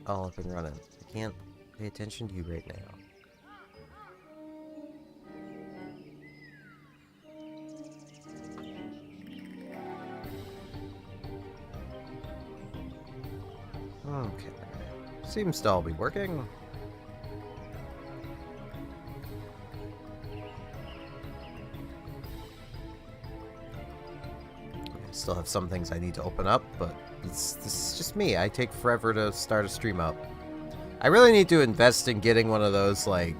all up and running. I can't pay attention to you right now. Okay. Seems to all be working. I still have some things I need to open up, but this is just me. I take forever to start a stream up. I really need to invest in getting one of those, like,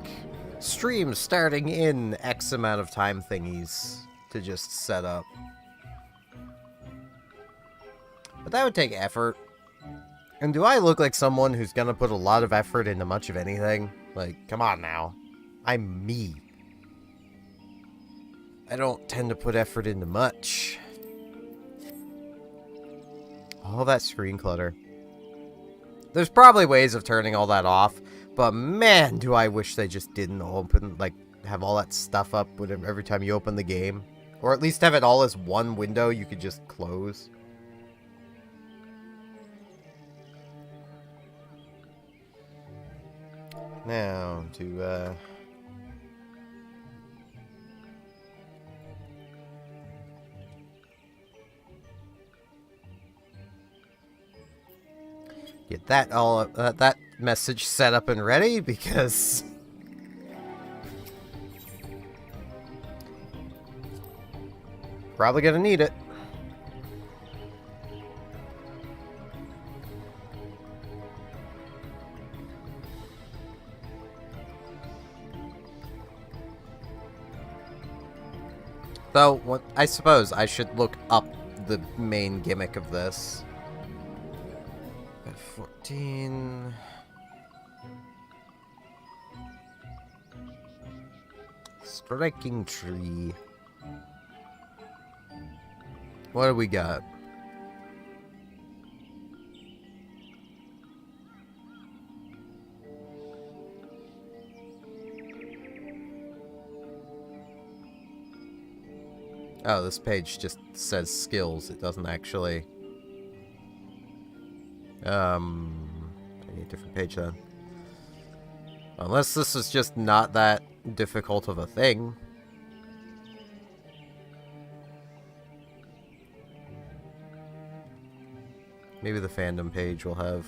streams starting in X amount of time thingies to just set up. But that would take effort. And do I look like someone who's gonna put a lot of effort into much of anything? Like, come on now. I'm me. I don't tend to put effort into much. All that screen clutter. There's probably ways of turning all that off, but man, do I wish they just didn't open, like, have all that stuff up every time you open the game. Or at least have it all as one window you could just close. Now, to, get that all, that message set up and ready, because probably gonna need it. Though, I suppose I should look up the main gimmick of this. F14... Striking tree. What do we got? Oh, this page just says skills. It doesn't actually... I need a different page then. Unless this is just not that difficult of a thing. Maybe the fandom page will have...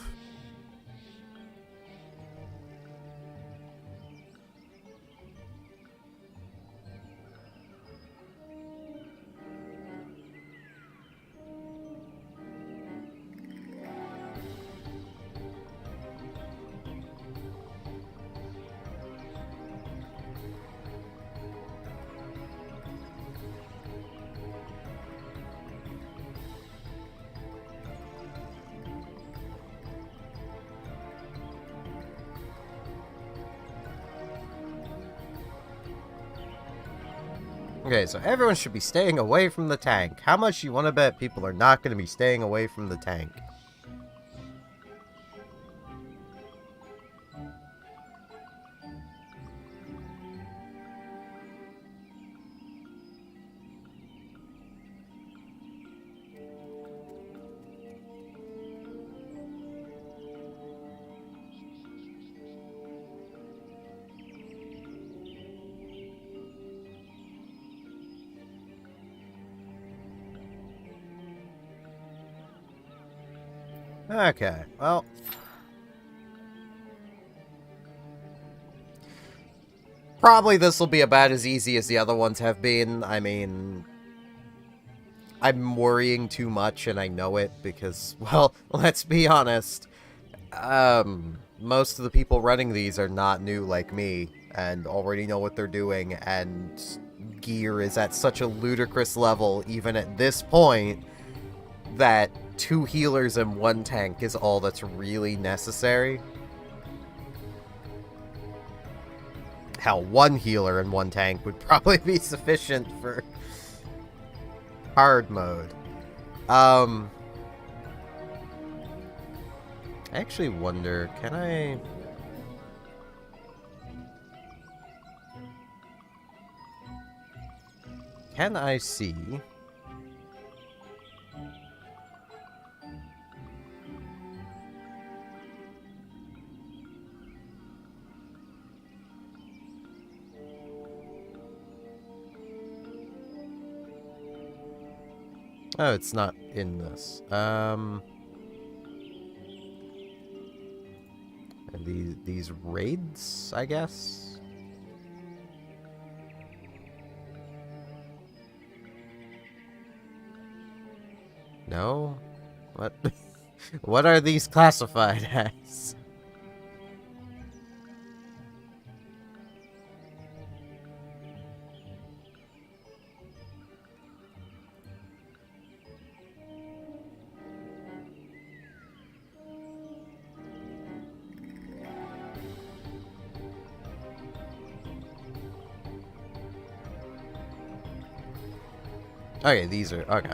Okay, so everyone should be staying away from the tank. How much you want to bet people are not going to be staying away from the tank? Okay, well... probably this will be about as easy as the other ones have been. I mean... I'm worrying too much, and I know it, because, well, let's be honest. Most of the people running these are not new like me, and already know what they're doing, and gear is at such a ludicrous level, even at this point, that 2 healers and 1 tank is all that's really necessary. Hell, 1 healer and 1 tank would probably be sufficient for hard mode. I actually wonder, can I see... Oh, it's not in this. And these raids, I guess? No? What? What are these classified as? Okay, these are... Okay.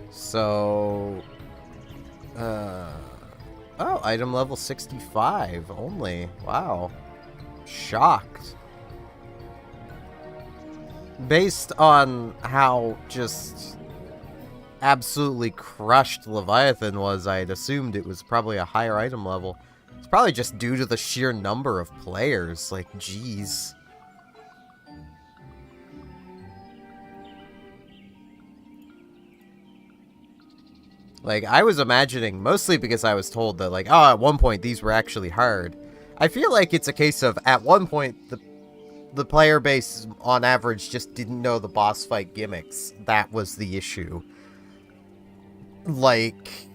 So... Oh, item level 65 only. Wow. Shocked. Based on how just absolutely crushed Leviathan was, I'd assumed it was probably a higher item level. It's probably just due to the sheer number of players. Like, jeez. Like, I was imagining, mostly because I was told that, like, oh, at one point these were actually hard. I feel like it's a case of, at one point, the player base, on average, just didn't know the boss fight gimmicks. That was the issue. Like...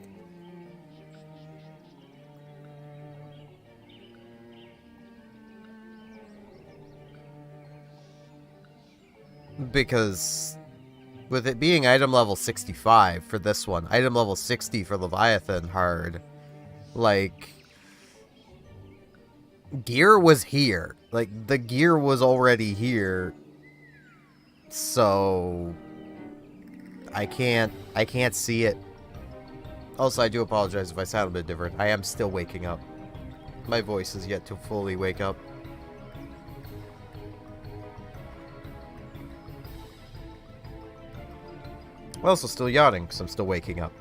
Because... with it being item level 65 for this one, item level 60 for Leviathan hard, like, gear was here. Like, the gear was already here. So, I can't see it. Also, I do apologize if I sound a bit different. I am still waking up. My voice is yet to fully wake up. I'm also still yawning, because I'm still waking up.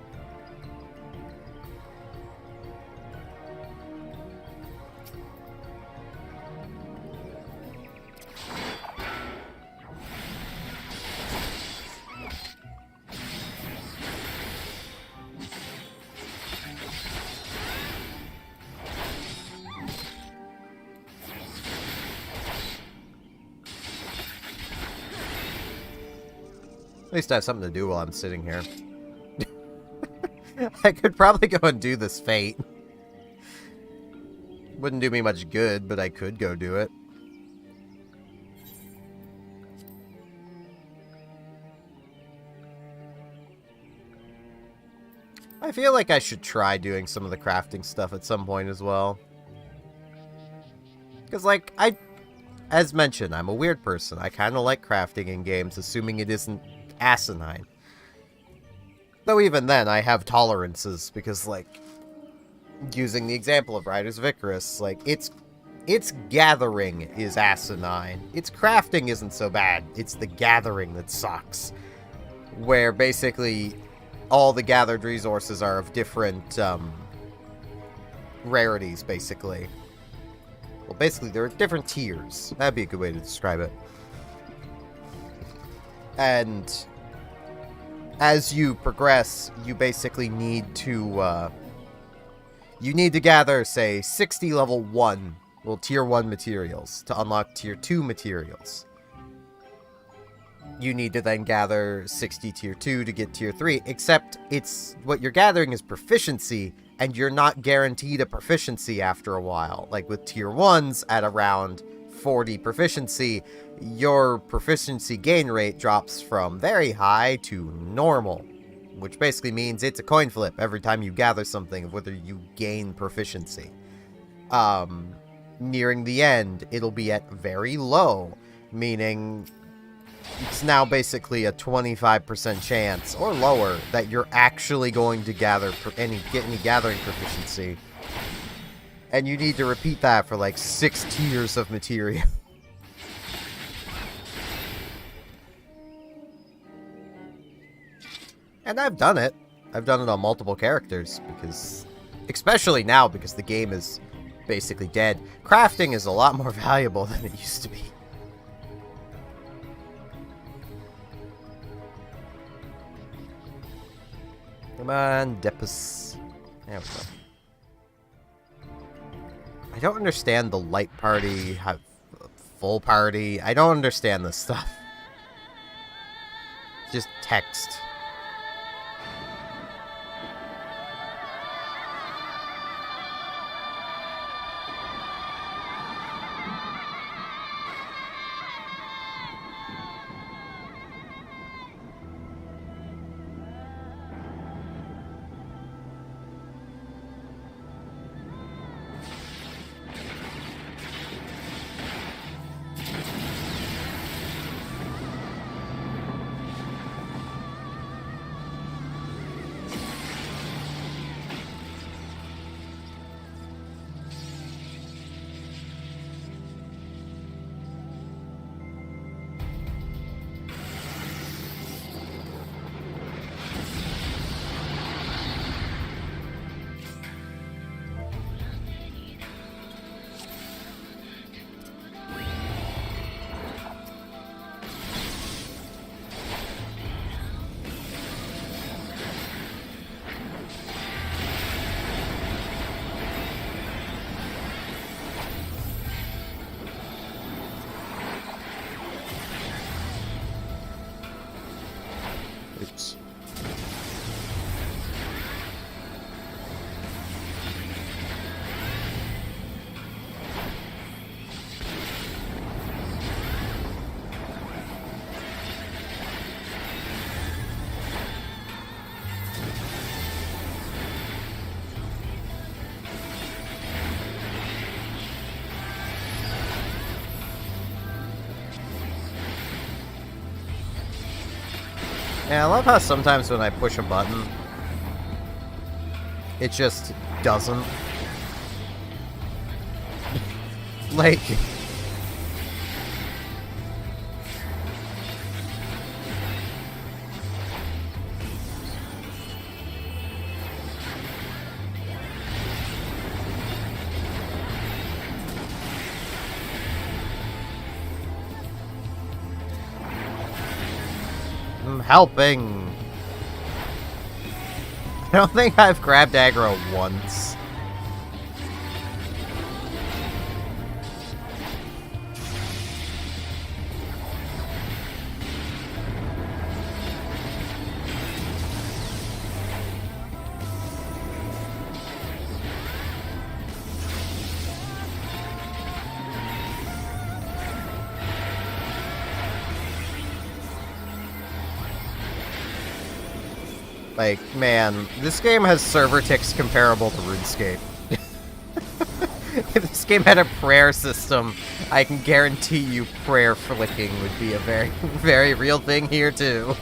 At least I have something to do while I'm sitting here. I could probably go and do this fate. Wouldn't do me much good, but I could go do it. I feel like I should try doing some of the crafting stuff at some point as well. Because, like, as mentioned, I'm a weird person. I kind of like crafting in games, assuming it isn't asinine. Though even then, I have tolerances, because, like, using the example of Riders of Icarus, like, its gathering is asinine. Its crafting isn't so bad. It's the gathering that sucks. Where, basically, all the gathered resources are of different, rarities, basically. Well, basically, there are different tiers. That'd be a good way to describe it. And as you progress, you basically need to gather, say, 60 level 1, well, tier 1 materials to unlock tier 2 materials. You need to then gather 60 tier 2 to get tier 3, except what you're gathering is proficiency, and you're not guaranteed a proficiency after a while. Like with tier 1s at around 40 proficiency, your proficiency gain rate drops from very high to normal, which basically means it's a coin flip every time you gather something of whether you gain proficiency. Nearing the end, it'll be at very low, meaning it's now basically a 25% chance, or lower, that you're actually going to get any gathering proficiency. And you need to repeat that for like 6 tiers of material. And I've done it. I've done it on multiple characters, because... especially now, because the game is basically dead. Crafting is a lot more valuable than it used to be. Come on, Depus. There we go. I don't understand the light party, full party. I don't understand this stuff. Just text. Oops. Yeah, I love how sometimes when I push a button, it just doesn't. Like... I'm helping. I don't think I've grabbed aggro once. Like, man, this game has server ticks comparable to RuneScape. If this game had a prayer system, I can guarantee you prayer flicking would be a very, very real thing here, too.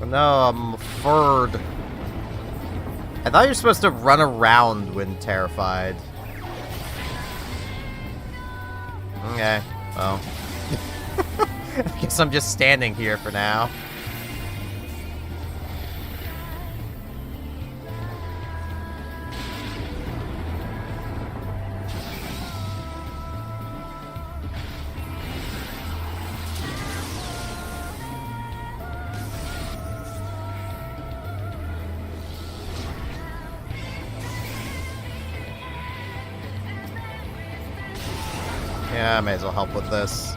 No, I'm furred. I thought you were supposed to run around when terrified. Okay, well. I guess I'm just standing here for now. Yeah, I may as well help with this.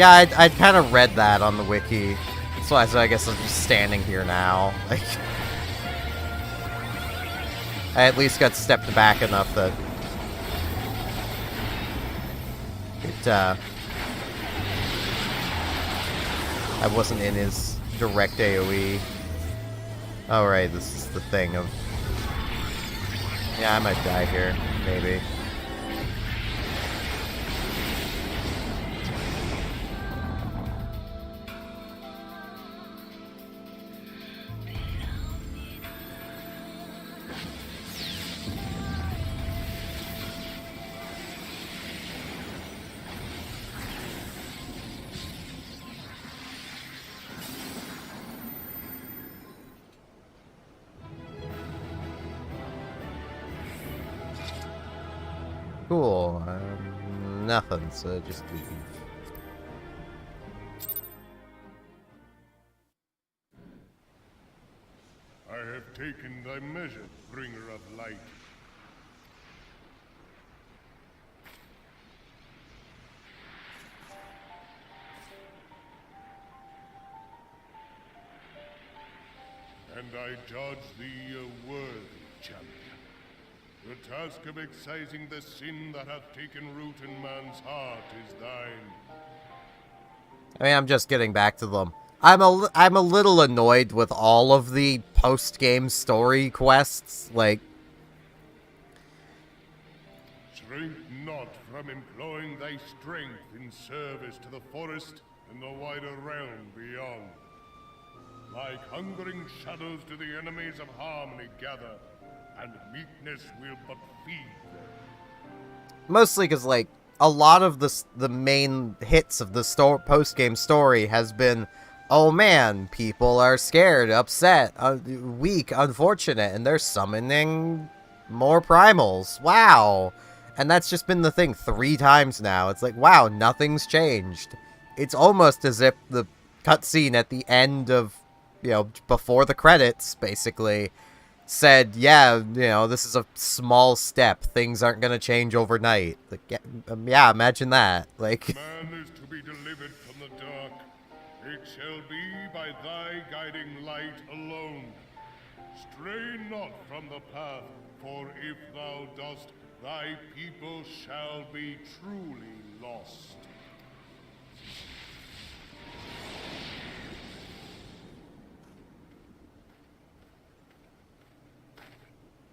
Yeah, I'd kind of read that on the wiki. So I guess I'm just standing here now. Like, I at least got stepped back enough that it, I wasn't in his direct AoE. Oh, right, this is the thing of... Yeah, I might die here, maybe. Cool. Nothing, so just leave. I have taken thy measure, bringer of light. And I judge thee a worthy champion. The task of excising the sin that hath taken root in man's heart is thine. I mean, I'm just getting back to them. I'm a little annoyed with all of the post-game story quests, like... Shrink not from employing thy strength in service to the forest and the wider realm beyond. Like hungering shadows do the enemies of harmony gather, and meekness will but feed them. Mostly because, like, a lot of the main hits of the post-game story has been, oh man, people are scared, upset, weak, unfortunate, and they're summoning more primals. Wow. And that's just been the thing 3 times now. It's like, wow, nothing's changed. It's almost as if the cutscene at the end of, you know, before the credits, basically, said, yeah, you know, this is a small step. Things aren't going to change overnight. Like, yeah, imagine that. Like, Man is to be delivered from the dark. It shall be by thy guiding light alone. Stray not from the path, for if thou dost, thy people shall be truly lost.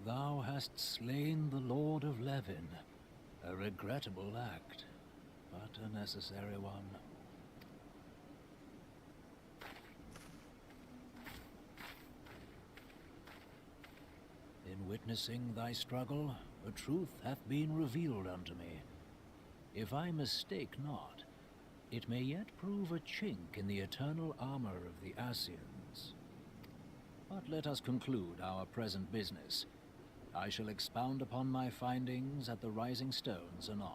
Thou hast slain the Lord of Levin. A regrettable act, but a necessary one. In witnessing thy struggle, a truth hath been revealed unto me. If I mistake not, it may yet prove a chink in the eternal armor of the Ascians. But let us conclude our present business. I shall expound upon my findings at the Rising Stones anon.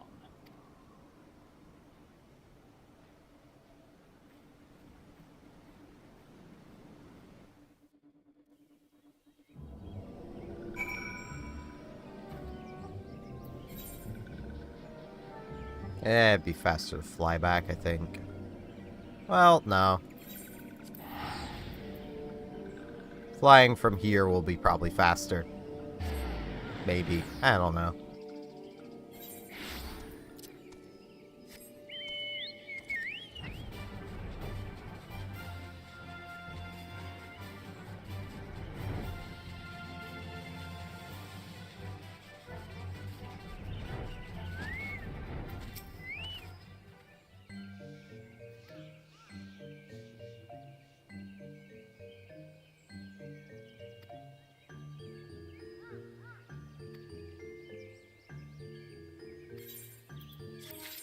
it'd be faster to fly back, I think. Well, no. Flying from here will be probably faster. Maybe. I don't know.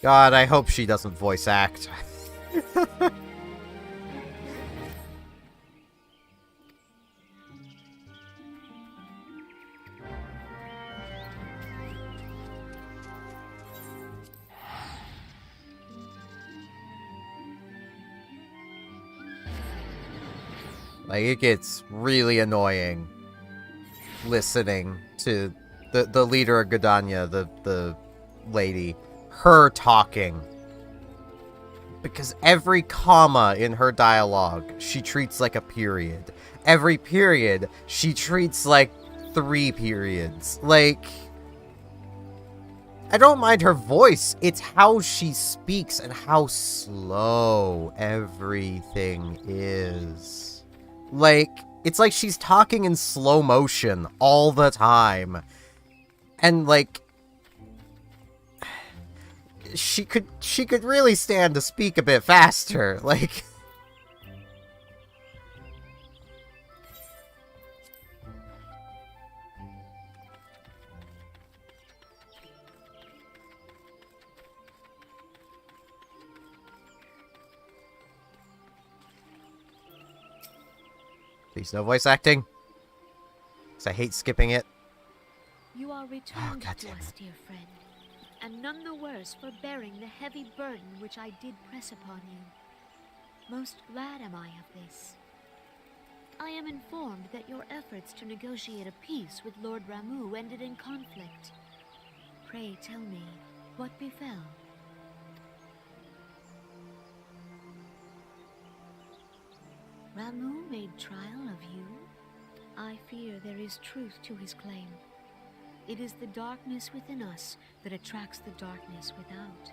God, I hope she doesn't voice act. Like, it gets really annoying listening to the leader of Gridania, the lady, her talking. Because every comma in her dialogue, she treats like a period. Every period, she treats like 3 periods. Like, I don't mind her voice. It's how she speaks and how slow everything is. Like, it's like she's talking in slow motion all the time. And, like, she could really stand to speak a bit faster. Like, please, no voice acting. Because I hate skipping it. You are returned God to damn us, it. dear friend, and none the worse for bearing the heavy burden which I did press upon you. Most glad am I of this. I am informed that your efforts to negotiate a peace with Lord Ramu ended in conflict. Pray tell me, what befell? Ramu made trial of you? I fear there is truth to his claim. It is the darkness within us that attracts the darkness without.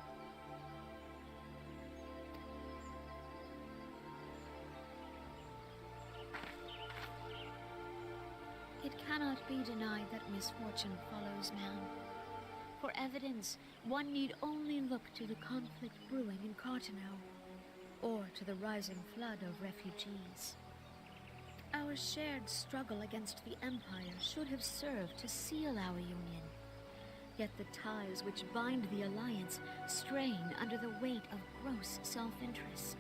It cannot be denied that misfortune follows man. For evidence, one need only look to the conflict brewing in Cartano, or to the rising flood of refugees. Our shared struggle against the Empire should have served to seal our union. Yet the ties which bind the Alliance strain under the weight of gross self-interest.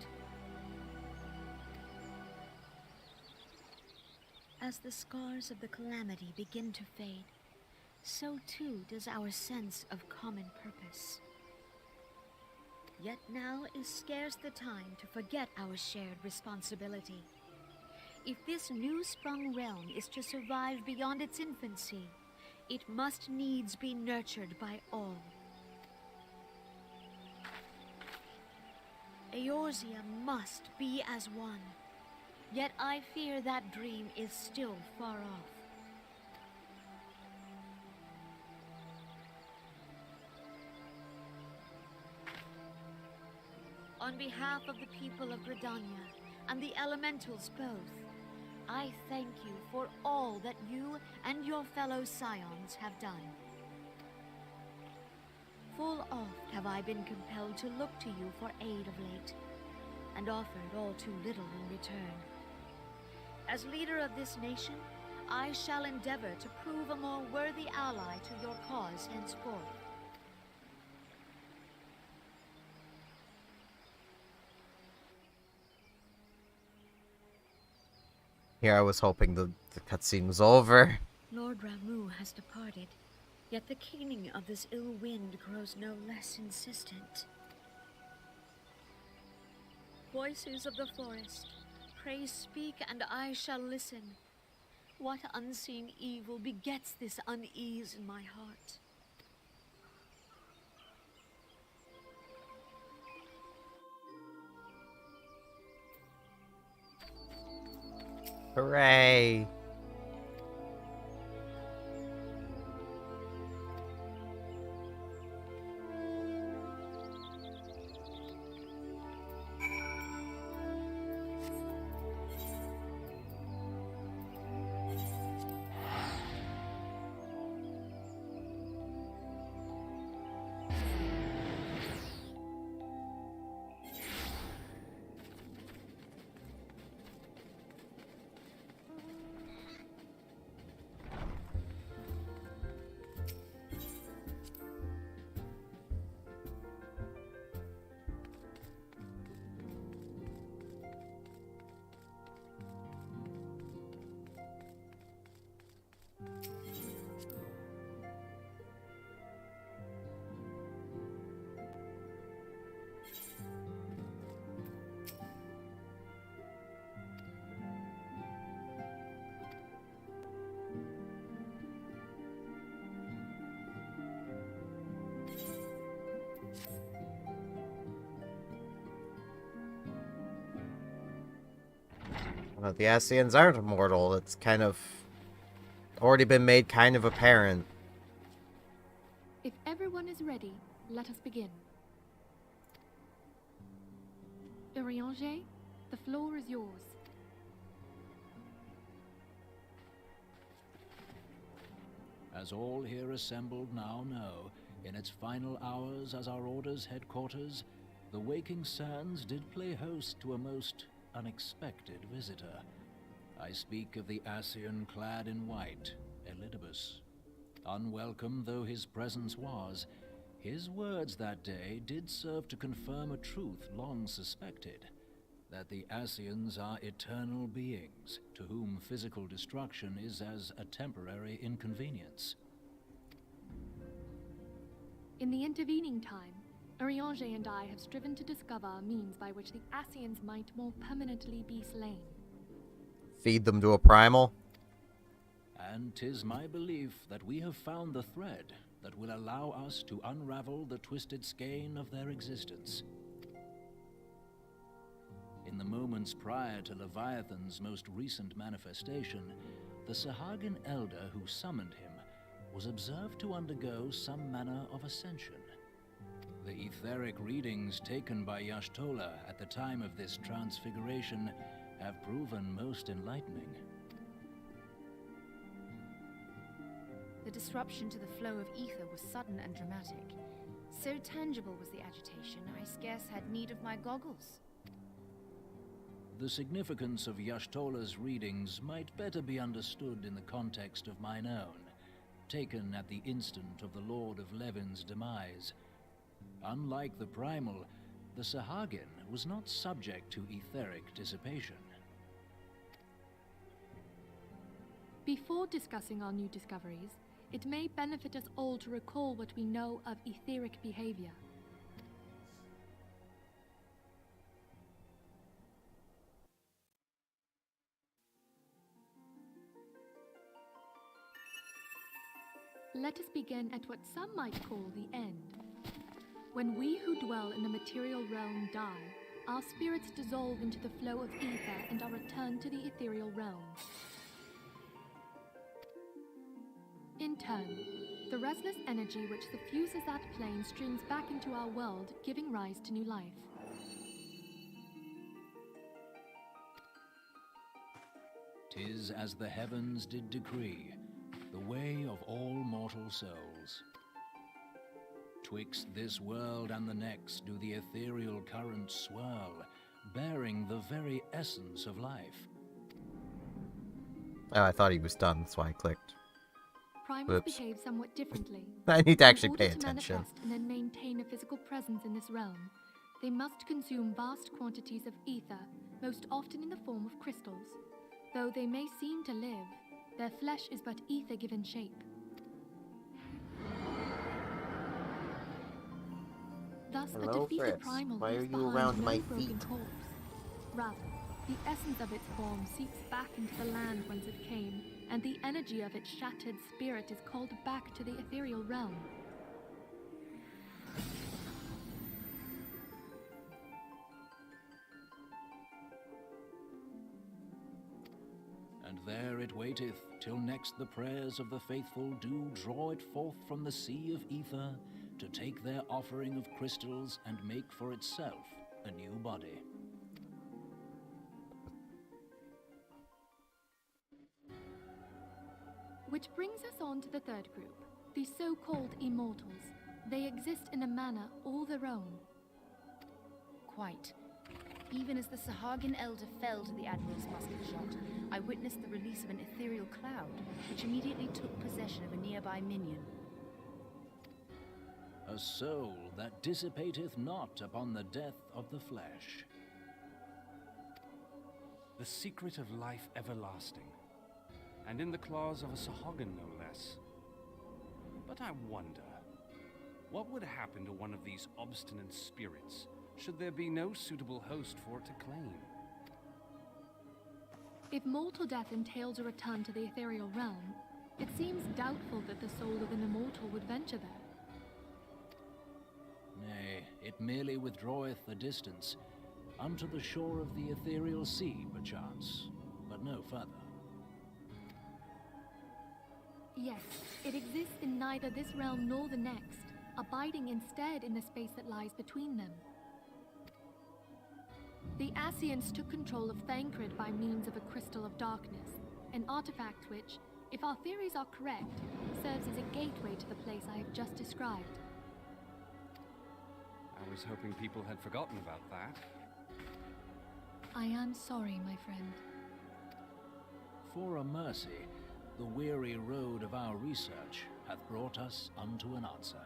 As the scars of the calamity begin to fade, so too does our sense of common purpose. Yet now is scarce the time to forget our shared responsibility. If this new-sprung realm is to survive beyond its infancy, it must needs be nurtured by all. Eorzea must be as one. Yet I fear that dream is still far off. On behalf of the people of Gridania and the elementals both, I thank you for all that you and your fellow scions have done. Full oft have I been compelled to look to you for aid of late, and offered all too little in return. As leader of this nation, I shall endeavor to prove a more worthy ally to your cause henceforth. Here I was hoping the cutscene was over. Lord Ramu has departed, yet the keening of this ill wind grows no less insistent. Voices of the forest, pray speak and I shall listen. What unseen evil begets this unease in my heart? Hooray! The Ascians aren't immortal. It's kind of already been made kind of apparent. If everyone is ready, let us begin. Urianger, the floor is yours. As all here assembled now know, in its final hours as our Order's headquarters, the Waking Sands did play host to a most unexpected visitor. I speak of the Ascian clad in white, Elidibus. Unwelcome though his presence was, his words that day did serve to confirm a truth long suspected, that the Ascians are eternal beings, to whom physical destruction is as a temporary inconvenience. In the intervening time, Urianger and I have striven to discover a means by which the Ascians might more permanently be slain. Feed them to a primal? And 'tis my belief that we have found the thread that will allow us to unravel the twisted skein of their existence. In the moments prior to Leviathan's most recent manifestation, the Sahagin elder who summoned him was observed to undergo some manner of ascension. The etheric readings taken by Y'shtola at the time of this transfiguration have proven most enlightening. The disruption to the flow of ether was sudden and dramatic. So tangible was the agitation, I scarce had need of my goggles. The significance of Y'shtola's readings might better be understood in the context of mine own, taken at the instant of the Lord of Levin's demise. Unlike the Primal, the Sahagin was not subject to etheric dissipation. Before discussing our new discoveries, it may benefit us all to recall what we know of etheric behavior. Let us begin at what some might call the end. When we who dwell in the material realm die, our spirits dissolve into the flow of ether and are returned to the ethereal realm. In turn, the restless energy which suffuses that plane streams back into our world, giving rise to new life. "'Tis as the heavens did decree, the way of all mortal souls. Twixt this world and the next do the ethereal currents swirl, bearing the very essence of life." Oh, I thought he was done, that's why I clicked. Primals Whoops. behave somewhat differently. I need to actually In order pay to attention. manifest and then maintain a physical presence in this realm, they must consume vast quantities of ether, most often in the form of crystals. Though they may seem to live, their flesh is but ether given shape. Thus, Hello, a defeated Fritz. primal Why are leaves you behind around no my broken feet? corpse. Rather, the essence of its form seeps back into the land whence it came, and the energy of its shattered spirit is called back to the ethereal realm. And there it waiteth, till next the prayers of the faithful do draw it forth from the sea of ether, to take their offering of crystals and make for itself a new body. Which brings us on to the third group, the so-called immortals. They exist in a manner all their own. Quite. Even as the Sahagin elder fell to the Admiral's musket shot, I witnessed the release of an ethereal cloud, which immediately took possession of a nearby minion. A soul that dissipateth not upon the death of the flesh. The secret of life everlasting, and in the claws of a Sahagin no less. But I wonder, what would happen to one of these obstinate spirits should there be no suitable host for it to claim? If mortal death entails a return to the ethereal realm, it seems doubtful that the soul of an immortal would venture there. Nay, it merely withdraweth the distance, unto the shore of the ethereal sea, perchance, but no further. Yes, it exists in neither this realm nor the next, abiding instead in the space that lies between them. The Ascians took control of Thancred by means of a crystal of darkness, an artifact which, if our theories are correct, serves as a gateway to the place I have just described. I was hoping people had forgotten about that. I am sorry, my friend. For a mercy, the weary road of our research hath brought us unto an answer.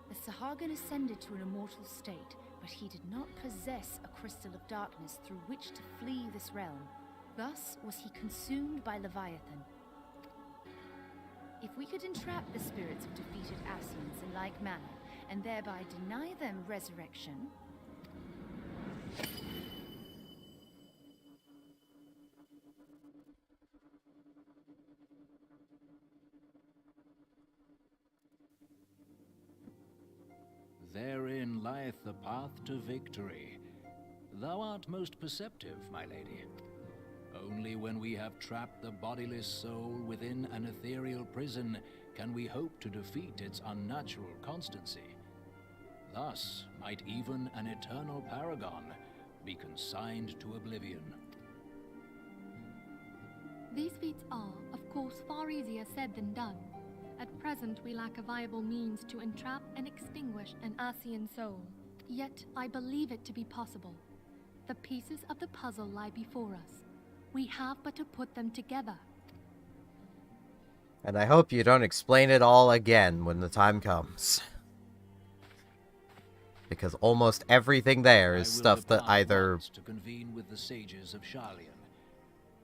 The Sahagin ascended to an immortal state, but he did not possess a crystal of darkness through which to flee this realm. Thus was he consumed by Leviathan. If we could entrap the spirits of defeated Ascians in like manner, and thereby deny them resurrection... Therein lieth the path to victory. Thou art most perceptive, my lady. Only when we have trapped the bodiless soul within an ethereal prison can we hope to defeat its unnatural constancy. Thus might even an eternal paragon be consigned to oblivion. These feats are, of course, far easier said than done. At present, we lack a viable means to entrap and extinguish an Ascian soul. Yet, I believe it to be possible. The pieces of the puzzle lie before us. We have but to put them together. And I hope you don't explain it all again when the time comes. Because almost everything there is stuff that either... to convene with the sages of Sharlayan.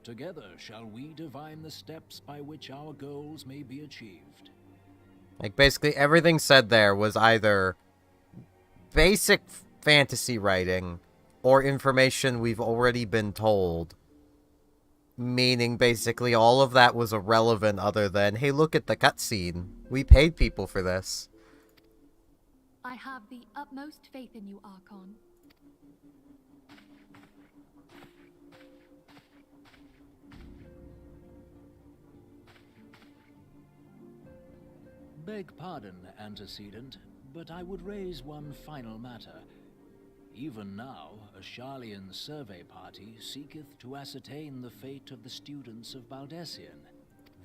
Together shall we divine the steps by which our goals may be achieved. Like, basically everything said there was either basic fantasy writing or information we've already been told. Meaning, basically, all of that was irrelevant other than, hey, look at the cutscene. We paid people for this. I have the utmost faith in you, Archon. Beg pardon, antecedent, but I would raise one final matter. Even now, a Sharlayan survey party seeketh to ascertain the fate of the students of Baldessian.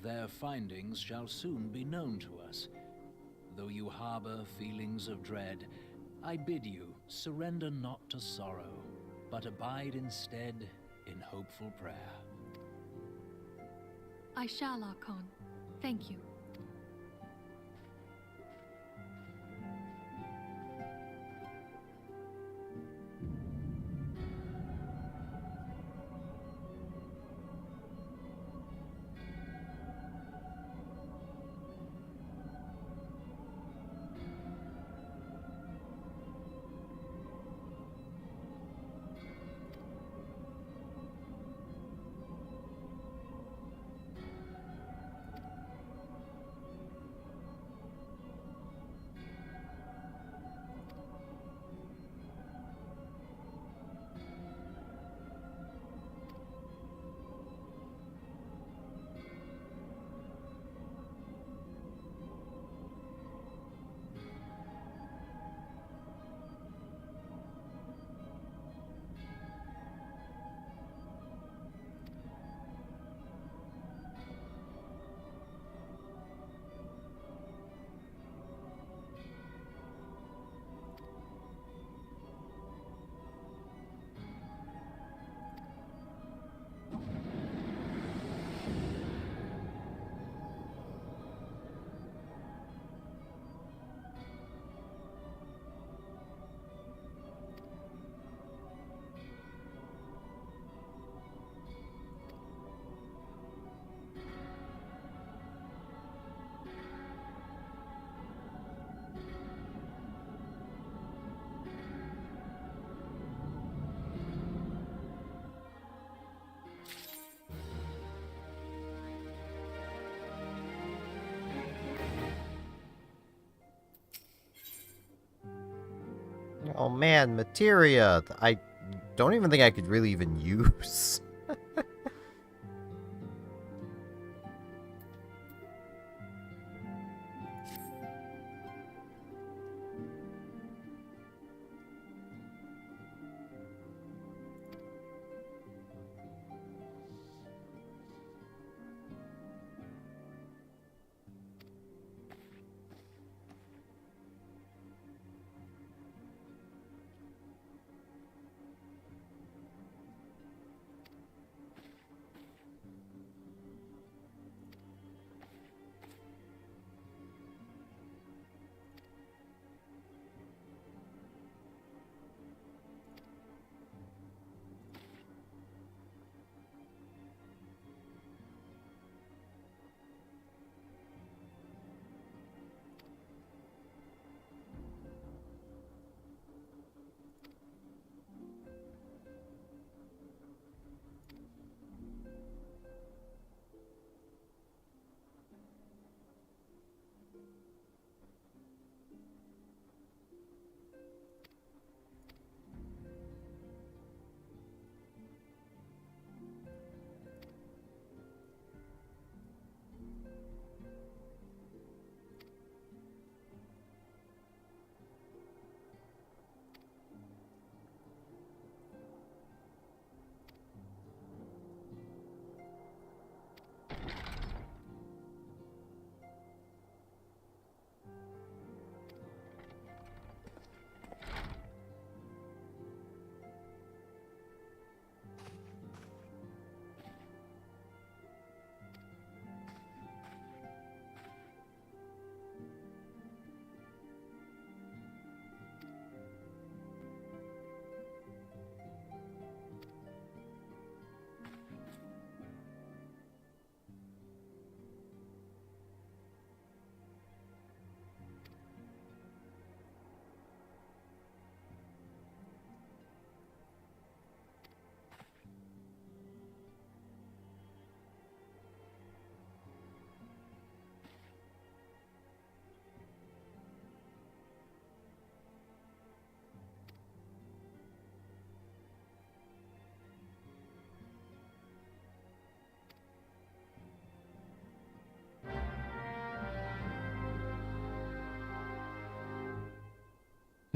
Their findings shall soon be known to us. Though you harbor feelings of dread, I bid you surrender not to sorrow, but abide instead in hopeful prayer. I shall, Archon. Thank you. Oh man, materia. I don't even think I could really even use.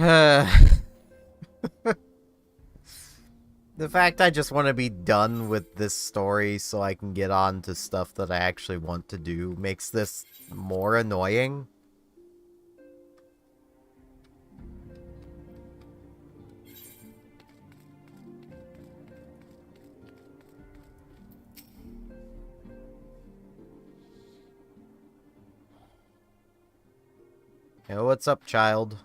The fact I just want to be done with this story so I can get on to stuff that I actually want to do makes this more annoying. Hey, what's up, child?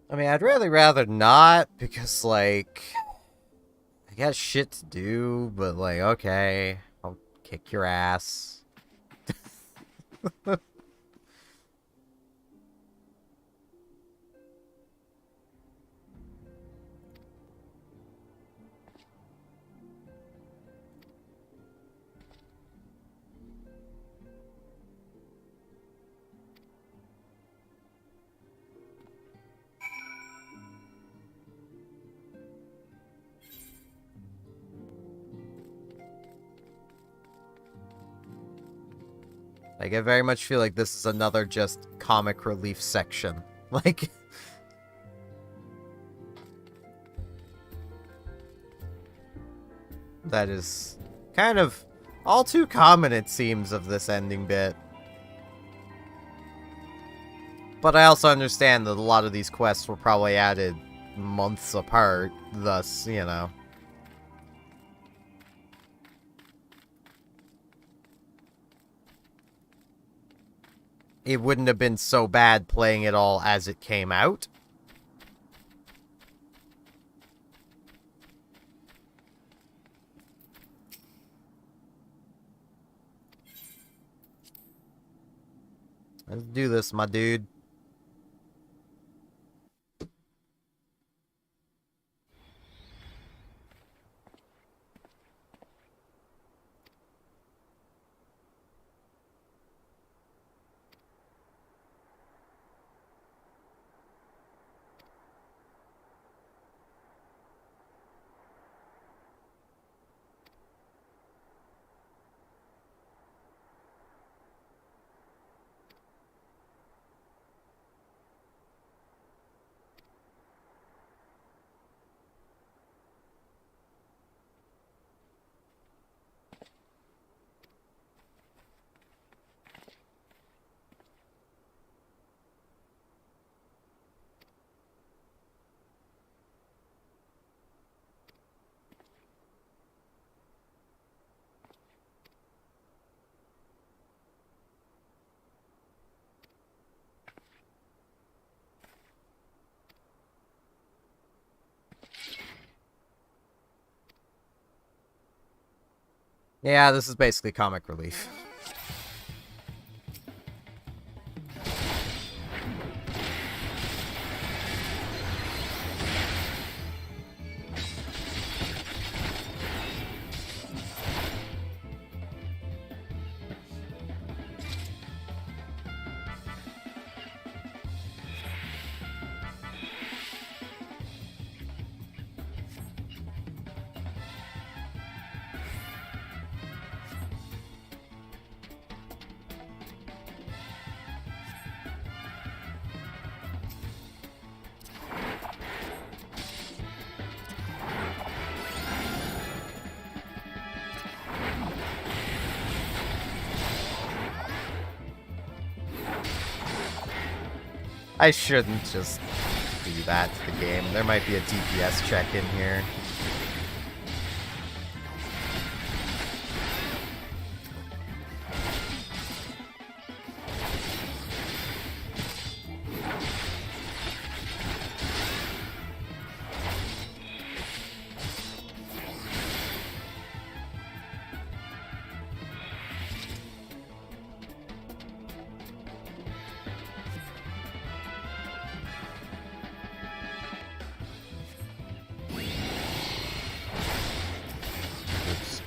I mean, I'd really rather not, because, like, I got shit to do, but, like, okay, I'll kick your ass. Like, I very much feel like this is another just comic relief section. Like... that is kind of all too common, it seems, of this ending bit. But I also understand that a lot of these quests were probably added months apart, thus, you know. It wouldn't have been so bad playing it all as it came out. Let's do this, my dude. Yeah, this is basically comic relief. I shouldn't just do that to the game. There might be a DPS check in here. Oops.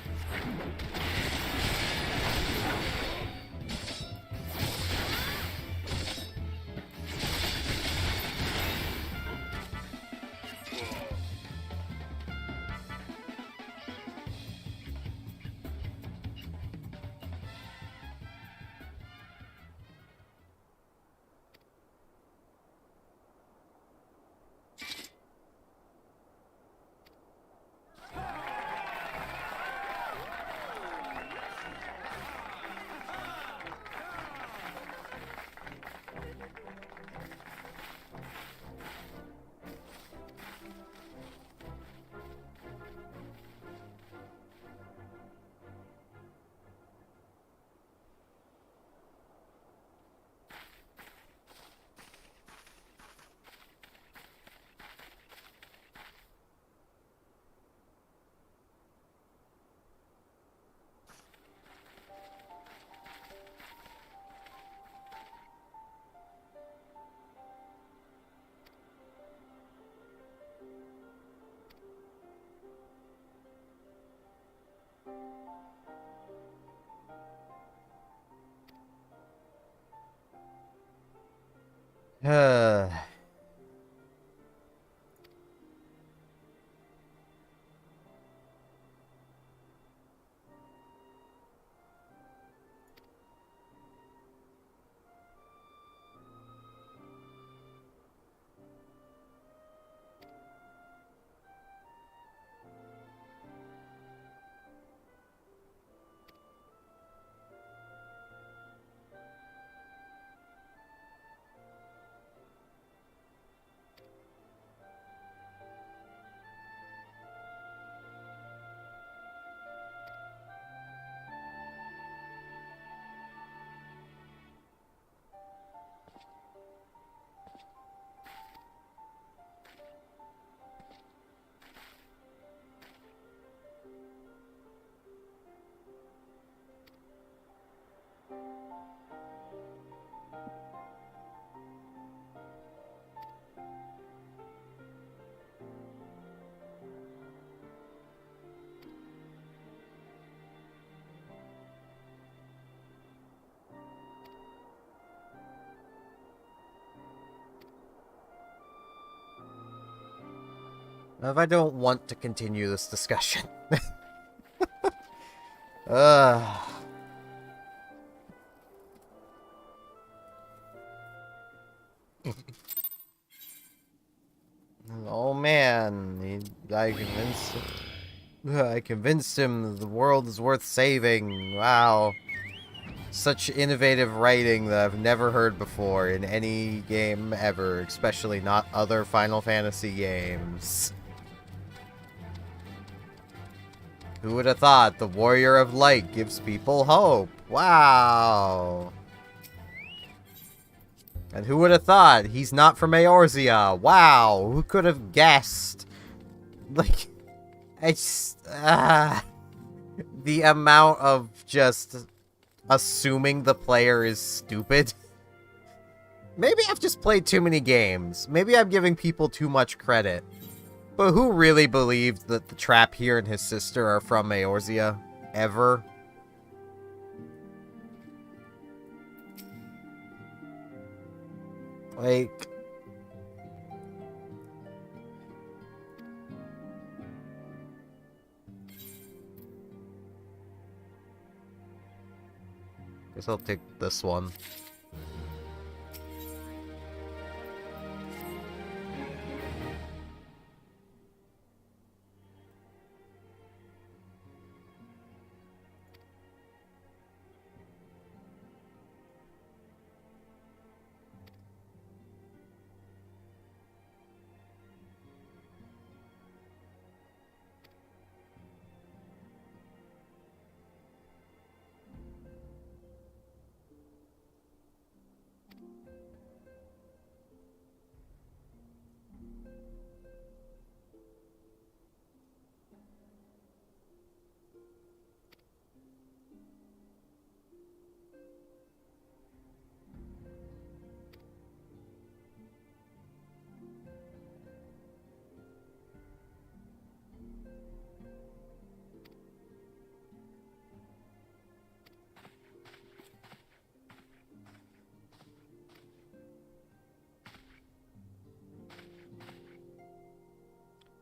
If I don't want to continue this discussion. Ugh. Oh man, I convinced him the world is worth saving. Wow. Such innovative writing that I've never heard before in any game ever, especially not other Final Fantasy games. Who would have thought the Warrior of Light gives people hope? Wow. And who would have thought he's not from Eorzea? Wow. Who could have guessed? Like, the amount of just assuming the player is stupid. Maybe I've just played too many games. Maybe I'm giving people too much credit. But who really believed that the Trap here and his sister are from Eorzea? Ever? Like... Guess I'll take this one.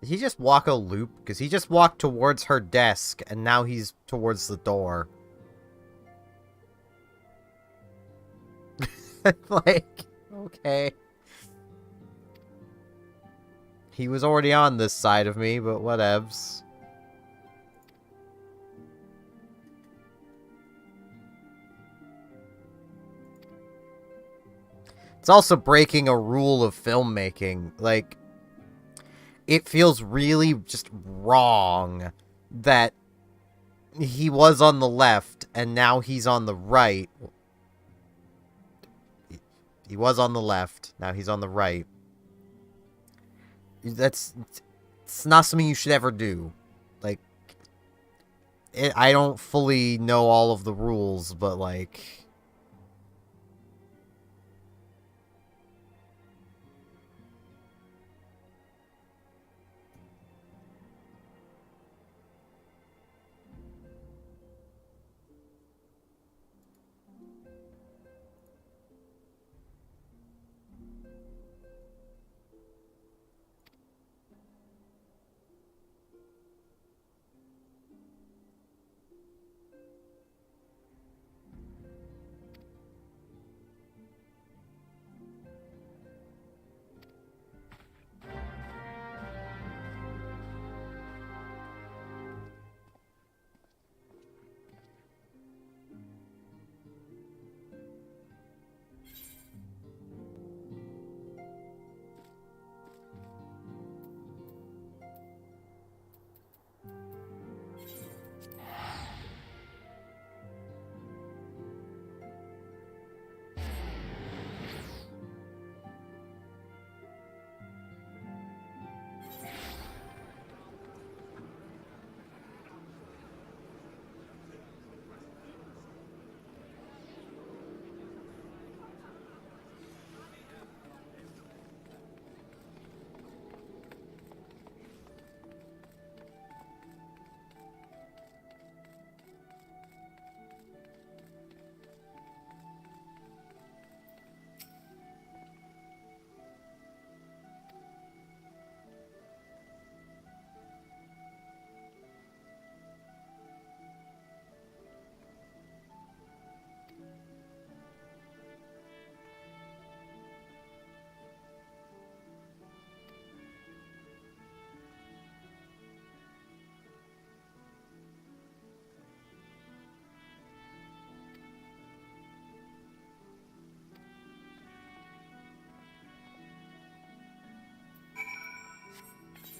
Did he just walk a loop? Because he just walked towards her desk, and now he's towards the door. Like, okay. He was already on this side of me, but whatevs. It's also breaking a rule of filmmaking. Like, it feels really just wrong that he was on the left and now he's on the right. He was on the left, now he's on the right. It's not something you should ever do. Like, I don't fully know all of the rules, but like...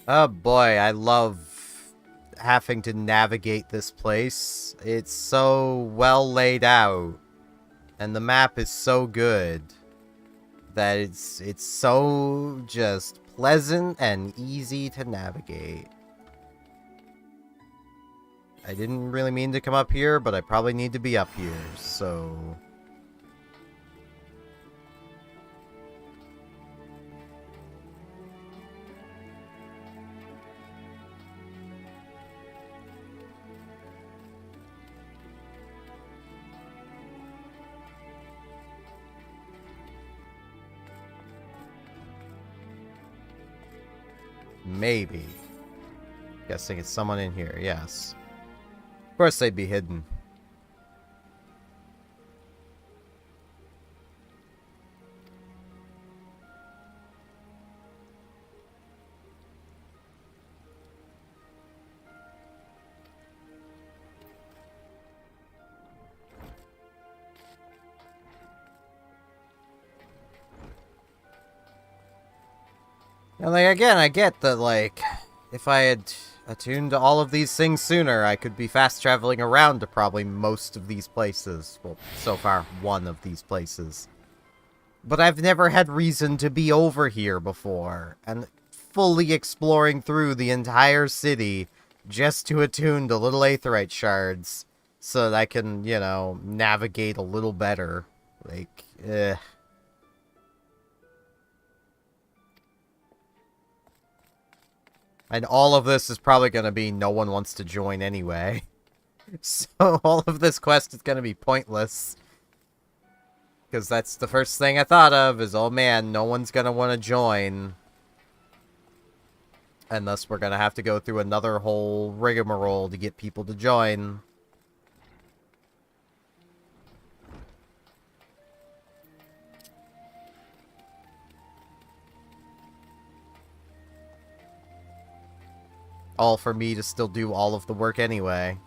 Oh boy, I love having to navigate this place. It's so well laid out, and the map is so good that it's so just pleasant and easy to navigate. I didn't really mean to come up here, but I probably need to be up here, so... Maybe. Guessing it's someone in here, yes. Of course they'd be hidden. And like, again, I get that, like, if I had attuned to all of these things sooner, I could be fast traveling around to probably most of these places. Well, so far, one of these places. But I've never had reason to be over here before, and fully exploring through the entire city just to attune to little aetheryte shards so that I can, you know, navigate a little better. Like, And all of this is probably going to be no one wants to join anyway. So all of this quest is going to be pointless. Because that's the first thing I thought of is, oh man, no one's going to want to join. And thus we're gonna have to go through another whole rigmarole to get people to join. All for me to still do all of the work anyway.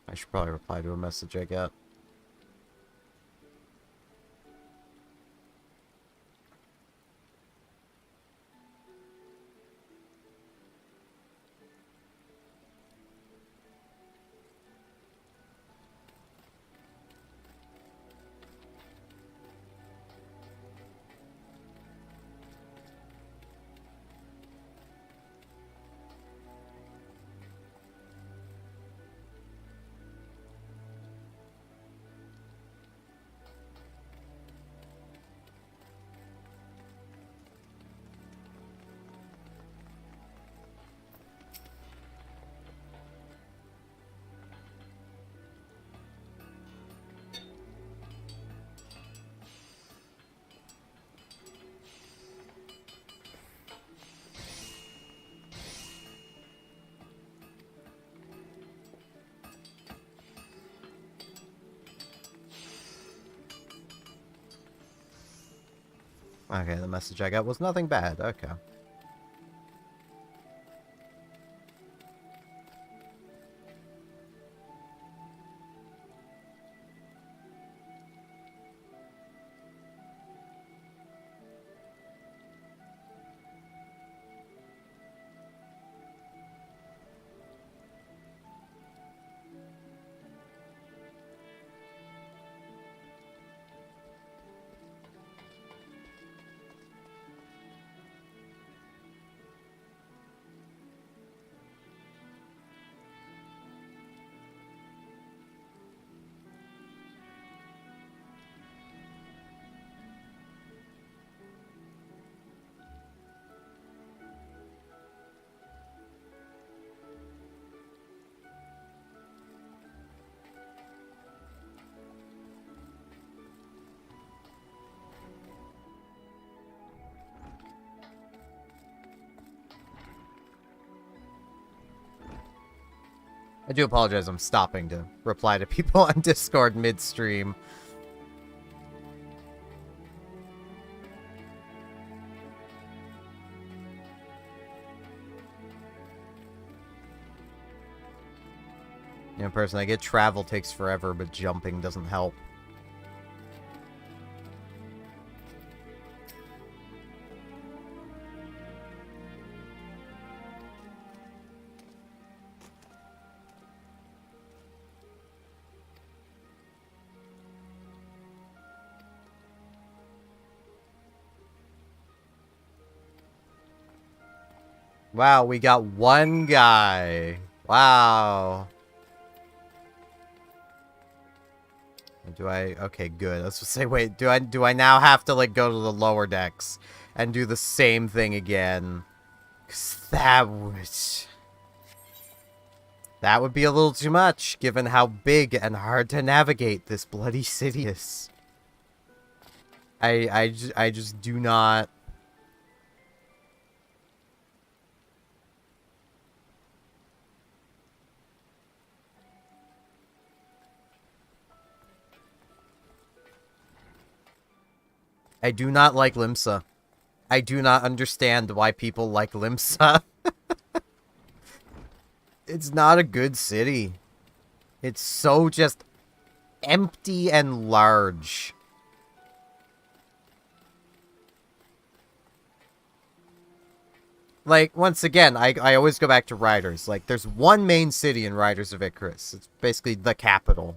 I should probably reply to a message I got. Okay, the message I got was nothing bad. Okay. I do apologize, I'm stopping to reply to people on Discord midstream. You know, personally, I get travel takes forever, but jumping doesn't help. Wow, we got one guy. Wow. Do I... Okay, good. Let's just say, wait, do I now have to, like, go to the lower decks and do the same thing again? 'Cause that would be a little too much, given how big and hard to navigate this bloody city is. I just do not... I do not like Limsa. I do not understand why people like Limsa. It's not a good city. It's so just empty and large. Like, once again, I always go back to Riders. Like, there's one main city in Riders of Icarus. It's basically the capital.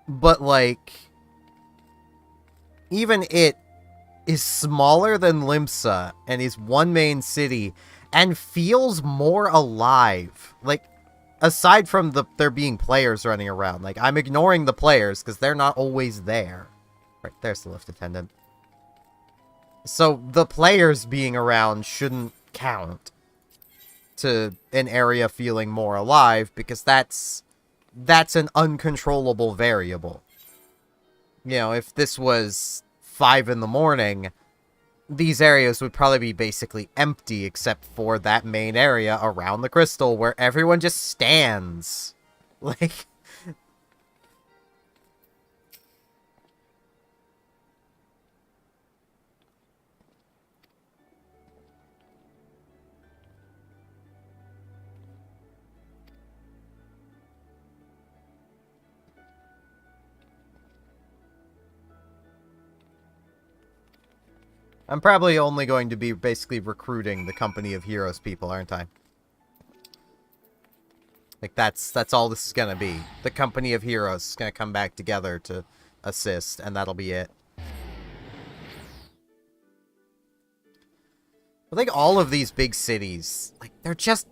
But, like, even it is smaller than Limsa and is one main city and feels more alive. Like, aside from there being players running around. Like, I'm ignoring the players because they're not always there. Right, there's the lift attendant. So, the players being around shouldn't count to an area feeling more alive, because that's an uncontrollable variable. You know, if this was 5 in the morning, these areas would probably be basically empty except for that main area around the crystal where everyone just stands. Like... I'm probably only going to be basically recruiting the Company of Heroes people, aren't I? Like, that's all this is gonna be. The Company of Heroes is gonna come back together to assist, and that'll be it. I think all of these big cities, like, they're just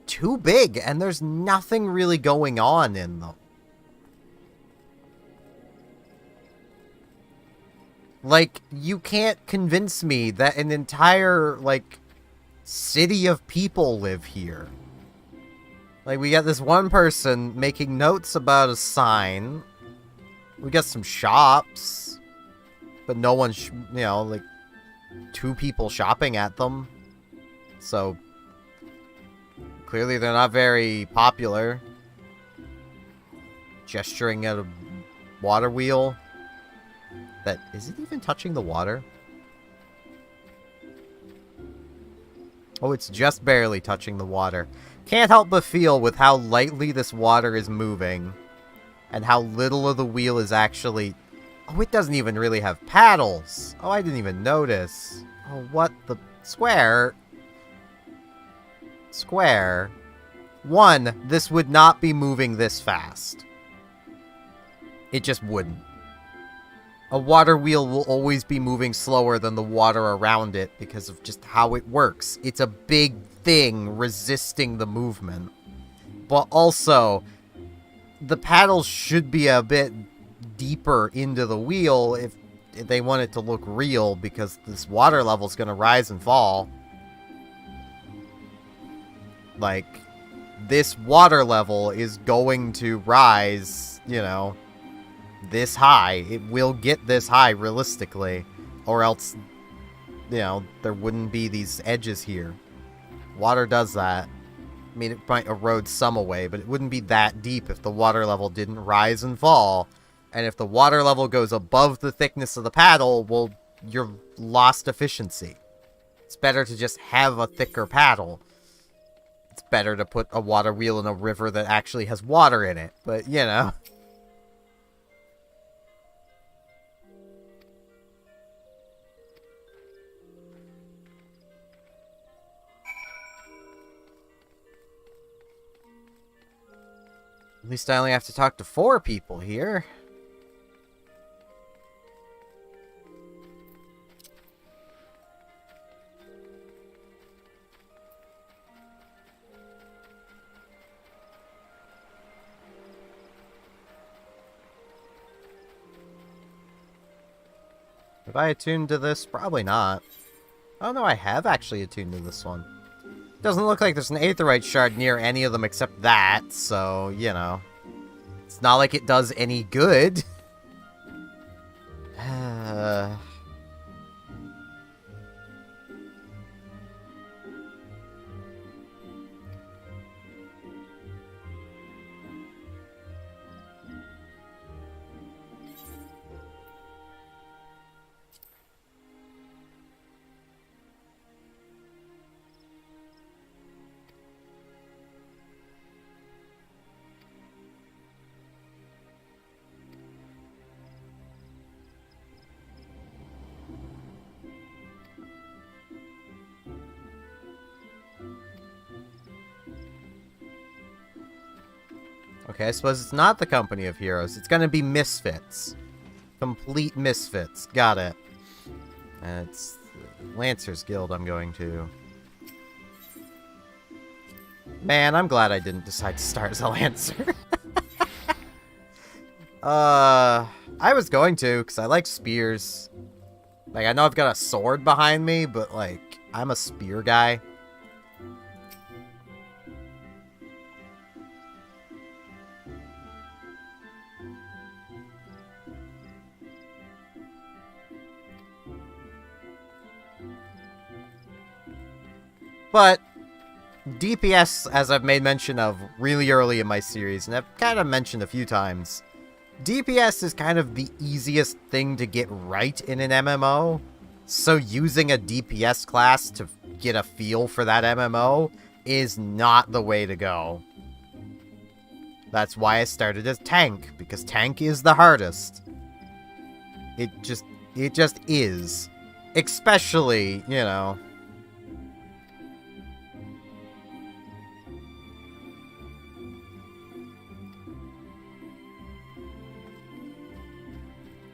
too big, and there's nothing really going on in them. Like, you can't convince me that an entire, like, city of people live here. Like, we got this one person making notes about a sign. We got some shops. But no one's, you know, like, 2 people shopping at them. So, clearly they're not very popular. Gesturing at a water wheel. That, is it even touching the water? Oh, it's just barely touching the water. Can't help but feel with how lightly this water is moving. And how little of the wheel is actually... Oh, it doesn't even really have paddles. Oh, I didn't even notice. Oh, what the... Square? Square? 1, this would not be moving this fast. It just wouldn't. A water wheel will always be moving slower than the water around it because of just how it works. It's a big thing resisting the movement. But also, the paddles should be a bit deeper into the wheel if they want it to look real, because this water level is going to rise and fall. Like, this water level is going to rise, you know, this high. It will get this high realistically, or else, you know, there wouldn't be these edges here. Water does that. I mean, it might erode some away, but it wouldn't be that deep if the water level didn't rise and fall. And if the water level goes above the thickness of the paddle, well, you're lost efficiency. It's better to just have a thicker paddle. It's better to put a water wheel in a river that actually has water in it, but, you know. At least I only have to talk to 4 people here. Have I attuned to this? Probably not. Oh no, I have actually attuned to this one. Doesn't look like there's an Aetheryte shard near any of them except that, so, you know. It's not like it does any good. Okay, I suppose it's not the company of heroes. It's gonna be misfits. Complete misfits. Got it. And it's the Lancers Guild I'm going to. Man, I'm glad I didn't decide to start as a Lancer. I was going to, because I like spears. Like, I know I've got a sword behind me, but, like, I'm a spear guy. But DPS, as I've made mention of really early in my series, and I've kind of mentioned a few times, DPS is kind of the easiest thing to get right in an MMO. So using a DPS class to get a feel for that MMO is not the way to go. That's why I started as tank, because tank is the hardest. It just is. Especially, you know...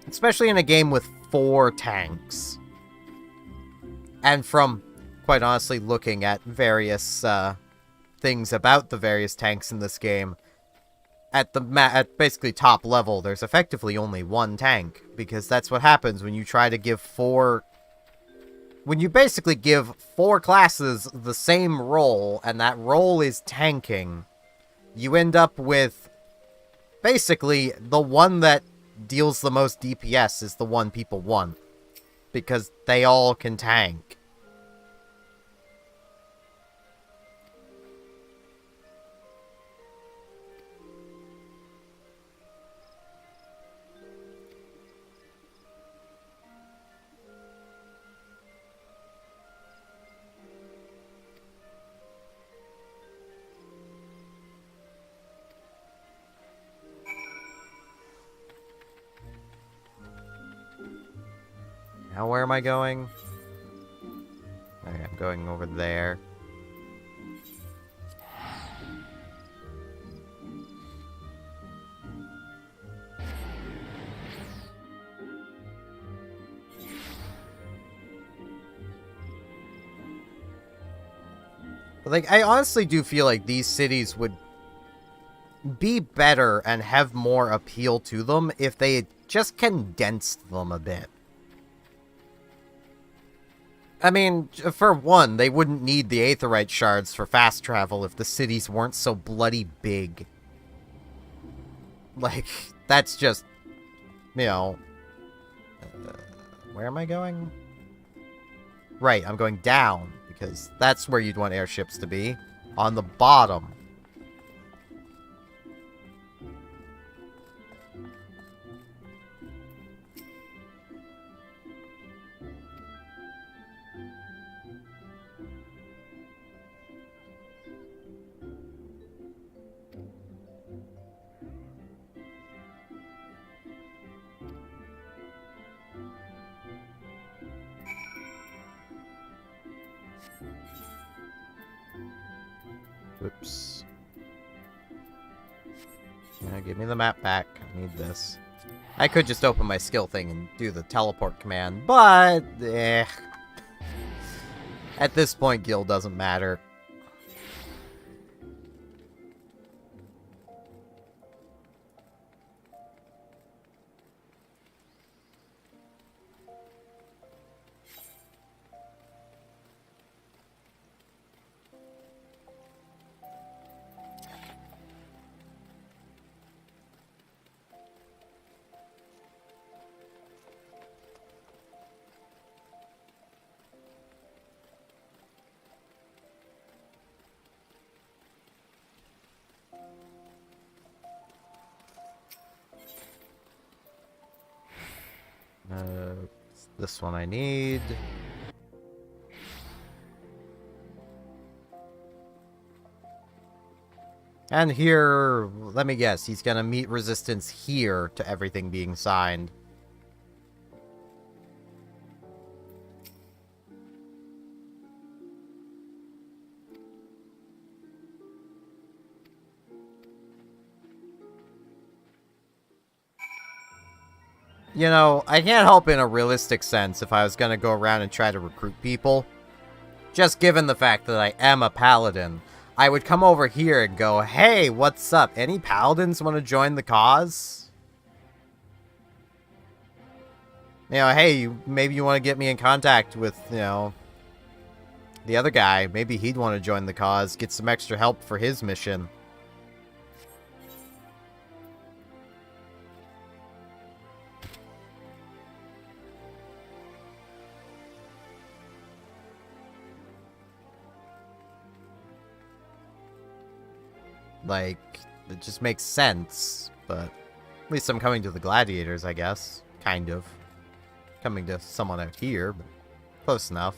Especially in a game with 4 tanks. And from, quite honestly, looking at various things about the various tanks in this game, at basically top level, there's effectively only 1 tank. Because that's what happens when you try to give 4... When you basically give 4 classes the same role, and that role is tanking, you end up with basically the one that deals the most DPS is the one people want. Because they all can tank. Now where am I going? Okay, I'm going over there. But, like, I honestly do feel like these cities would be better and have more appeal to them if they had just condensed them a bit. I mean, for one, they wouldn't need the Aetherite shards for fast travel if the cities weren't so bloody big. Like, that's just, you know... where am I going? Right, I'm going down, because that's where you'd want airships to be. On the bottom. Oops. Yeah, give me the map back. I need this. I could just open my skill thing and do the teleport command, but... At this point, guild doesn't matter. This one I need. And here, let me guess, he's gonna meet resistance here to everything being signed. You know, I can't help in a realistic sense if I was gonna go around and try to recruit people. Just given the fact that I am a paladin, I would come over here and go, hey, what's up? Any paladins want to join the cause? You know, hey, maybe you want to get me in contact with, you know, the other guy. Maybe he'd want to join the cause, get some extra help for his mission. Like, it just makes sense, but at least I'm coming to the gladiators, I guess. Kind of. Coming to someone out here, but close enough.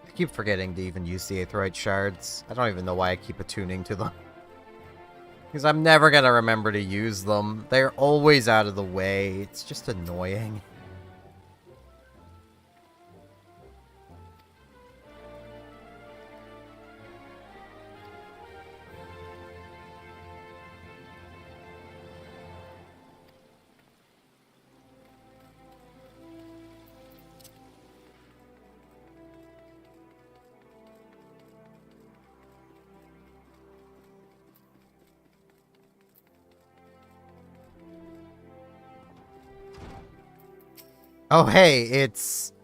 I keep forgetting to even use the Aetheryte shards. I don't even know why I keep attuning to them. Because I'm never gonna remember to use them. They're always out of the way. It's just annoying. Oh, hey, it's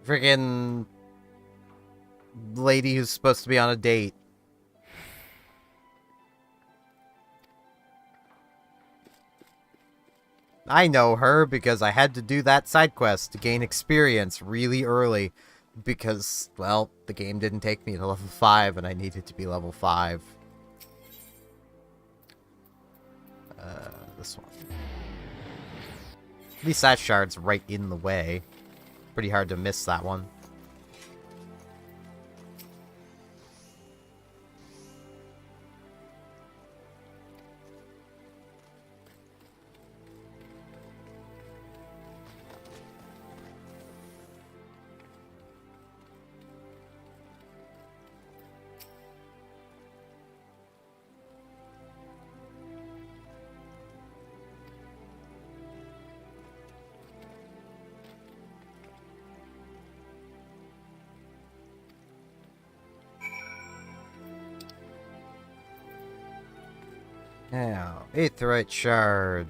friggin' lady who's supposed to be on a date. I know her because I had to do that side quest to gain experience really early because, well, the game didn't take me to level 5 and I needed to be level 5. This one. At least that shard's right in the way. Pretty hard to miss that one. Now, Aetheryte shard.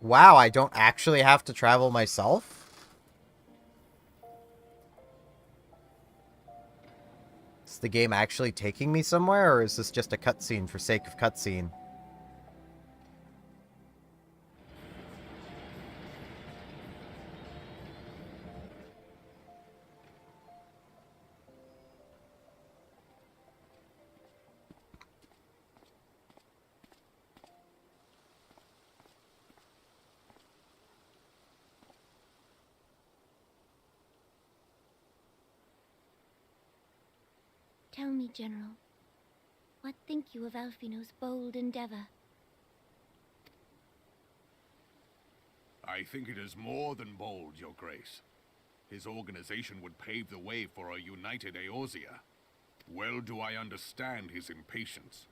Wow, I don't actually have to travel myself? Is the game actually taking me somewhere, or is this just a cutscene for sake of cutscene? Tell me, General, what think you of Alfino's bold endeavor? I think it is more than bold, Your Grace. His organization would pave the way for a united Eorzea. Well do I understand his impatience,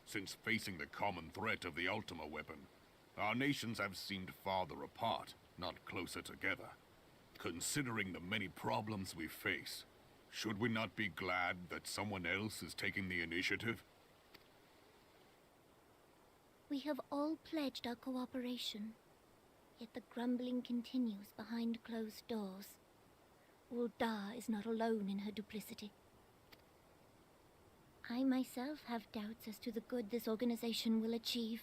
since facing the common threat of the Ultima weapon, our nations have seemed farther apart, not closer together. Considering the many problems we face, should we not be glad that someone else is taking the initiative? We have all pledged our cooperation, yet the grumbling continues behind closed doors. Ul'dah is not alone in her duplicity. I myself have doubts as to the good this organization will achieve.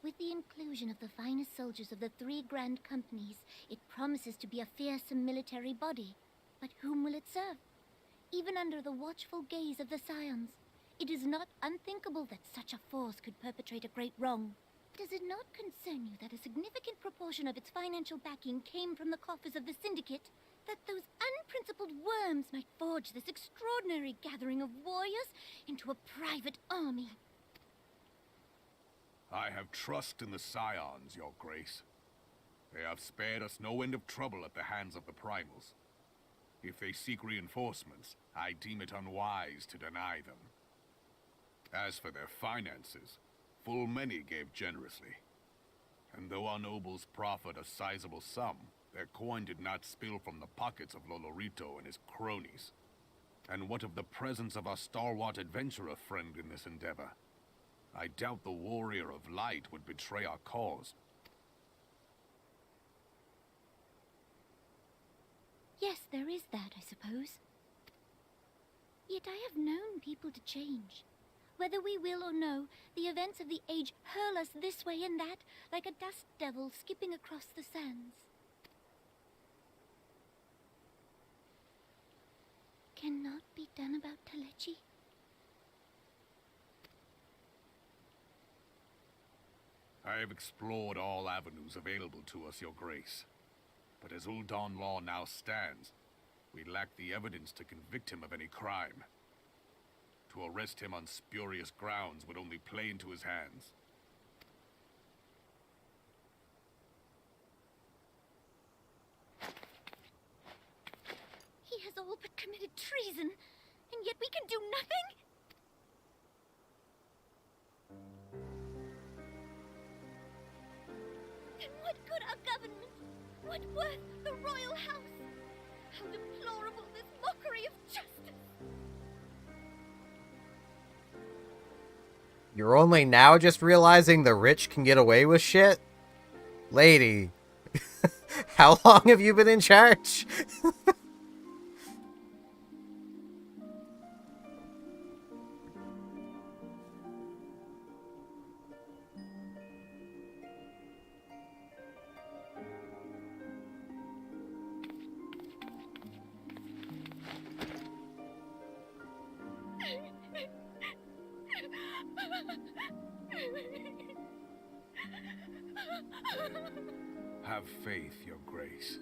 With the inclusion of the finest soldiers of the 3 grand companies, it promises to be a fearsome military body. But whom will it serve? Even under the watchful gaze of the Scions, it is not unthinkable that such a force could perpetrate a great wrong. Does it not concern you that a significant proportion of its financial backing came from the coffers of the Syndicate? That those unprincipled worms might forge this extraordinary gathering of warriors into a private army? I have trust in the Scions, Your Grace. They have spared us no end of trouble at the hands of the Primals. If they seek reinforcements, I deem it unwise to deny them. As for their finances, full many gave generously. And though our nobles proffered a sizable sum, their coin did not spill from the pockets of Lolorito and his cronies. And what of the presence of our stalwart adventurer friend in this endeavor? I doubt the Warrior of Light would betray our cause. Yes, there is that, I suppose. Yet I have known people to change. Whether we will or no, the events of the age hurl us this way and that, like a dust devil skipping across the sands. Cannot be done about Telechi? I have explored all avenues available to us, Your Grace. But as Ul'dah law now stands, we lack the evidence to convict him of any crime. To arrest him on spurious grounds would only play into his hands. He has all but committed treason, and yet we can do nothing? Then what good our government? What worth the royal house? How deplorable this mockery of justice! You're only now just realizing the rich can get away with shit? Lady, how long have you been in charge? Have faith, Your Grace.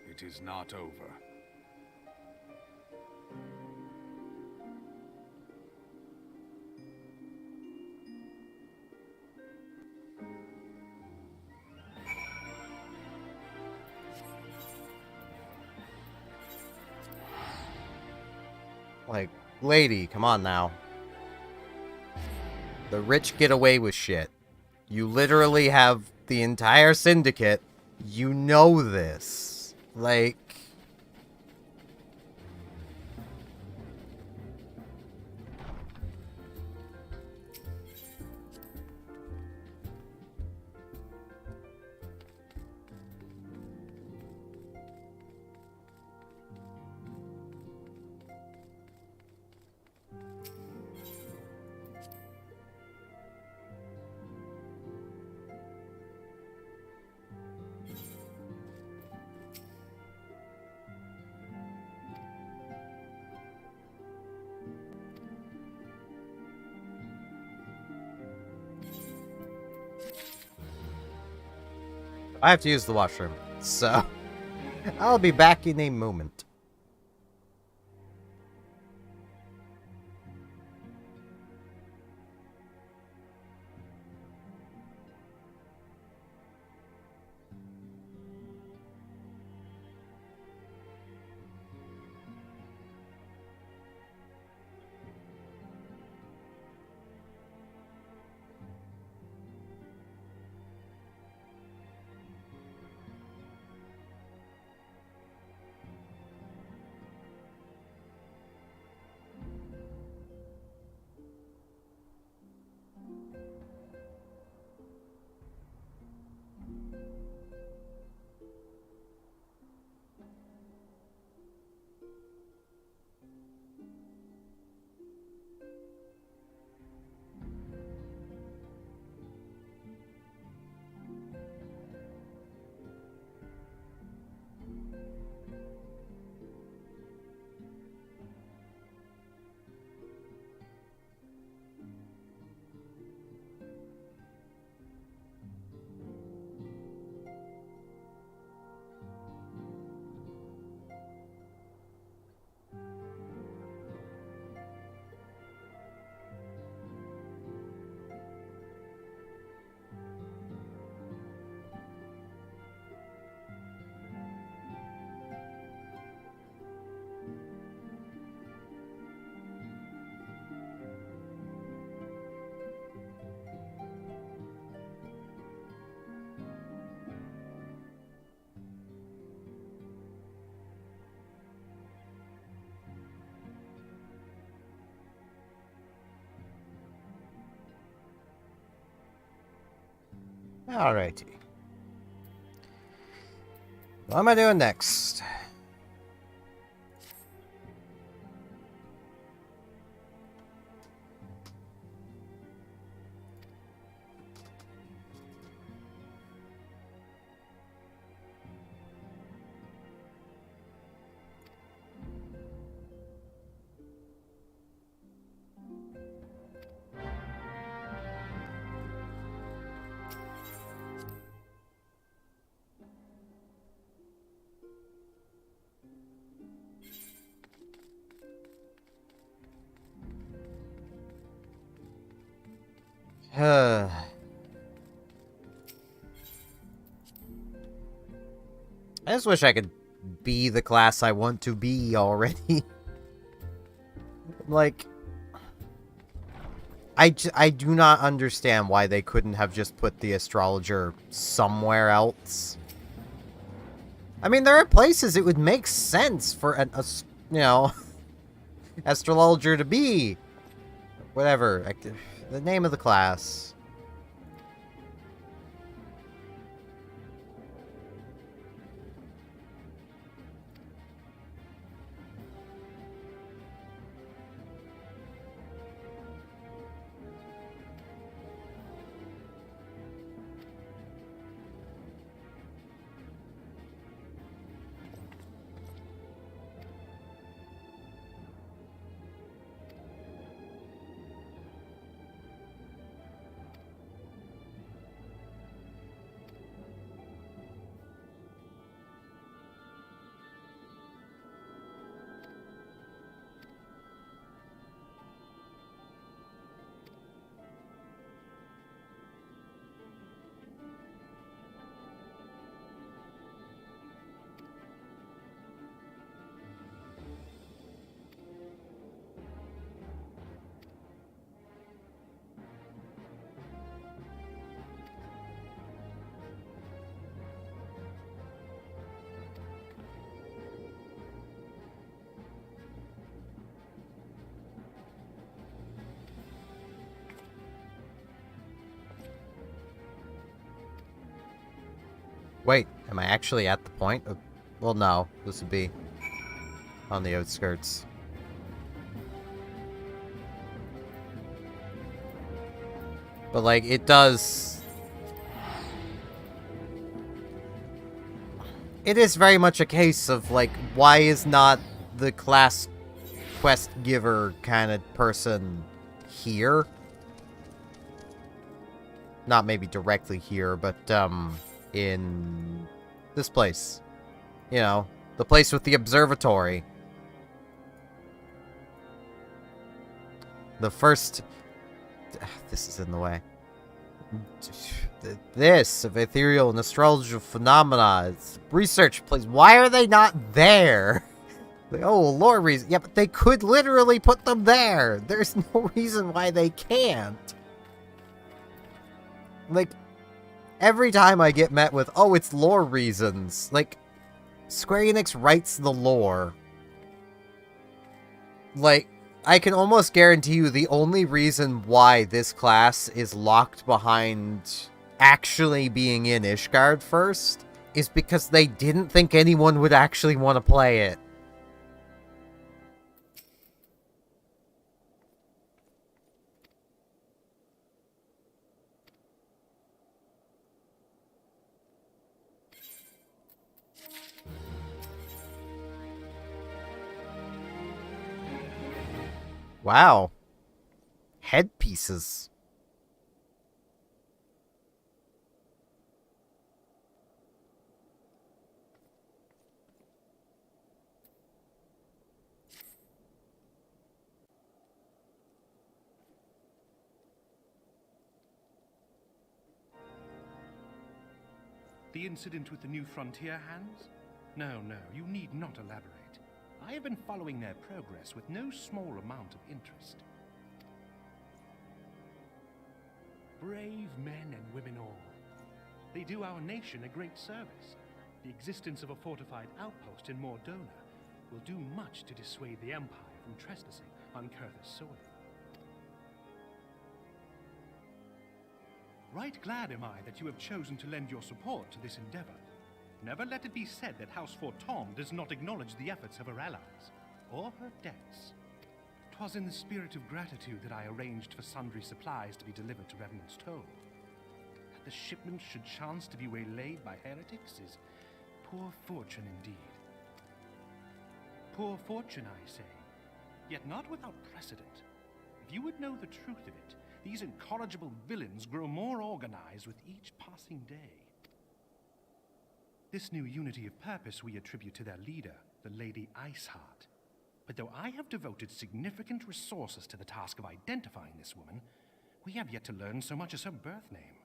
It is not over. Like, lady, come on now. The rich get away with shit. You literally have the entire syndicate. You know this. Like... I have to use the washroom, so I'll be back in a moment. Alrighty. What am I doing next? I just wish I could be the class I want to be already. Like, I do not understand why they couldn't have just put the astrologer somewhere else. I mean, there are places it would make sense for an, you know, astrologer to be. Whatever. The name of the class. Wait, am I actually at the point of... Well, no. This would be on the outskirts. But, like, it does... It is very much a case of, like, why is not the class quest giver kind of person here? Not maybe directly here, but, in this place. You know, the place with the observatory. The first... This is in the way. This of ethereal and astrological phenomena. It's research place. Why are they not there? Like, oh, lore reason. Yeah, but they could literally put them there. There's no reason why they can't. Like, every time I get met with, oh, it's lore reasons. Like, Square Enix writes the lore. Like, I can almost guarantee you the only reason why this class is locked behind actually being in Ishgard first is because they didn't think anyone would actually want to play it. Wow. Headpieces. The incident with the new frontier hands? No, you need not elaborate. I have been following their progress with no small amount of interest. Brave men and women all. They do our nation a great service. The existence of a fortified outpost in Mordona will do much to dissuade the Empire from trespassing on Kurthus soil. Right glad am I that you have chosen to lend your support to this endeavor. Never let it be said that House Fortom does not acknowledge the efforts of her allies, or her debts. 'Twas in the spirit of gratitude that I arranged for sundry supplies to be delivered to Revenant's Toll. That the shipment should chance to be waylaid by heretics is poor fortune indeed. Poor fortune, I say, yet not without precedent. If you would know the truth of it, these incorrigible villains grow more organized with each passing day. This new unity of purpose we attribute to their leader, the Lady Iceheart. But though I have devoted significant resources to the task of identifying this woman, we have yet to learn so much as her birth name.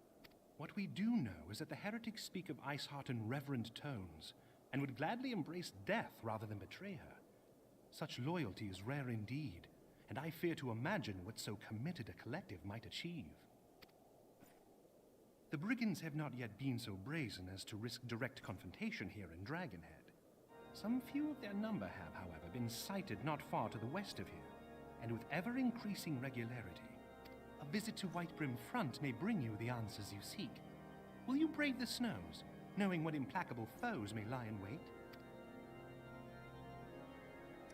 What we do know is that the heretics speak of Iceheart in reverent tones, and would gladly embrace death rather than betray her. Such loyalty is rare indeed, and I fear to imagine what so committed a collective might achieve. The brigands have not yet been so brazen as to risk direct confrontation here in Dragonhead. Some few of their number have, however, been sighted not far to the west of here, and with ever-increasing regularity. A visit to Whitebrim Front may bring you the answers you seek. Will you brave the snows, knowing what implacable foes may lie in wait?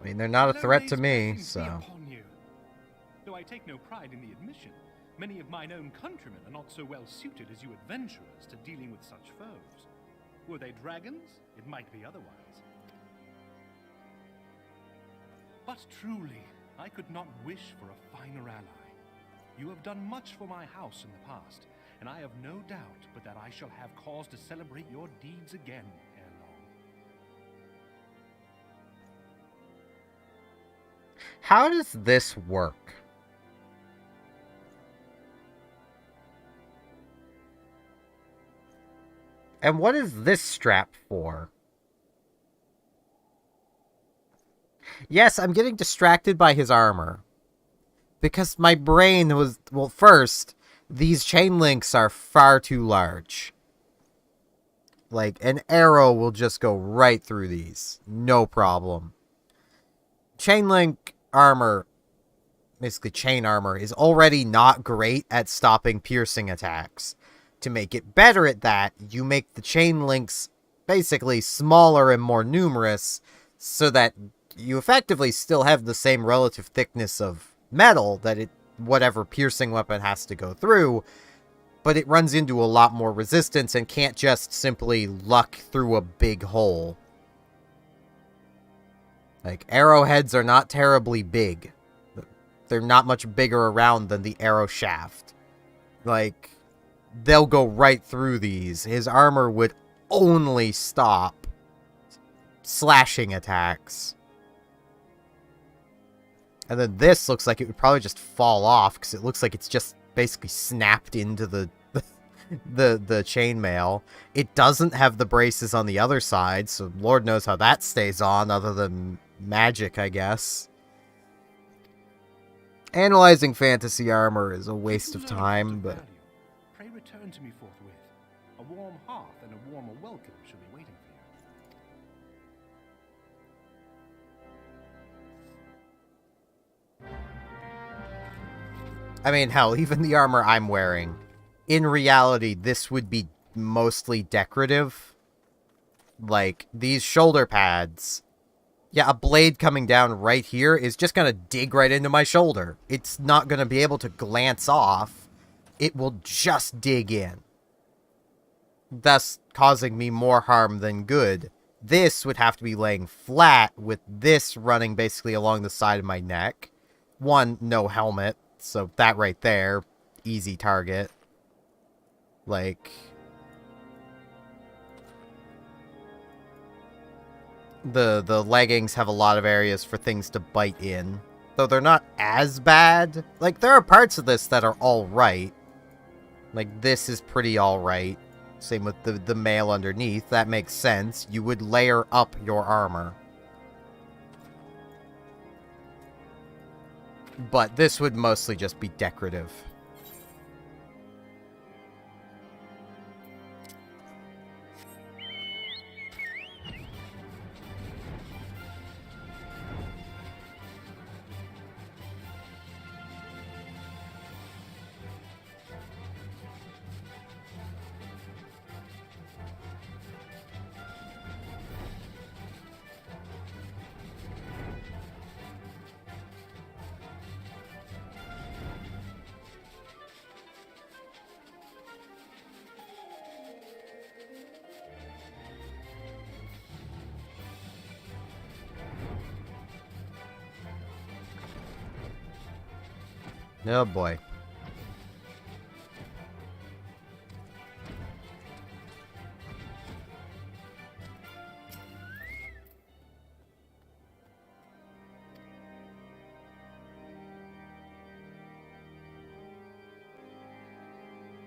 I mean, they're not a threat to me, so... Upon you. Though I take no pride in the admission, many of mine own countrymen are not so well suited as you adventurers to dealing with such foes. Were they dragons, it might be otherwise. But truly, I could not wish for a finer ally. You have done much for my house in the past, and I have no doubt but that I shall have cause to celebrate your deeds again ere long. How does this work? And what is this strap for? Yes, I'm getting distracted by his armor. Because my brain was... Well, first, these chain links are far too large. Like, an arrow will just go right through these. No problem. Chain link armor, basically chain armor, is already not great at stopping piercing attacks. To make it better at that, you make the chain links basically smaller and more numerous, so that you effectively still have the same relative thickness of metal that whatever piercing weapon has to go through, but it runs into a lot more resistance and can't just simply luck through a big hole. Like, arrowheads are not terribly big. They're not much bigger around than the arrow shaft. Like, they'll go right through these. His armor would only stop slashing attacks. And then this looks like it would probably just fall off, because it looks like it's just basically snapped into the chainmail. It doesn't have the braces on the other side, so Lord knows how that stays on, other than magic, I guess. Analyzing fantasy armor is a waste of time, but... Pray return to me forthwith. A warm hearth and a warmer welcome shall be waiting for you. I mean, hell, even the armor I'm wearing, in reality, this would be mostly decorative. Like, these shoulder pads. Yeah, a blade coming down right here is just gonna dig right into my shoulder. It's not gonna be able to glance off. It will just dig in, thus causing me more harm than good. This would have to be laying flat, with this running basically along the side of my neck. One, no helmet, so that right there, easy target. Like... The leggings have a lot of areas for things to bite in, though they're not as bad. Like, there are parts of this that are alright. Like, this is pretty alright. Same with the mail underneath. That makes sense. You would layer up your armor. But this would mostly just be decorative. Oh boy.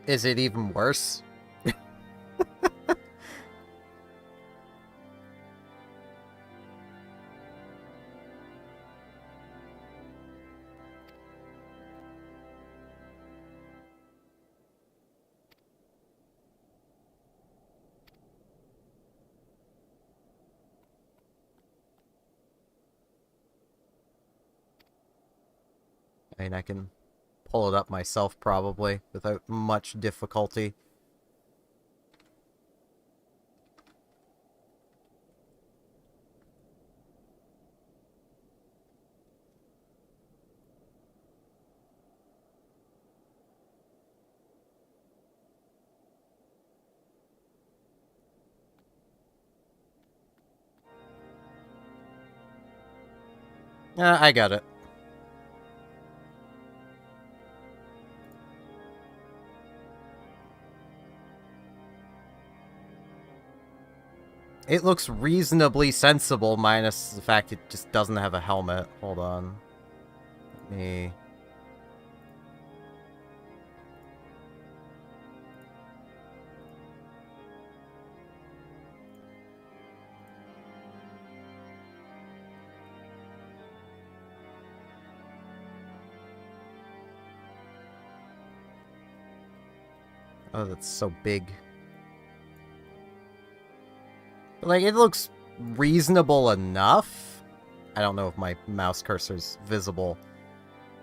Is it even worse? I mean, I can pull it up myself, probably, without much difficulty. I got it. It looks reasonably sensible, minus the fact it just doesn't have a helmet. Hold on. Let me... Oh, that's so big. Like, it looks reasonable enough. I don't know if my mouse cursor's visible.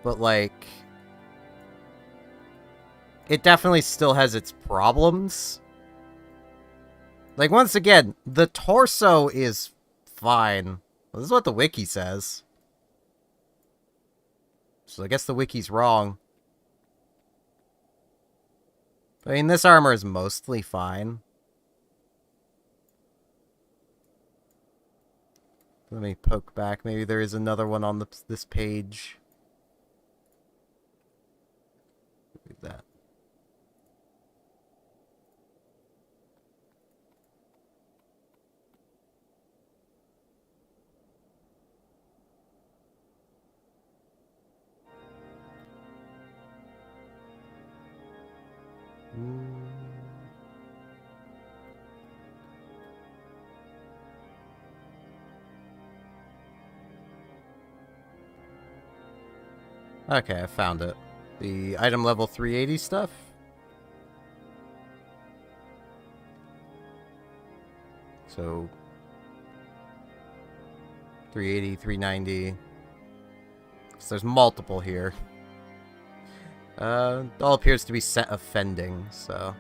But, like... it definitely still has its problems. Like, once again, the torso is fine. Well, this is what the wiki says. So I guess the wiki's wrong. I mean, this armor is mostly fine. Let me poke back. Maybe there is another one on this page. Read that. Okay, I found it. The item level 380 stuff? So 380, 390. So there's multiple here. All appears to be set offending, so.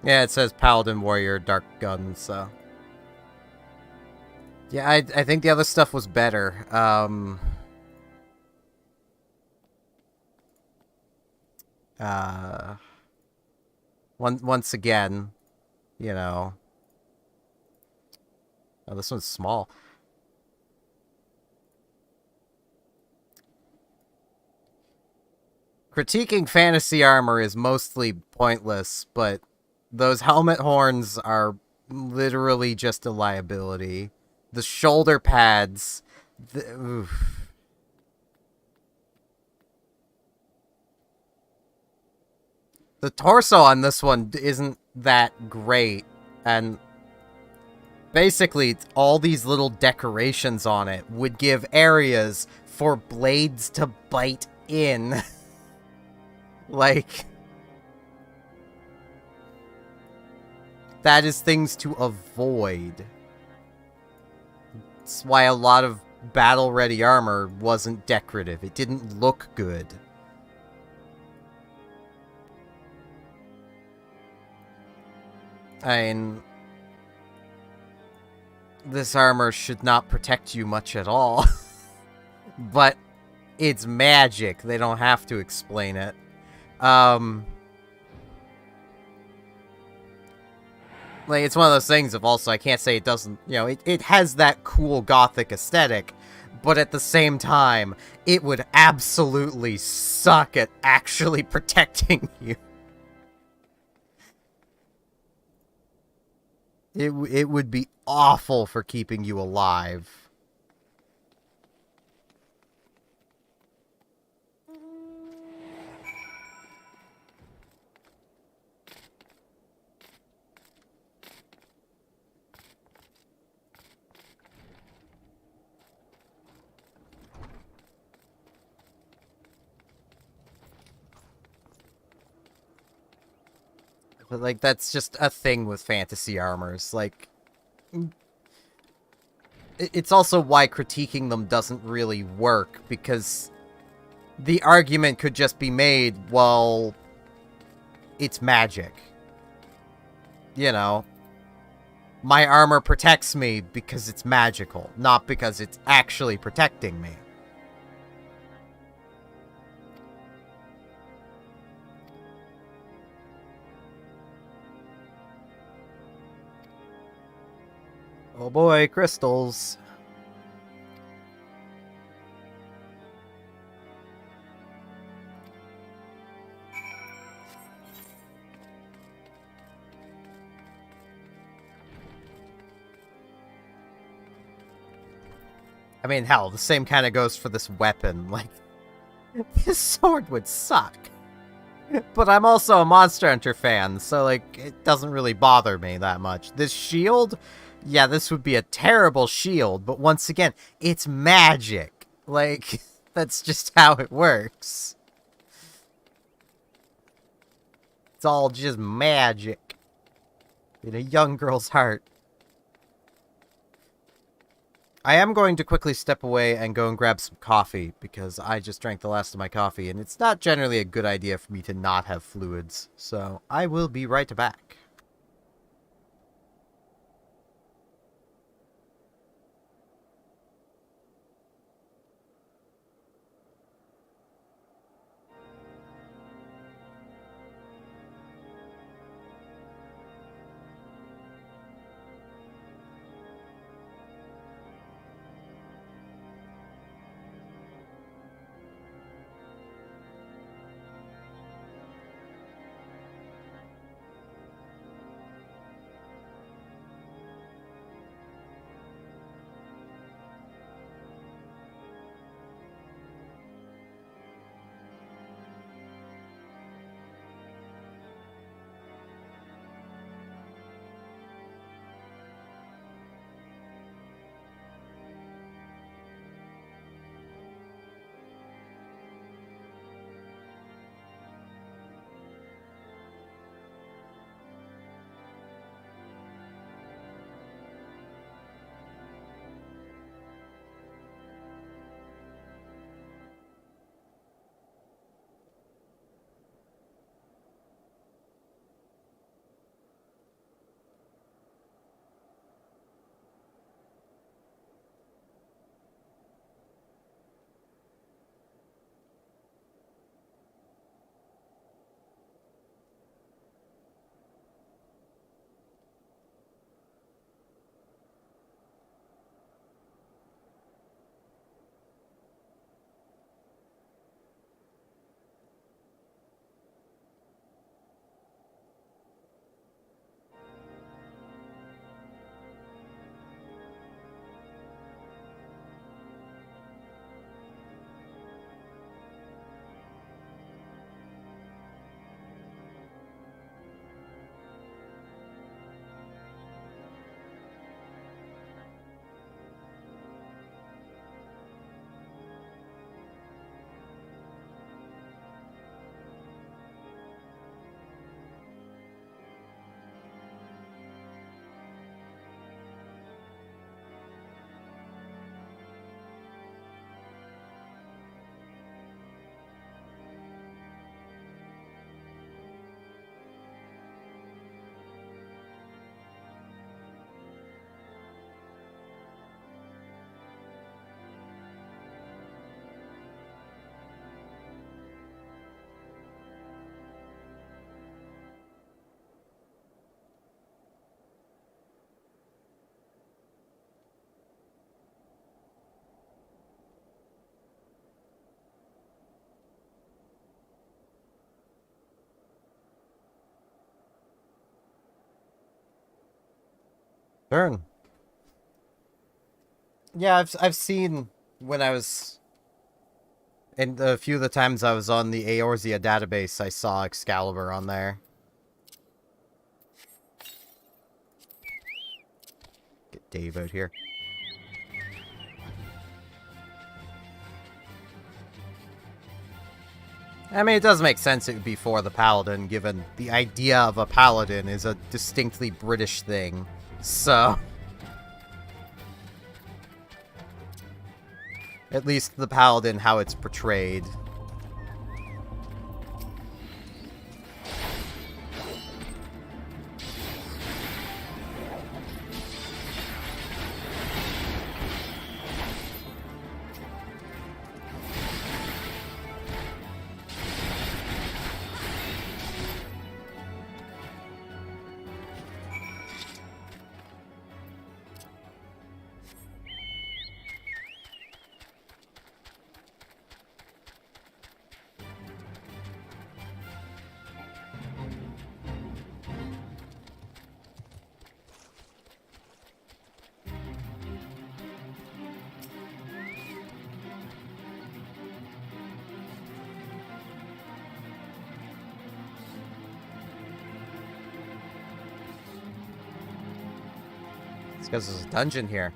Yeah, it says Paladin Warrior Dark Gun, so. Yeah, I think the other stuff was better. Once again, you know. Oh, this one's small. Critiquing fantasy armor is mostly pointless, but those helmet horns are literally just a liability. The shoulder pads... oof. The torso on this one isn't that great, and basically all these little decorations on it would give areas for blades to bite in. Like, that is things to avoid. That's why a lot of battle-ready armor wasn't decorative. It didn't look good. I mean, this armor should not protect you much at all. But it's magic. They don't have to explain it. Like, it's one of those things of also, I can't say it doesn't, you know, it has that cool gothic aesthetic, but at the same time, it would absolutely suck at actually protecting you. It would be awful for keeping you alive. But, like, that's just a thing with fantasy armors. Like, it's also why critiquing them doesn't really work, because the argument could just be made, well, it's magic. You know, my armor protects me because it's magical, not because it's actually protecting me. Oh boy, crystals. I mean, hell, the same kind of goes for this weapon. Like, this sword would suck. But I'm also a Monster Hunter fan, so, like, it doesn't really bother me that much. This shield, yeah, this would be a terrible shield, but once again, it's magic. Like, that's just how it works. It's all just magic. In a young girl's heart. I am going to quickly step away and go and grab some coffee, because I just drank the last of my coffee, and it's not generally a good idea for me to not have fluids. So, I will be right back. Turn. Yeah, I've seen when I was... And a few of the times I was on the Eorzea database, I saw Excalibur on there. Get Dave out here. I mean, it does make sense it would be for the Paladin, given the idea of a Paladin is a distinctly British thing. So... At least the Paladin, how it's portrayed. It's because there's a dungeon here.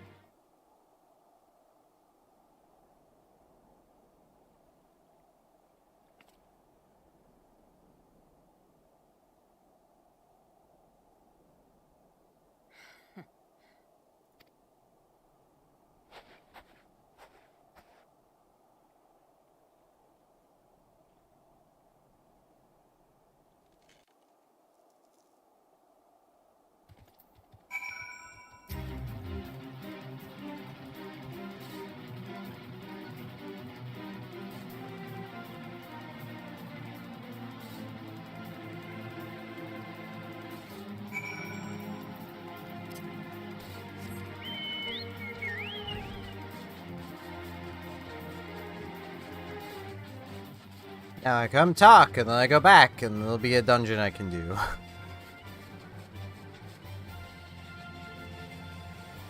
Now I come talk, and then I go back, and there'll be a dungeon I can do. At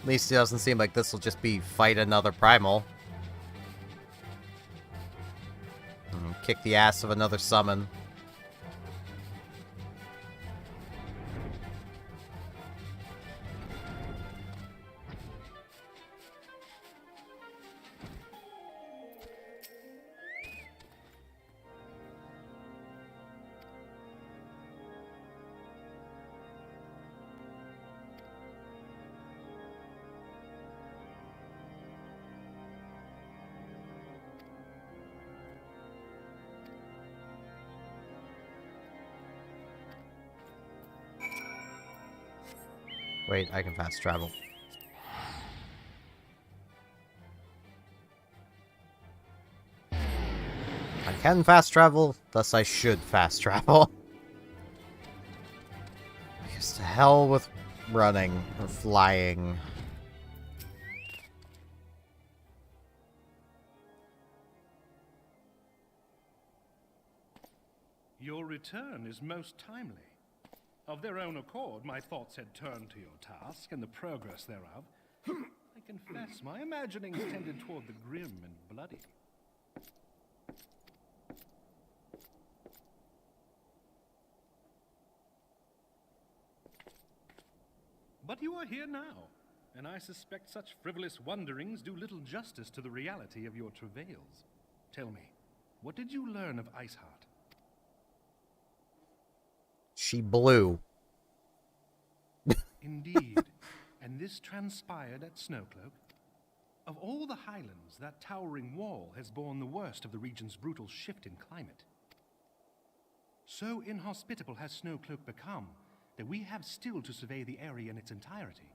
least it doesn't seem like this will just be fight another primal. And kick the ass of another summon. Wait, I can fast travel. I can fast travel, thus I should fast travel. Because to hell with running or flying. Your return is most timely. Of their own accord, my thoughts had turned to your task and the progress thereof. I confess, my imaginings tended toward the grim and bloody. But you are here now, and I suspect such frivolous wonderings do little justice to the reality of your travails. Tell me, what did you learn of Iceheart? She blew. Indeed. And this transpired at Snowcloak? Of all the highlands, that towering wall has borne the worst of the region's brutal shift in climate. So inhospitable has Snowcloak become that we have still to survey the area in its entirety.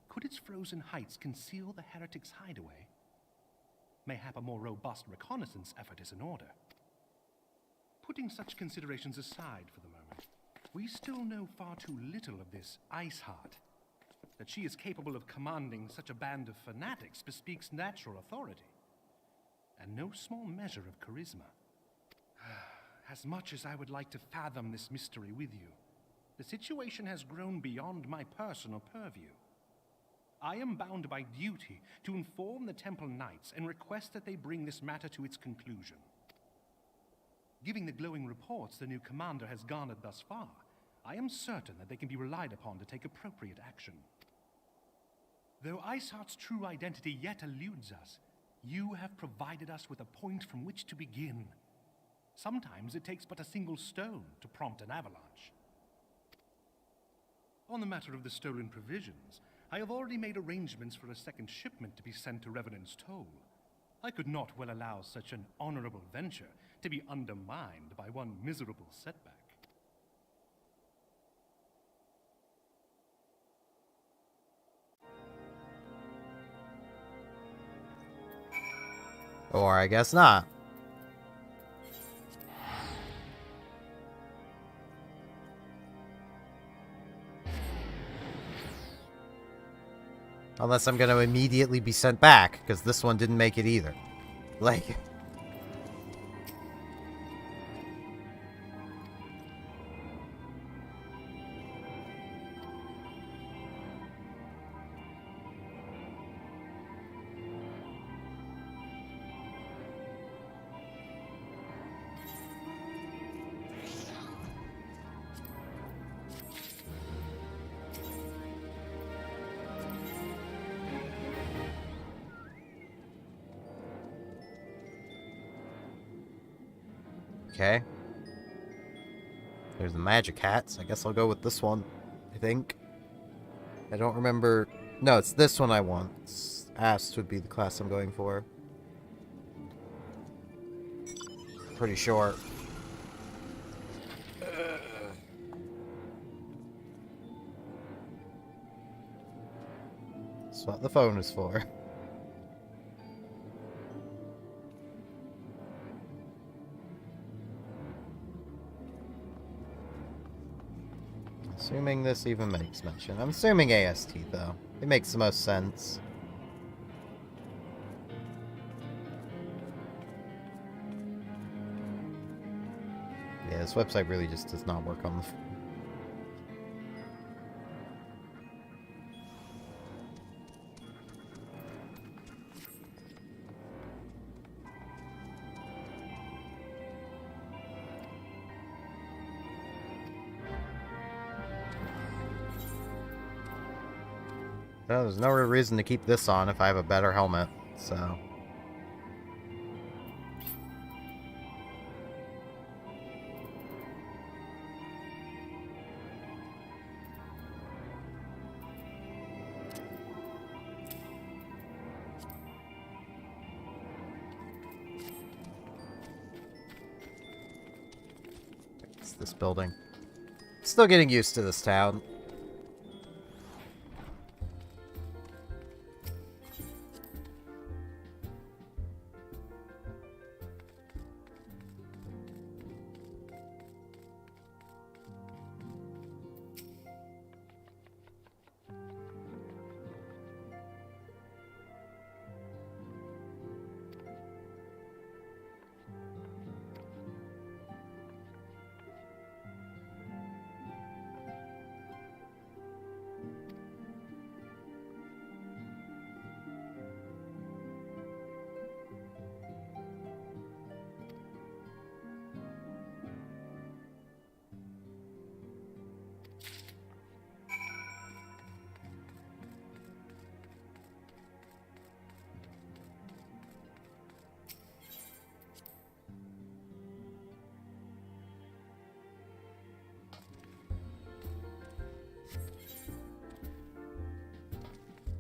Could its frozen heights conceal the heretics' hideaway? Mayhap a more robust reconnaissance effort is in order. Putting such considerations aside for the moment, we still know far too little of this Iceheart. That she is capable of commanding such a band of fanatics bespeaks natural authority, and no small measure of charisma. As much as I would like to fathom this mystery with you, the situation has grown beyond my personal purview. I am bound by duty to inform the Temple Knights and request that they bring this matter to its conclusion. Given the glowing reports the new commander has garnered thus far, I am certain that they can be relied upon to take appropriate action. Though Iceheart's true identity yet eludes us, you have provided us with a point from which to begin. Sometimes it takes but a single stone to prompt an avalanche. On the matter of the stolen provisions, I have already made arrangements for a second shipment to be sent to Revenant's Toll. I could not well allow such an honorable venture to be undermined by one miserable setback. Or I guess not. Unless I'm gonna immediately be sent back, because this one didn't make it either. Like... Okay. There's the magic hats. I guess I'll go with this one, I think. I don't remember... No, it's this one I want. Ast would be the class I'm going for. Pretty sure. That's what the phone is for. Assuming this even makes mention. I'm assuming AST, though. It makes the most sense. Yeah, this website really just does not work on the... Well, there's no real reason to keep this on if I have a better helmet, so... It's this building. Still getting used to this town.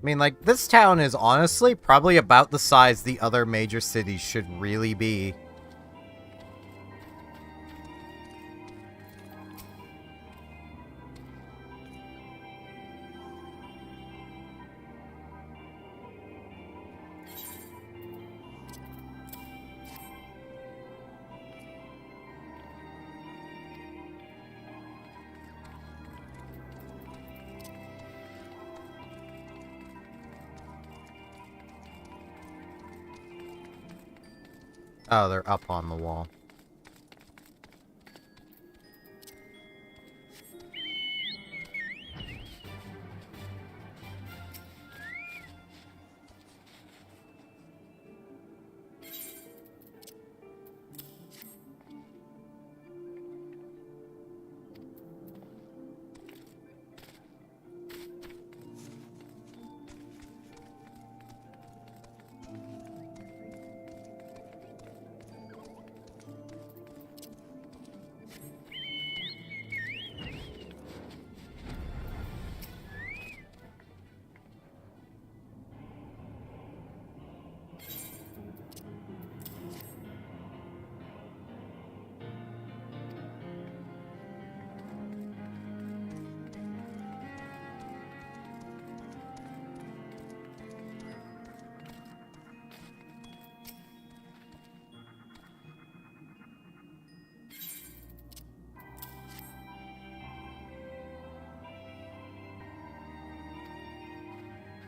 I mean, like, this town is honestly probably about the size the other major cities should really be. Oh, they're up on the wall.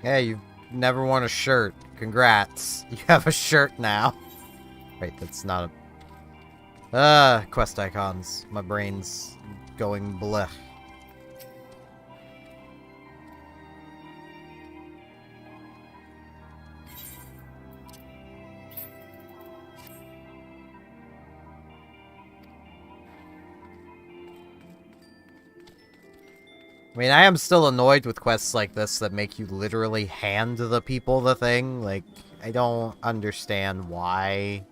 Yeah, you've never worn a shirt. Congrats. You have a shirt now. Wait, that's not a... quest icons. My brain's going blech. I mean, I am still annoyed with quests like this that make you literally hand the people the thing. Like, I don't understand why.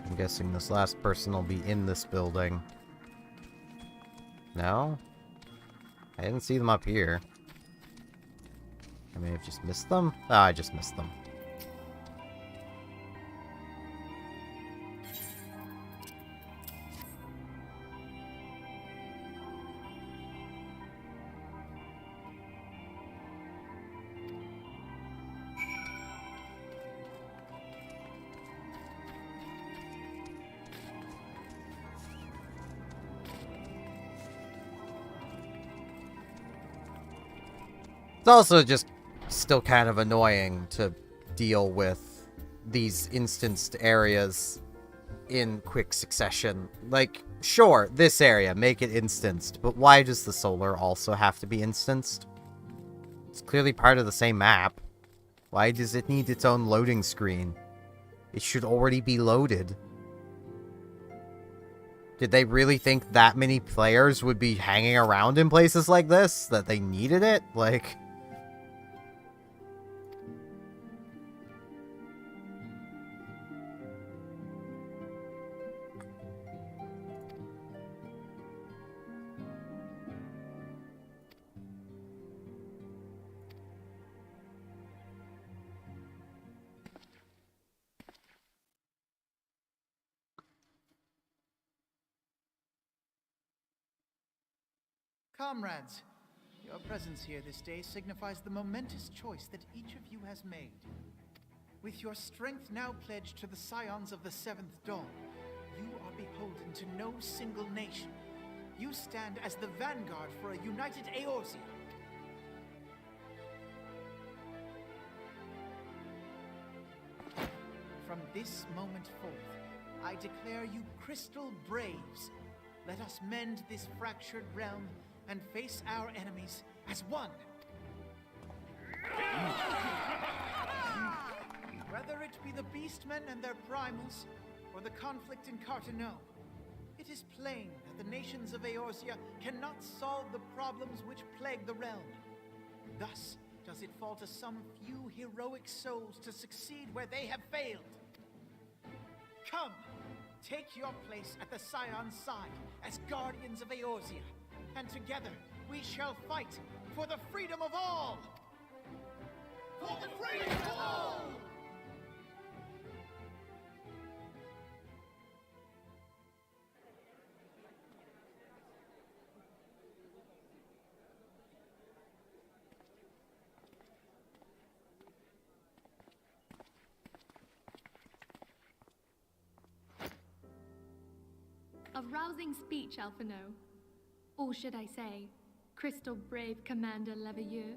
I'm guessing this last person will be in this building. No? I didn't see them up here. I may have just missed them? Oh, I just missed them. It's also just still kind of annoying to deal with these instanced areas in quick succession. Like, sure, this area, make it instanced, but why does the solar also have to be instanced? It's clearly part of the same map. Why does it need its own loading screen? It should already be loaded. Did they really think that many players would be hanging around in places like this? That they needed it? Like... Comrades, your presence here this day signifies the momentous choice that each of you has made. With your strength now pledged to the scions of the Seventh Dawn, you are beholden to no single nation. You stand as the vanguard for a united Eorzea. From this moment forth, I declare you crystal braves. Let us mend this fractured realm and face our enemies as one. Whether it be the Beastmen and their primals, or the conflict in Carteneau, it is plain that the nations of Eorzea cannot solve the problems which plague the realm. Thus does it fall to some few heroic souls to succeed where they have failed. Come, take your place at the Scion's side as guardians of Eorzea, and together we shall fight for the freedom of all! For the freedom of all! A rousing speech, Alphino. Or should I say, Crystal Brave Commander Leveilleur?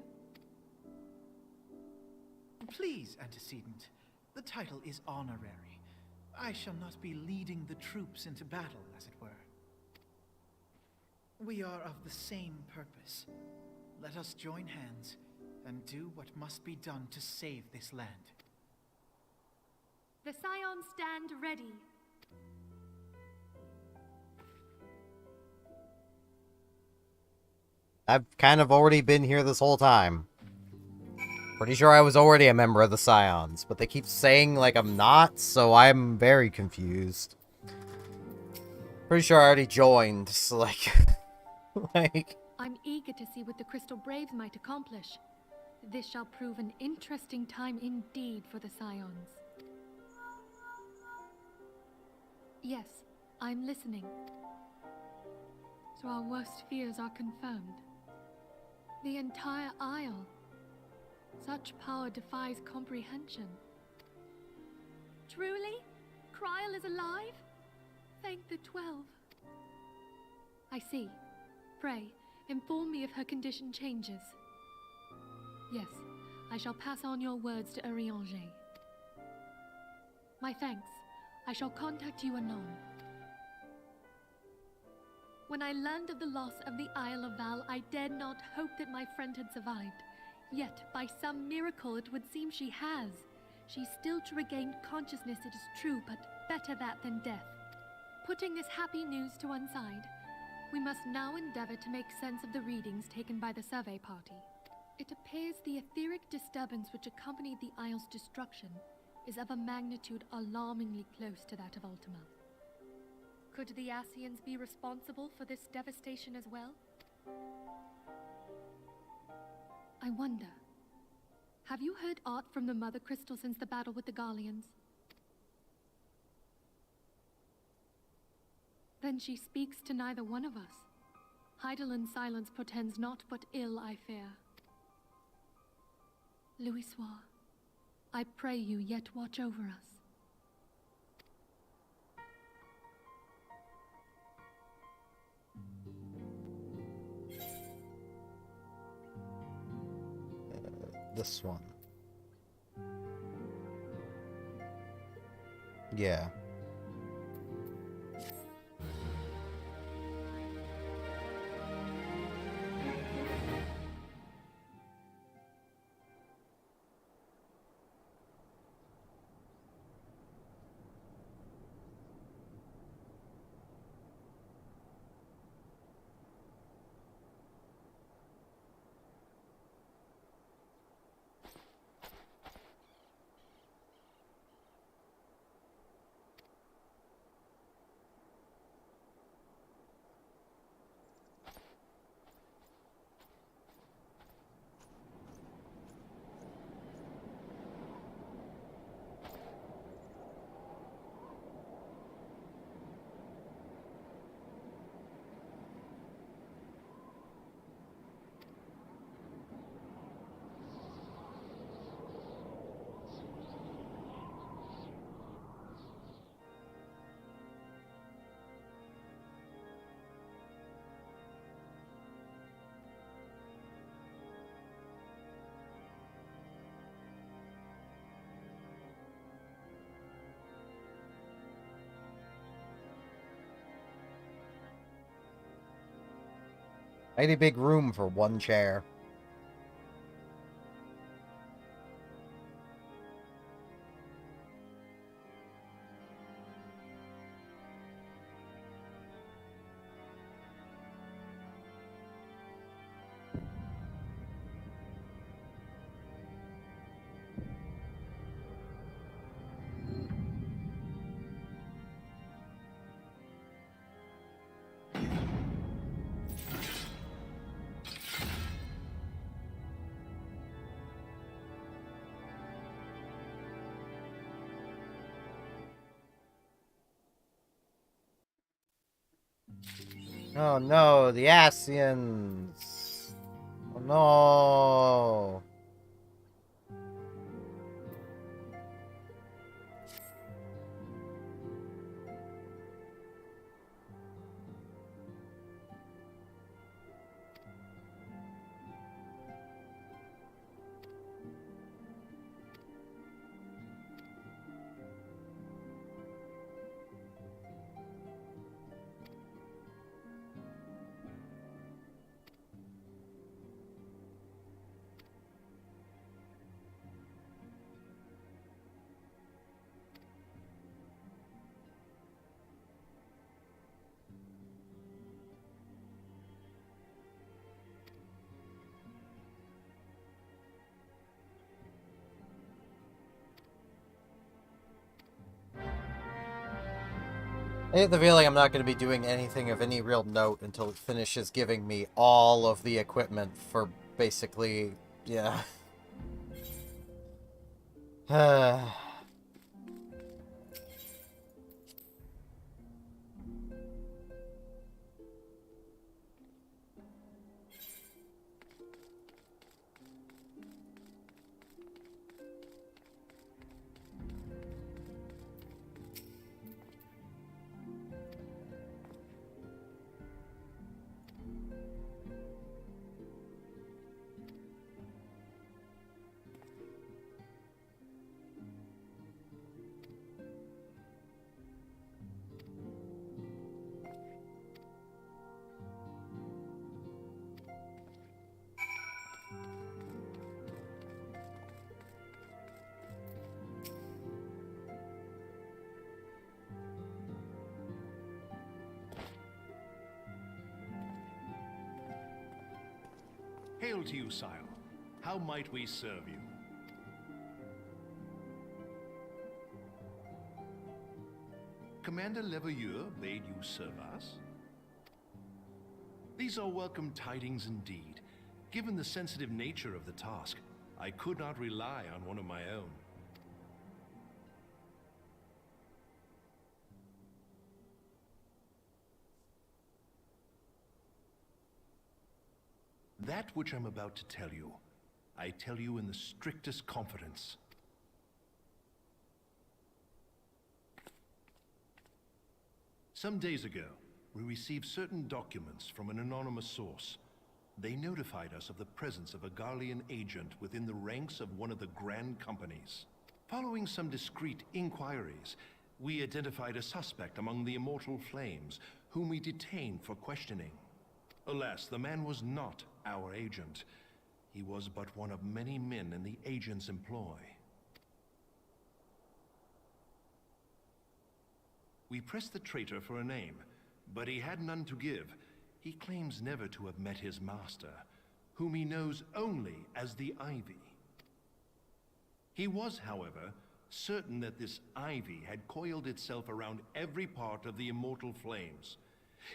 Please, Antecedent. The title is honorary. I shall not be leading the troops into battle, as it were. We are of the same purpose. Let us join hands and do what must be done to save this land. The Scions stand ready. I've kind of already been here this whole time. Pretty sure I was already a member of the Scions, but they keep saying like I'm not, so I'm very confused. Pretty sure I already joined, so like... like... I'm eager to see what the Crystal Braves might accomplish. This shall prove an interesting time indeed for the Scions. Yes, I'm listening. So our worst fears are confirmed. The entire Isle. Such power defies comprehension. Truly? Kryl is alive? Thank the 12. I see. Pray, inform me if her condition changes. Yes, I shall pass on your words to Urianger. My thanks. I shall contact you anon. When I learned of the loss of the Isle of Val, I dared not hope that my friend had survived. Yet, by some miracle, it would seem she has. She's still to regain consciousness, it is true, but better that than death. Putting this happy news to one side, we must now endeavor to make sense of the readings taken by the survey party. It appears the etheric disturbance which accompanied the Isle's destruction is of a magnitude alarmingly close to that of Ultima. Could the Ascians be responsible for this devastation as well? I wonder, have you heard aught from the Mother Crystal since the battle with the Garleans? Then she speaks to neither one of us. Heidelin silence portends naught but ill, I fear. Louisoix, I pray you yet watch over us. This one. Yeah. Mighty big room for one chair. Oh no, the Ascians! Oh no! I get the feeling I'm not going to be doing anything of any real note until it finishes giving me all of the equipment for basically, yeah. Hail to you, sire. How might we serve you? Commander Leveilleur bade you serve us? These are welcome tidings indeed. Given the sensitive nature of the task, I could not rely on one of my own. That which I'm about to tell you, I tell you in the strictest confidence. Some days ago, we received certain documents from an anonymous source. They notified us of the presence of a Garlean agent within the ranks of one of the Grand Companies. Following some discreet inquiries, we identified a suspect among the Immortal Flames, whom we detained for questioning. Alas, the man was not our agent. He was but one of many men in the agent's employ. We pressed the traitor for a name, but he had none to give. He claims never to have met his master, whom he knows only as the Ivy. He was, however, certain that this Ivy had coiled itself around every part of the Immortal Flames.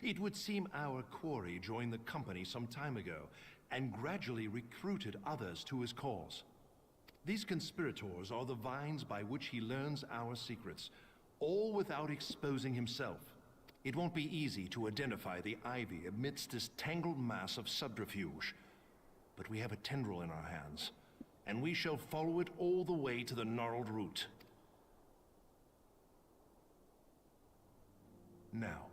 It would seem our quarry joined the company some time ago, and gradually recruited others to his cause. These conspirators are the vines by which he learns our secrets, all without exposing himself. It won't be easy to identify the Ivy amidst this tangled mass of subterfuge, but we have a tendril in our hands, and we shall follow it all the way to the gnarled root. Now,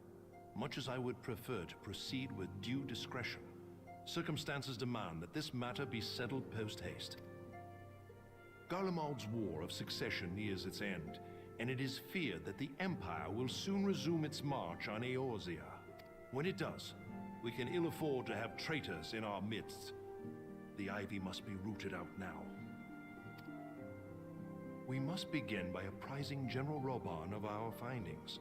much as I would prefer to proceed with due discretion, circumstances demand that this matter be settled post-haste. Garlemald's War of Succession nears its end, and it is feared that the Empire will soon resume its march on Eorzea. When it does, we can ill afford to have traitors in our midst. The Ivy must be rooted out now. We must begin by apprising General Reborn of our findings.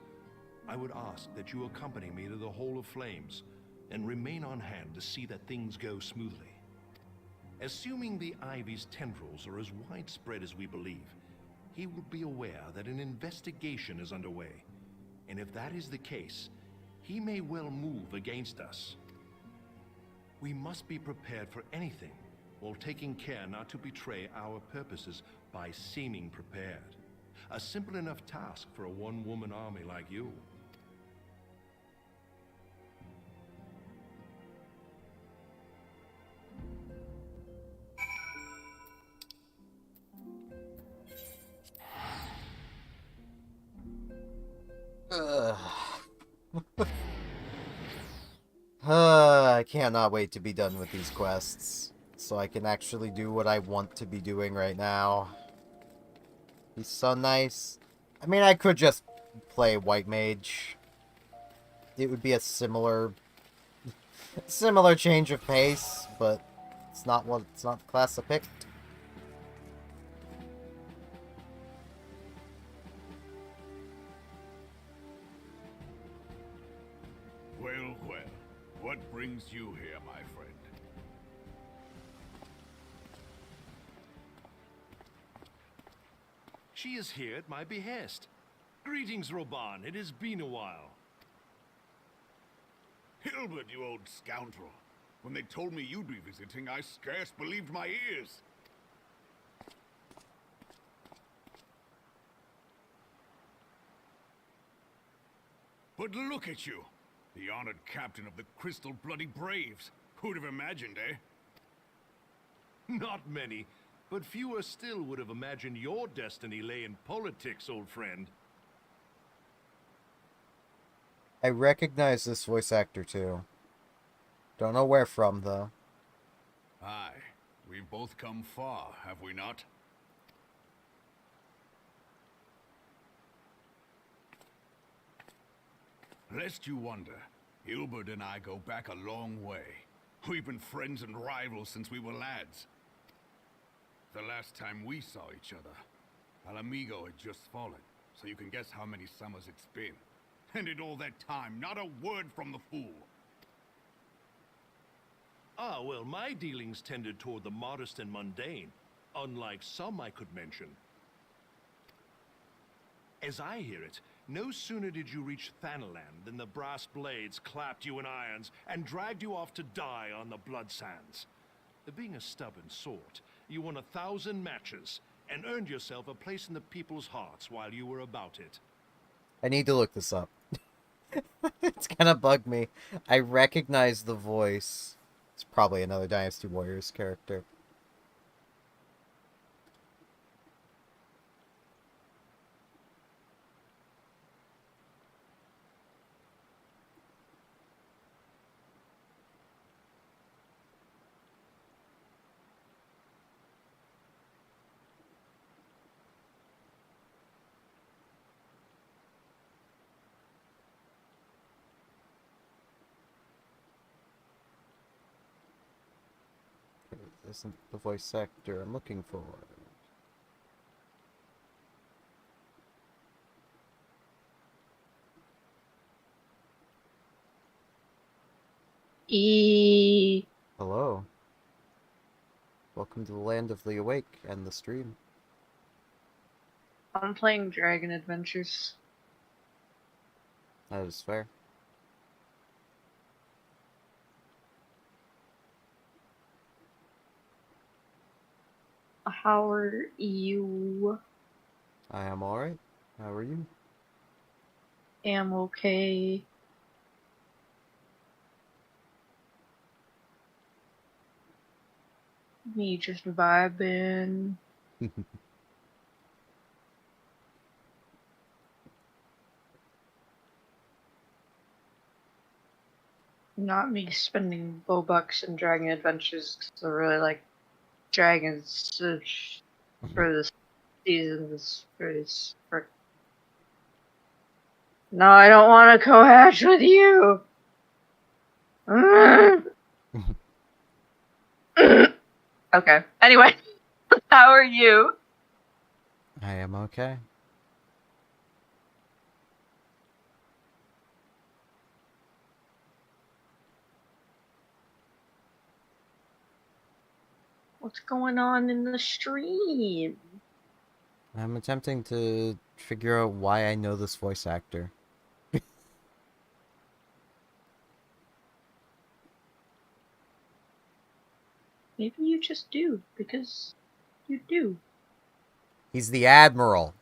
I would ask that you accompany me to the Hall of Flames, and remain on hand to see that things go smoothly. Assuming the Ivy's tendrils are as widespread as we believe, he will be aware that an investigation is underway, and if that is the case, he may well move against us. We must be prepared for anything, while taking care not to betray our purposes by seeming prepared. A simple enough task for a one-woman army like you. I cannot wait to be done with these quests, so I can actually do what I want to be doing right now. He's so nice. I mean, I could just play White Mage. It would be a similar change of pace, but it's not the class I picked. Well, well. What brings you here, my friend? She is here at my behest. Greetings, Reborn. It has been a while. Hilbert, you old scoundrel. When they told me you'd be visiting, I scarce believed my ears. But look at you, the honored captain of the Crystal Bloody Braves. Who'd have imagined, eh? Not many, but fewer still would have imagined your destiny lay in politics, old friend. I recognize this voice actor too. Don't know where from though. Aye, we've both come far, have we not? Lest you wonder, Hilbert and I go back a long way. We've been friends and rivals since we were lads. The last time we saw each other, Alamigo had just fallen, so you can guess how many summers it's been. And in all that time, not a word from the fool. Ah, well, my dealings tended toward the modest and mundane, unlike some I could mention. As I hear it, no sooner did you reach Thanalan than the brass blades clapped you in irons and dragged you off to die on the blood sands. Being a stubborn sort, you won 1,000 matches and earned yourself a place in the people's hearts while you were about it. I need to look this up. It's gonna bug me. I recognize the voice. It's probably another Dynasty Warriors character. Isn't the voice actor I'm looking for. Hello. Welcome to the land of the awake and the stream. I'm playing Dragon Adventures. That is fair. How are you? I am alright. How are you? Am okay. Me just vibing. Not me spending Bobucks in Dragon Adventures because I really like dragons for this season. No, I don't want to co-hatch with you. Okay. Anyway, how are you? I am okay. What's going on in the stream? I'm attempting to figure out why I know this voice actor. Maybe you just do, because you do. He's the Admiral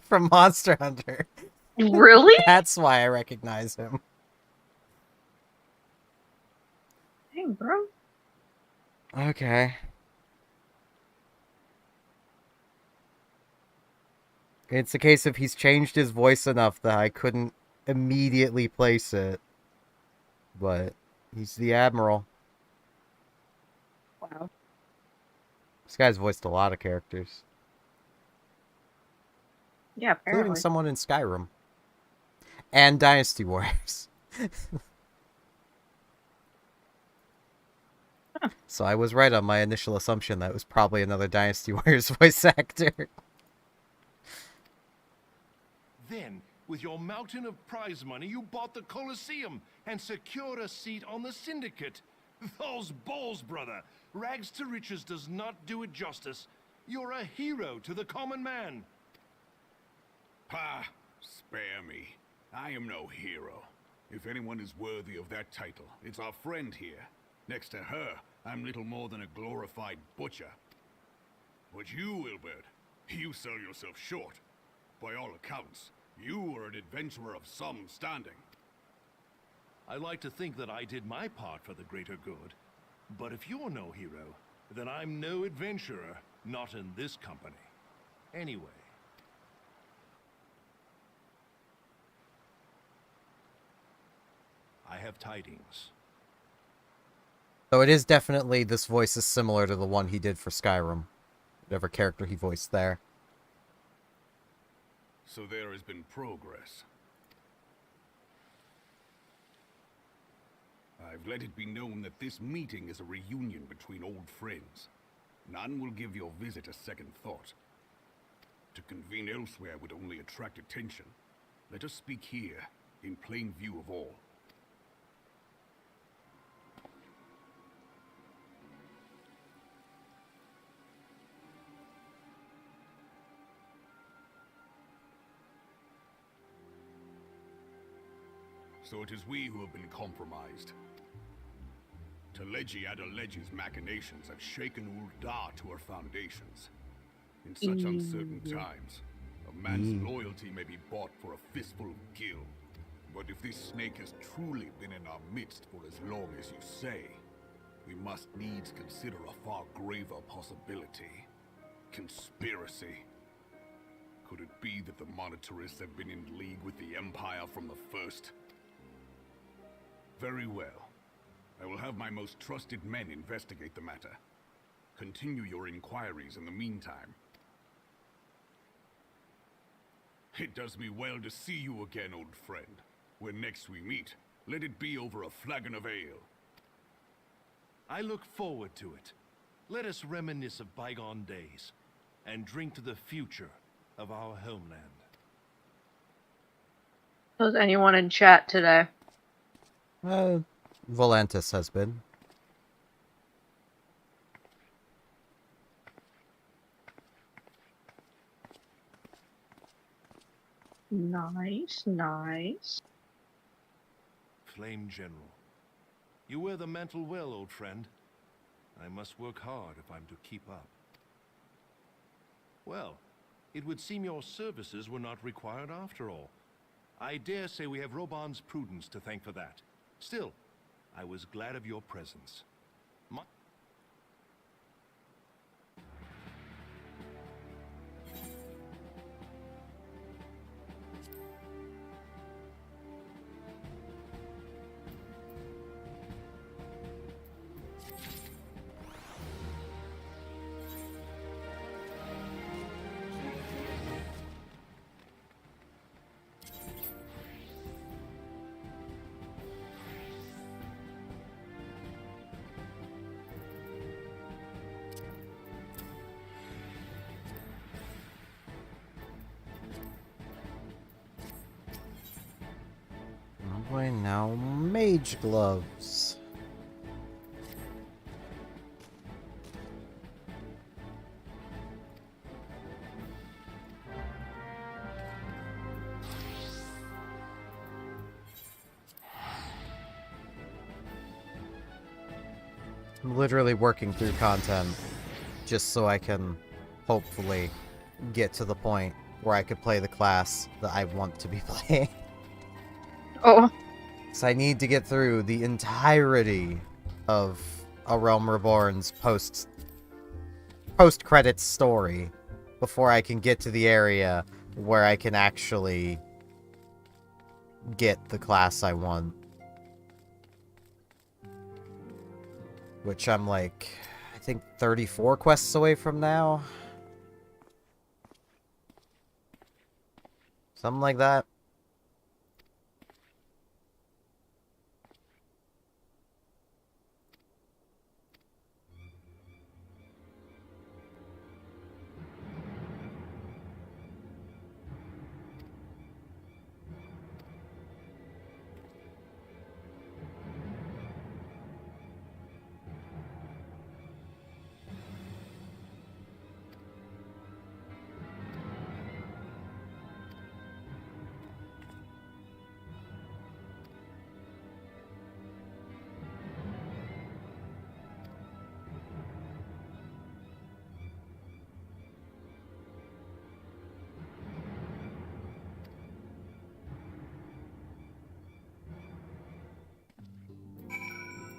from Monster Hunter. Really? That's why I recognize him. Dang, bro. Okay. It's a case of he's changed his voice enough that I couldn't immediately place it. But he's the Admiral. Wow. This guy's voiced a lot of characters. Yeah, apparently. Including someone in Skyrim. And Dynasty Warriors. So I was right on my initial assumption that it was probably another Dynasty Warriors voice actor. Then, with your mountain of prize money, you bought the Colosseum and secured a seat on the Syndicate. Those balls, brother. Rags to riches does not do it justice. You're a hero to the common man. Pah! Spare me. I am no hero. If anyone is worthy of that title, it's our friend here. Next to her, I'm little more than a glorified butcher. But you, Wilbert, you sell yourself short. By all accounts, you are an adventurer of some standing. I like to think that I did my part for the greater good. But if you're no hero, then I'm no adventurer, not in this company. Anyway. I have tidings. So it is definitely, this voice is similar to the one he did for Skyrim. Whatever character he voiced there. So there has been progress. I've let it be known that this meeting is a reunion between old friends. None will give your visit a second thought. To convene elsewhere would only attract attention. Let us speak here, in plain view of all. So it is we who have been compromised. Teleji Adeleji's machinations have shaken Ul'dah to her foundations. In such uncertain times, a man's loyalty may be bought for a fistful of gil. But if this snake has truly been in our midst for as long as you say, we must needs consider a far graver possibility. Conspiracy. Could it be that the Monetarists have been in league with the Empire from the first? Very well. I will have my most trusted men investigate the matter. Continue your inquiries in the meantime. It does me well to see you again, old friend. When next we meet, let it be over a flagon of ale. I look forward to it. Let us reminisce of bygone days, and drink to the future of our homeland. Was anyone in chat today? Volantis has been. Nice, nice. Flame General. You wear the mantle well, old friend. I must work hard if I'm to keep up. Well, it would seem your services were not required after all. I dare say we have Reborn's prudence to thank for that. Still, I was glad of your presence. Oh boy, now mage gloves. I'm literally working through content just so I can hopefully get to the point where I could play the class that I want to be playing. Oh. So I need to get through the entirety of A Realm Reborn's post-credits story before I can get to the area where I can actually get the class I want. Which I'm like, I think 34 quests away from now. Something like that.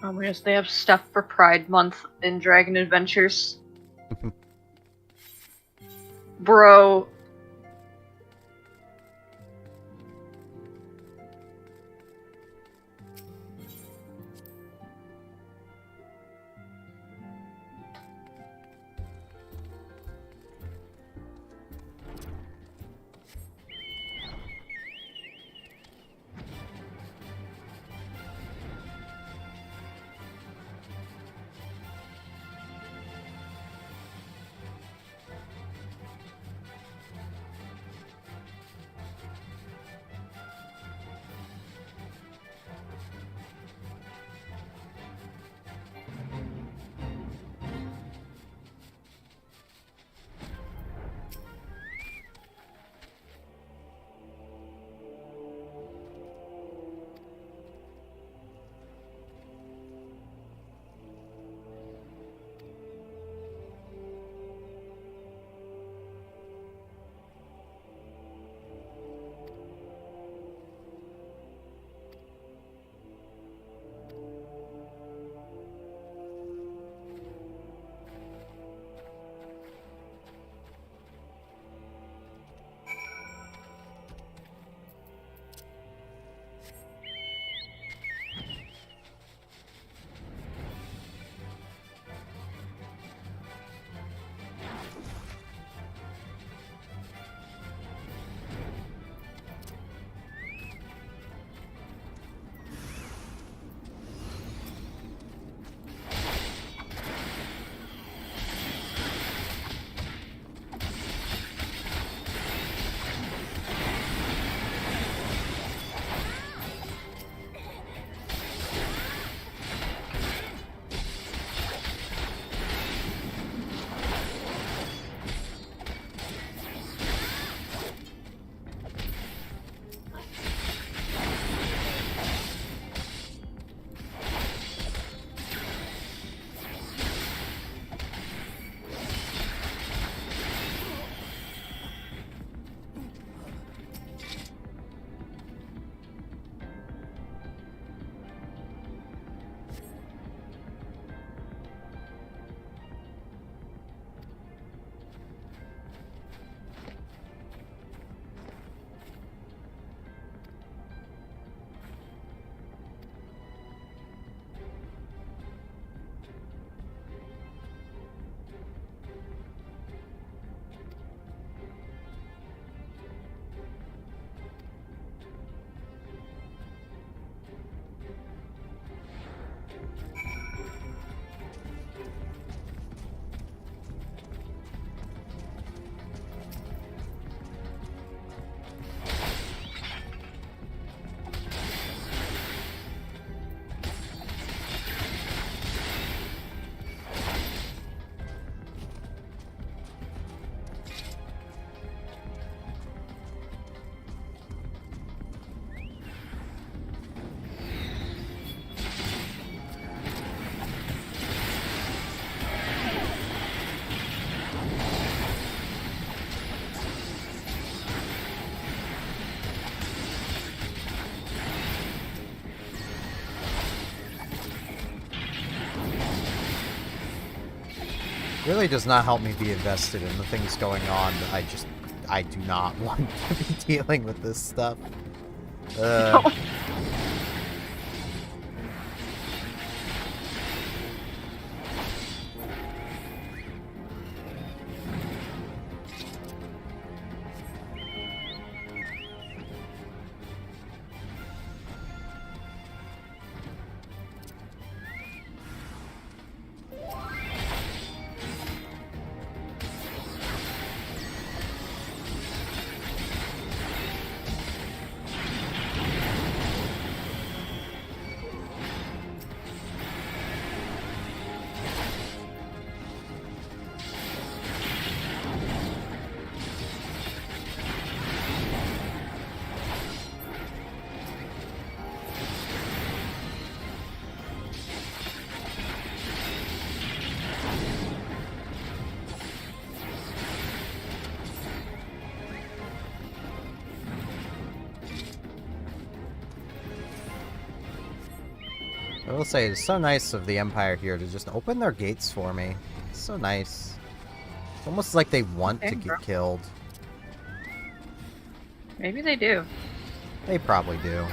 Oh, yes, they have stuff for Pride Month in Dragon Adventures. Bro. Really does not help me be invested in the things going on. I do not want to be dealing with this stuff. I will say, it's so nice of the Empire here to just open their gates for me. It's so nice. It's almost like they want to get killed. Maybe they do. They probably do.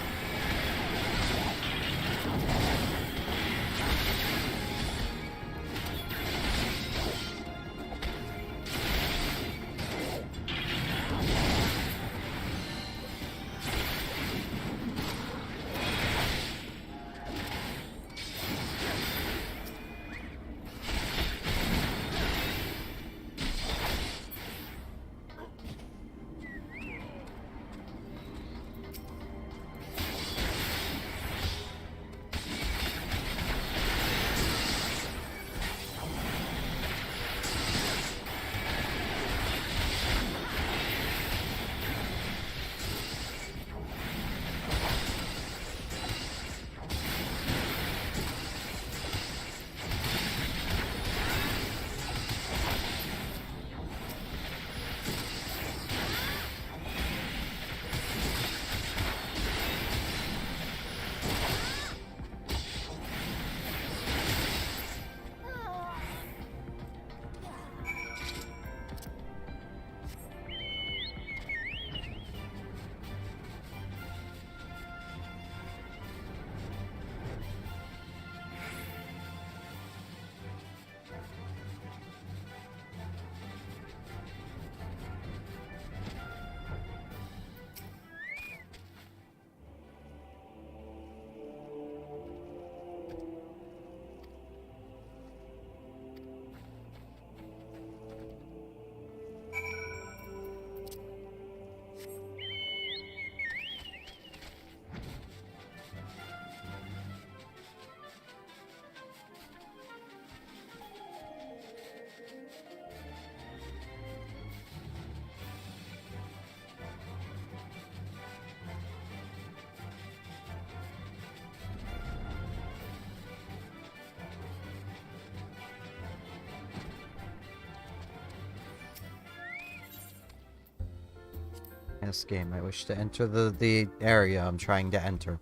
This game, I wish to enter the area I'm trying to enter.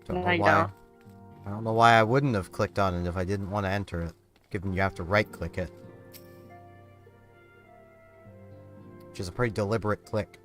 Don't know why. I don't know why I wouldn't have clicked on it if I didn't want to enter it, given you have to right-click it. Which is a pretty deliberate click.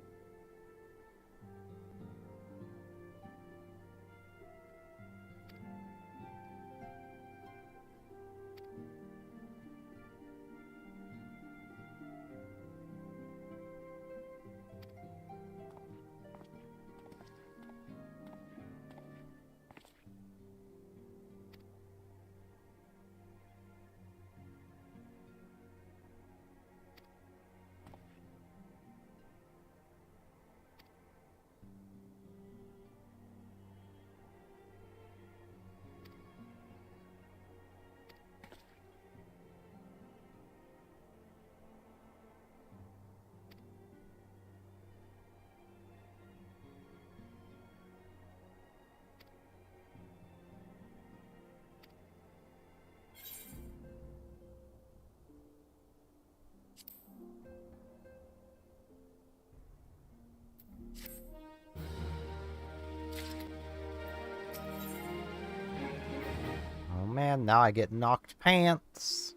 Oh man, now I get knocked pants.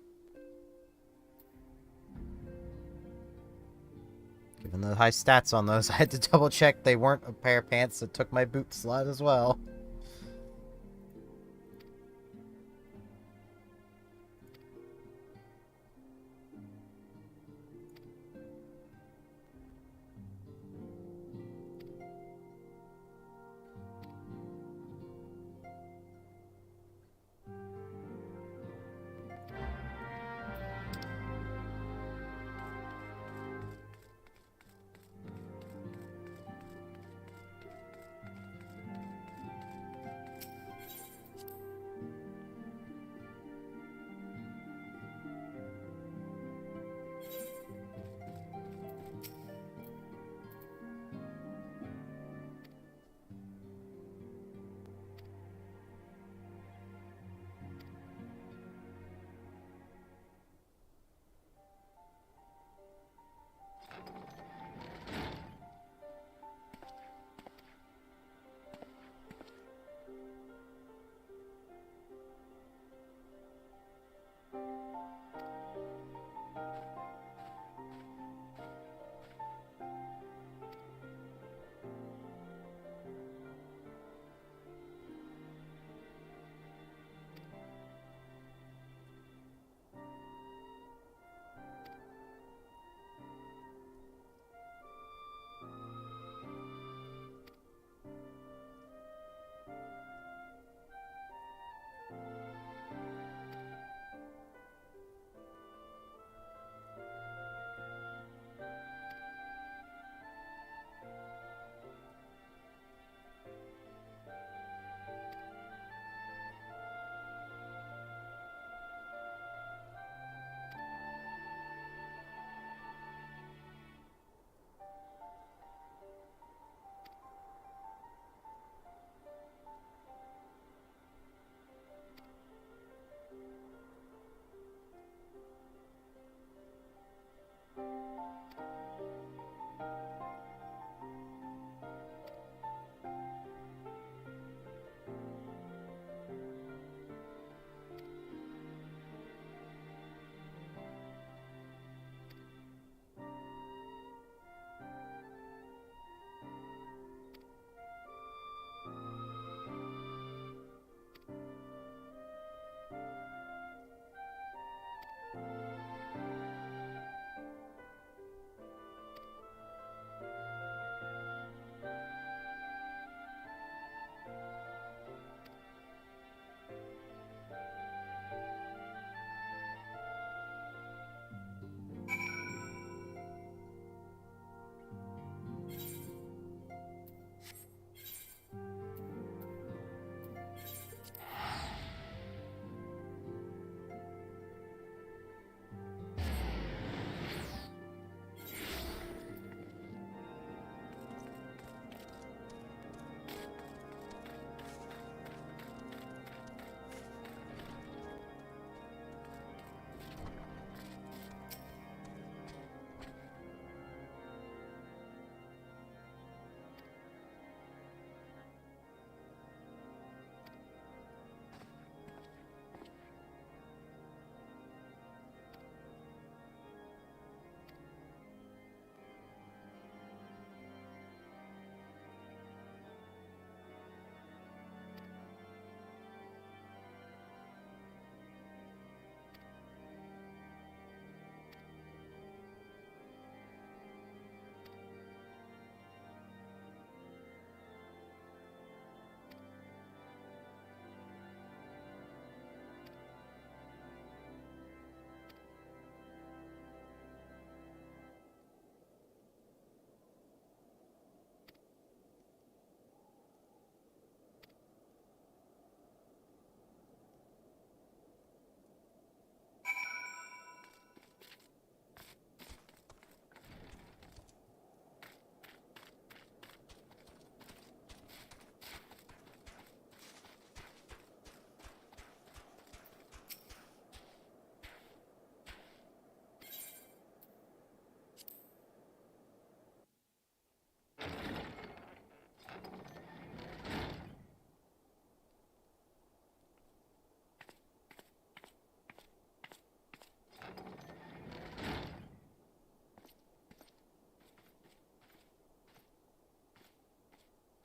Given the high stats on those, I had to double check they weren't a pair of pants that took my boot slot as well.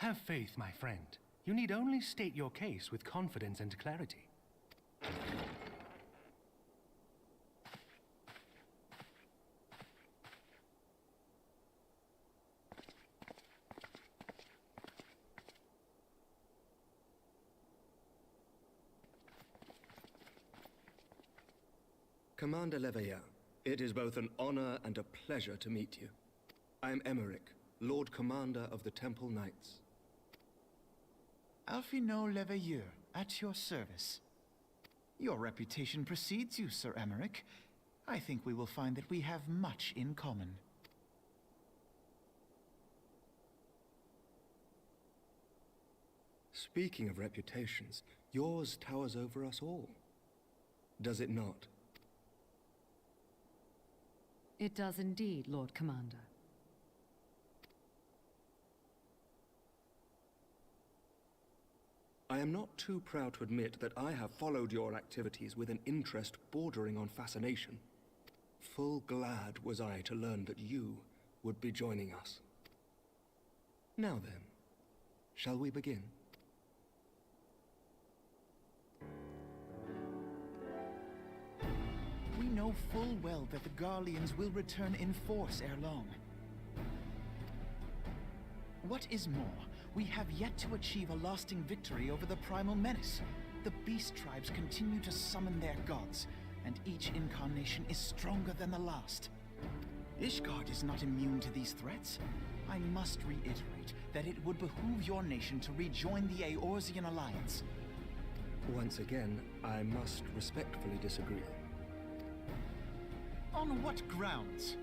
Have faith, my friend. You need only state your case with confidence and clarity. Commander Leveilleur, it is both an honor and a pleasure to meet you. I am Emmerich, Lord Commander of the Temple Knights. Alphino Leveilleur, at your service. Your reputation precedes you, Sir Emmerich. I think we will find that we have much in common. Speaking of reputations, yours towers over us all. Does it not? It does indeed, Lord Commander. I am not too proud to admit that I have followed your activities with an interest bordering on fascination. Full glad was I to learn that you would be joining us. Now then, shall we begin? We know full well that the Garleans will return in force ere long. What is more, we have yet to achieve a lasting victory over the primal menace. The beast tribes continue to summon their gods, and each incarnation is stronger than the last. Ishgard is not immune to these threats. I must reiterate that it would behoove your nation to rejoin the Eorzean Alliance. Once again, I must respectfully disagree. On what grounds?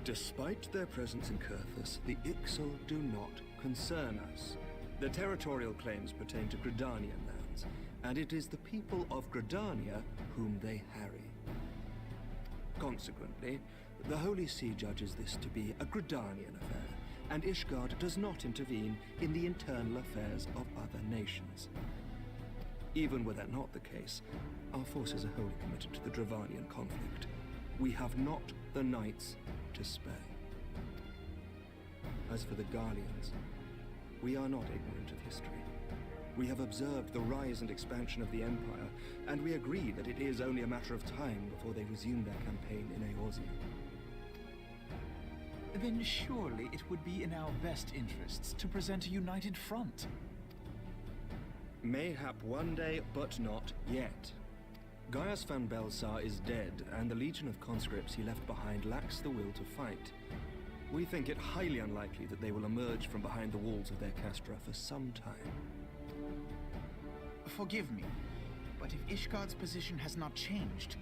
Despite their presence in Kurthus, the Ixal do not concern us. Their territorial claims pertain to Gridanian lands, and it is the people of Gridania whom they harry. Consequently, the Holy See judges this to be a Gridanian affair, and Ishgard does not intervene in the internal affairs of other nations. Even were that not the case, our forces are wholly committed to the Dravanian conflict. We have not the knights to spare. As for the Garleans, we are not ignorant of history. We have observed the rise and expansion of the Empire, and we agree that it is only a matter of time before they resume their campaign in Eorzea. Then surely it would be in our best interests to present a united front. Mayhap one day, but not yet. Gaius van Belsar is dead, and the legion of conscripts he left behind lacks the will to fight. We think it highly unlikely that they will emerge from behind the walls of their castra for some time. Forgive me, but if Ishgard's position has not changed,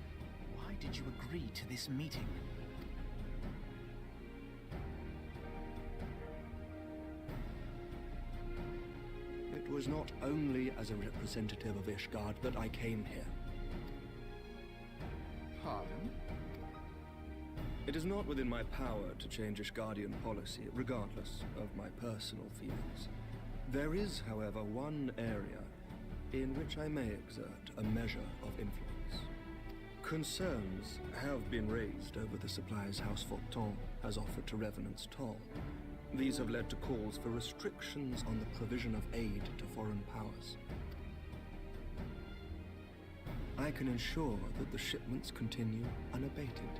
why did you agree to this meeting? It was not only as a representative of Ishgard that I came here. Pardon? It is not within my power to change Ishgardian policy, regardless of my personal feelings. There is, however, one area in which I may exert a measure of influence. Concerns have been raised over the supplies House Forton has offered to Revenant's Toll. These have led to calls for restrictions on the provision of aid to foreign powers. I can ensure that the shipments continue unabated.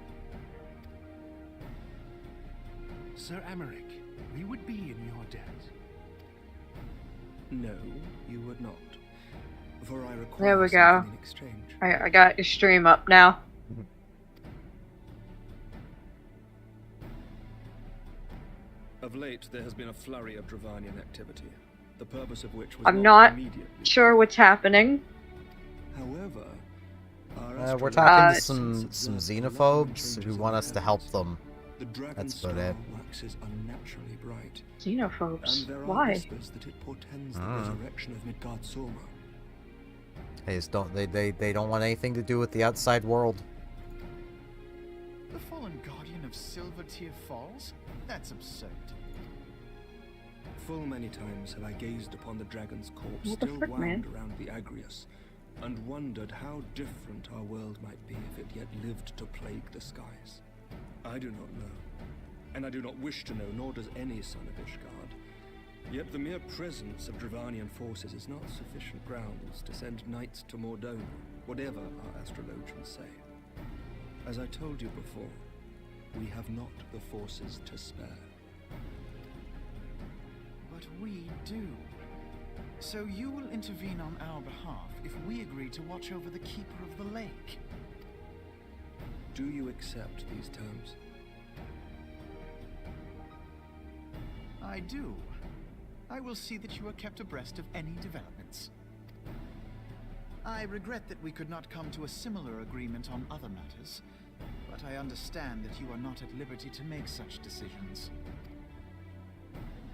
Sir Emmerich, we would be in your debt. No, you would not. For I require There we go. something in exchange. I got your stream up now. Of late, there has been a flurry of Dravanian activity, the purpose of which was I'm not immediately. sure what's happening. However, our we're talking to astrologers some observed xenophobes alarming who changes want in us the to help heavens. them. The dragon That's star about it. waxes unnaturally bright. Xenophobes? And there are Why? whispers that it portends the resurrection of Midgard Soma. They just don't they don't want anything to do with the outside world. The fallen guardian of Silvertear Falls? That's absurd. Full many times have I gazed upon the dragon's corpse What the still frick, wound man? around the Agrius, and wondered how different our world might be if it yet lived to plague the skies. I do not know, and I do not wish to know, nor does any son of Ishgard. Yet the mere presence of Dravanian forces is not sufficient grounds to send knights to Mordona, whatever our astrologians say. As I told you before, we have not the forces to spare. But we do. So you will intervene on our behalf if we agree to watch over the Keeper of the Lake. Do you accept these terms? I do. I will see that you are kept abreast of any developments. I regret that we could not come to a similar agreement on other matters, but I understand that you are not at liberty to make such decisions.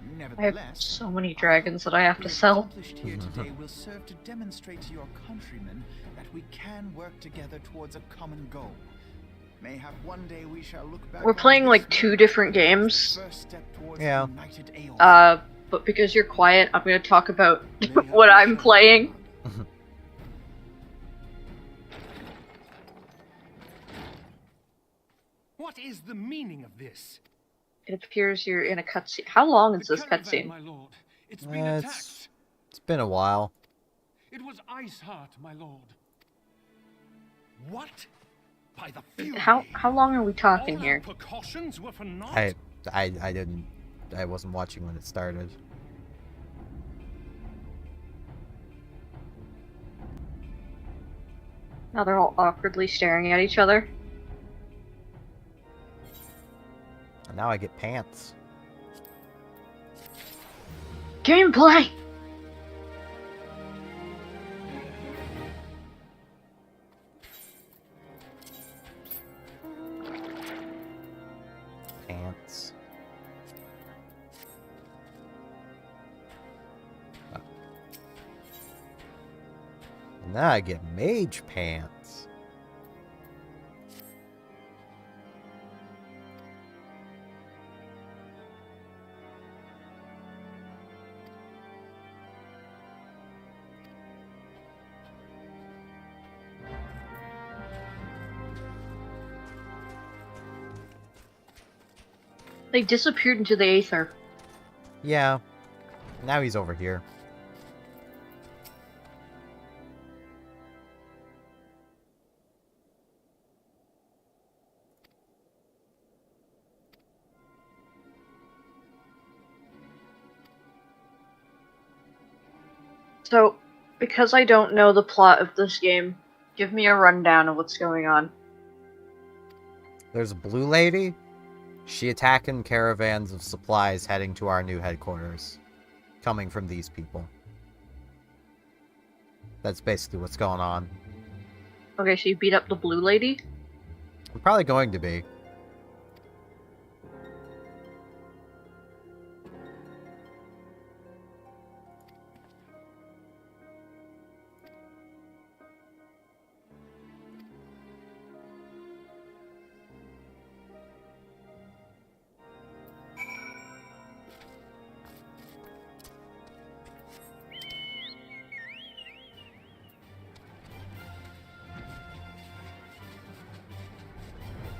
I have Nevertheless, so many dragons that I have to sell. accomplished here today will serve to demonstrate to your countrymen that we can work together towards a common goal. Mayhap one day we shall look back. We're playing like 2 different games. Yeah. But because you're quiet, I'm gonna talk about what I'm playing. What is the meaning of this? It appears you're in a cutscene. How long is this cutscene? My lord, it's been attacked. It's been a while. It was Iceheart, my lord. What? By the fury. How long are we talking All here? our precautions were for naught? I wasn't watching when it started. Now they're all awkwardly staring at each other. And now I get pants. Gameplay! Pants. Oh. And now I get mage pants. They disappeared into the aether. Yeah. Now he's over here. So, because I don't know the plot of this game, give me a rundown of what's going on. There's a blue lady. She attacking caravans of supplies heading to our new headquarters. Coming from these people. That's basically what's going on. Okay, so you beat up the blue lady? I'm probably going to be.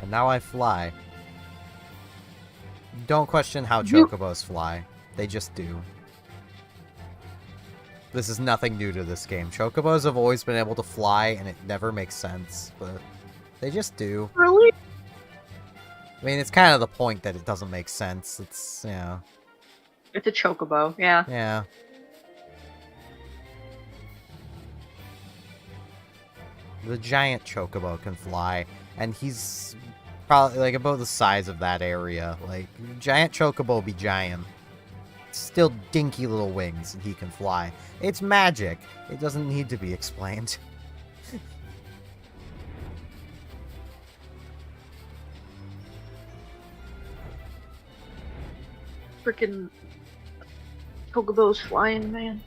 And now I fly. Don't question how chocobos fly. They just do. This is nothing new to this game. Chocobos have always been able to fly, and it never makes sense, but they just do. Really? I mean, it's kind of the point that it doesn't make sense. It's, yeah. It's a chocobo, yeah. Yeah. The giant chocobo can fly, and he's probably like about the size of that area. Like, giant chocobo be giant. Still dinky little wings, and he can fly. It's magic. It doesn't need to be explained. Freaking chocobos flying, man.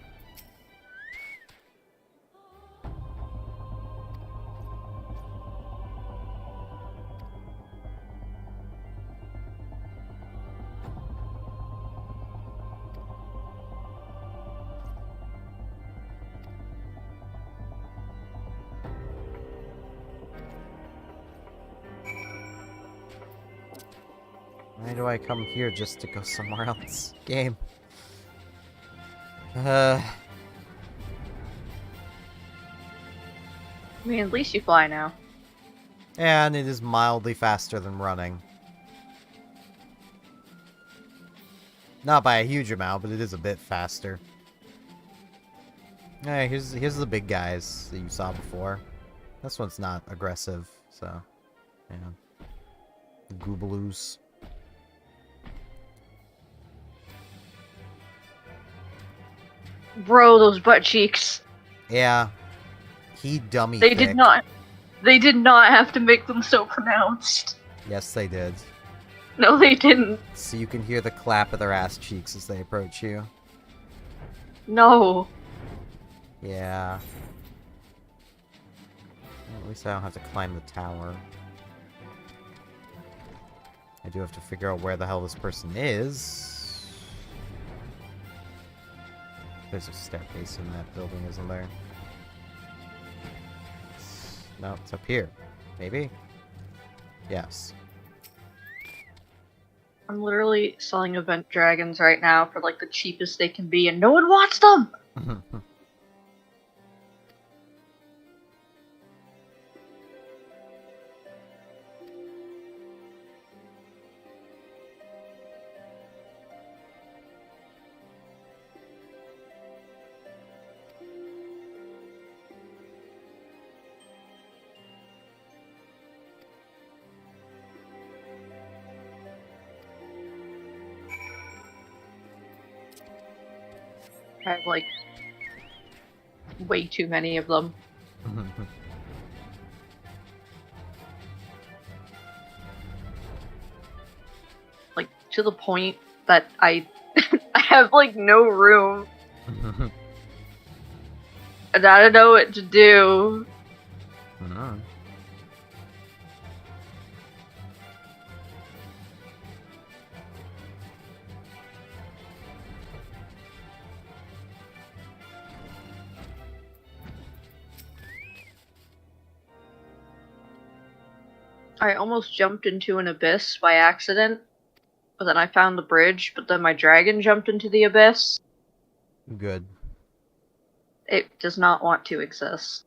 Why do I come here just to go somewhere else? Game. I mean, at least you fly now. And it is mildly faster than running. Not by a huge amount, but it is a bit faster. Alright, here's the big guys that you saw before. This one's not aggressive, so yeah. Goobaloos. Bro, those butt cheeks. Yeah. He dummy They thick. did not. They did not have to make them so pronounced. Yes, they did. No, they didn't. So you can hear the clap of their ass cheeks as they approach you. No. Yeah. Well, at least I don't have to climb the tower. I do have to figure out where the hell this person is. There's a staircase in that building, isn't there? No, it's up here. Maybe? Yes. I'm literally selling event dragons right now for like the cheapest they can be, and no one wants them! I have like way too many of them. Like to the point that I I have like no room. And I don't know what to do. I almost jumped into an abyss by accident, but then I found the bridge, but then my dragon jumped into the abyss. Good. It does not want to exist.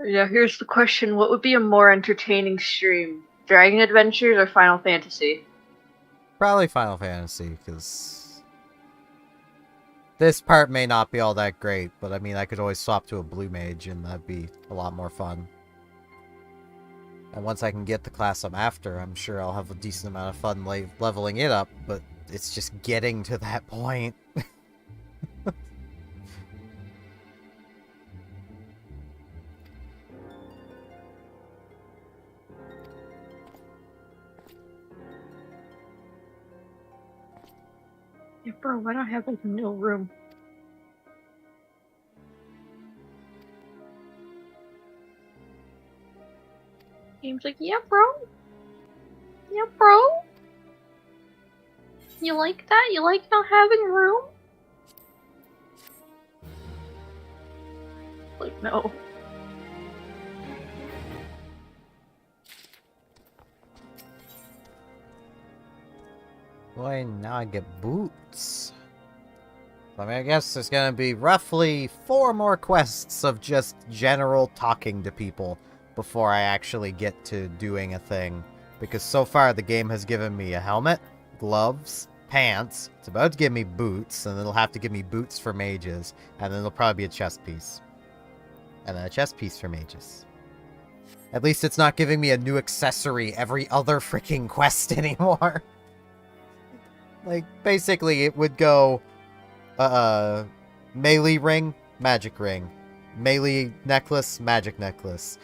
Yeah, here's the question. What would be a more entertaining stream? Dragon Adventures or Final Fantasy? Probably Final Fantasy, because this part may not be all that great, but I mean, I could always swap to a blue mage, and that'd be a lot more fun. And once I can get the class I'm after, I'm sure I'll have a decent amount of fun leveling it up, but it's just getting to that point. Yeah, bro, why don't I have like no room? Game's like, yeah, bro. Yeah, bro. You like that? You like not having room? Like, no. Boy, now I get boots. I mean, I guess there's gonna be roughly 4 more quests of just general talking to people before I actually get to doing a thing. Because so far the game has given me a helmet, gloves, pants, it's about to give me boots, and it'll have to give me boots for mages, and then it'll probably be a chest piece. And then a chest piece for mages. At least it's not giving me a new accessory every other freaking quest anymore. Like, basically it would go, melee ring, magic ring. Melee necklace, magic necklace.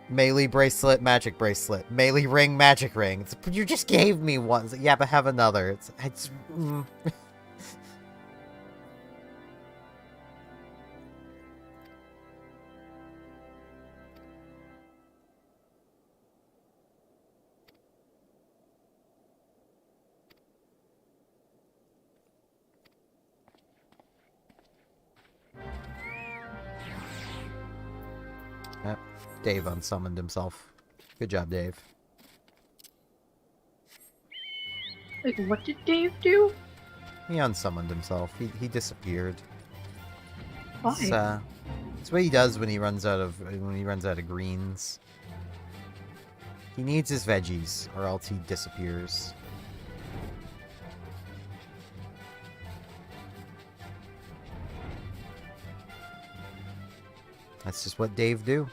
Melee bracelet, magic bracelet. Melee ring, magic ring. It's, you just gave me one. It's like, yeah, but have another. It's Yep. Dave unsummoned himself. Good job, Dave. Wait, what did Dave do? He unsummoned himself. He disappeared. Why? It's what he does when he runs out of greens. He needs his veggies, or else he disappears. That's just what Dave do.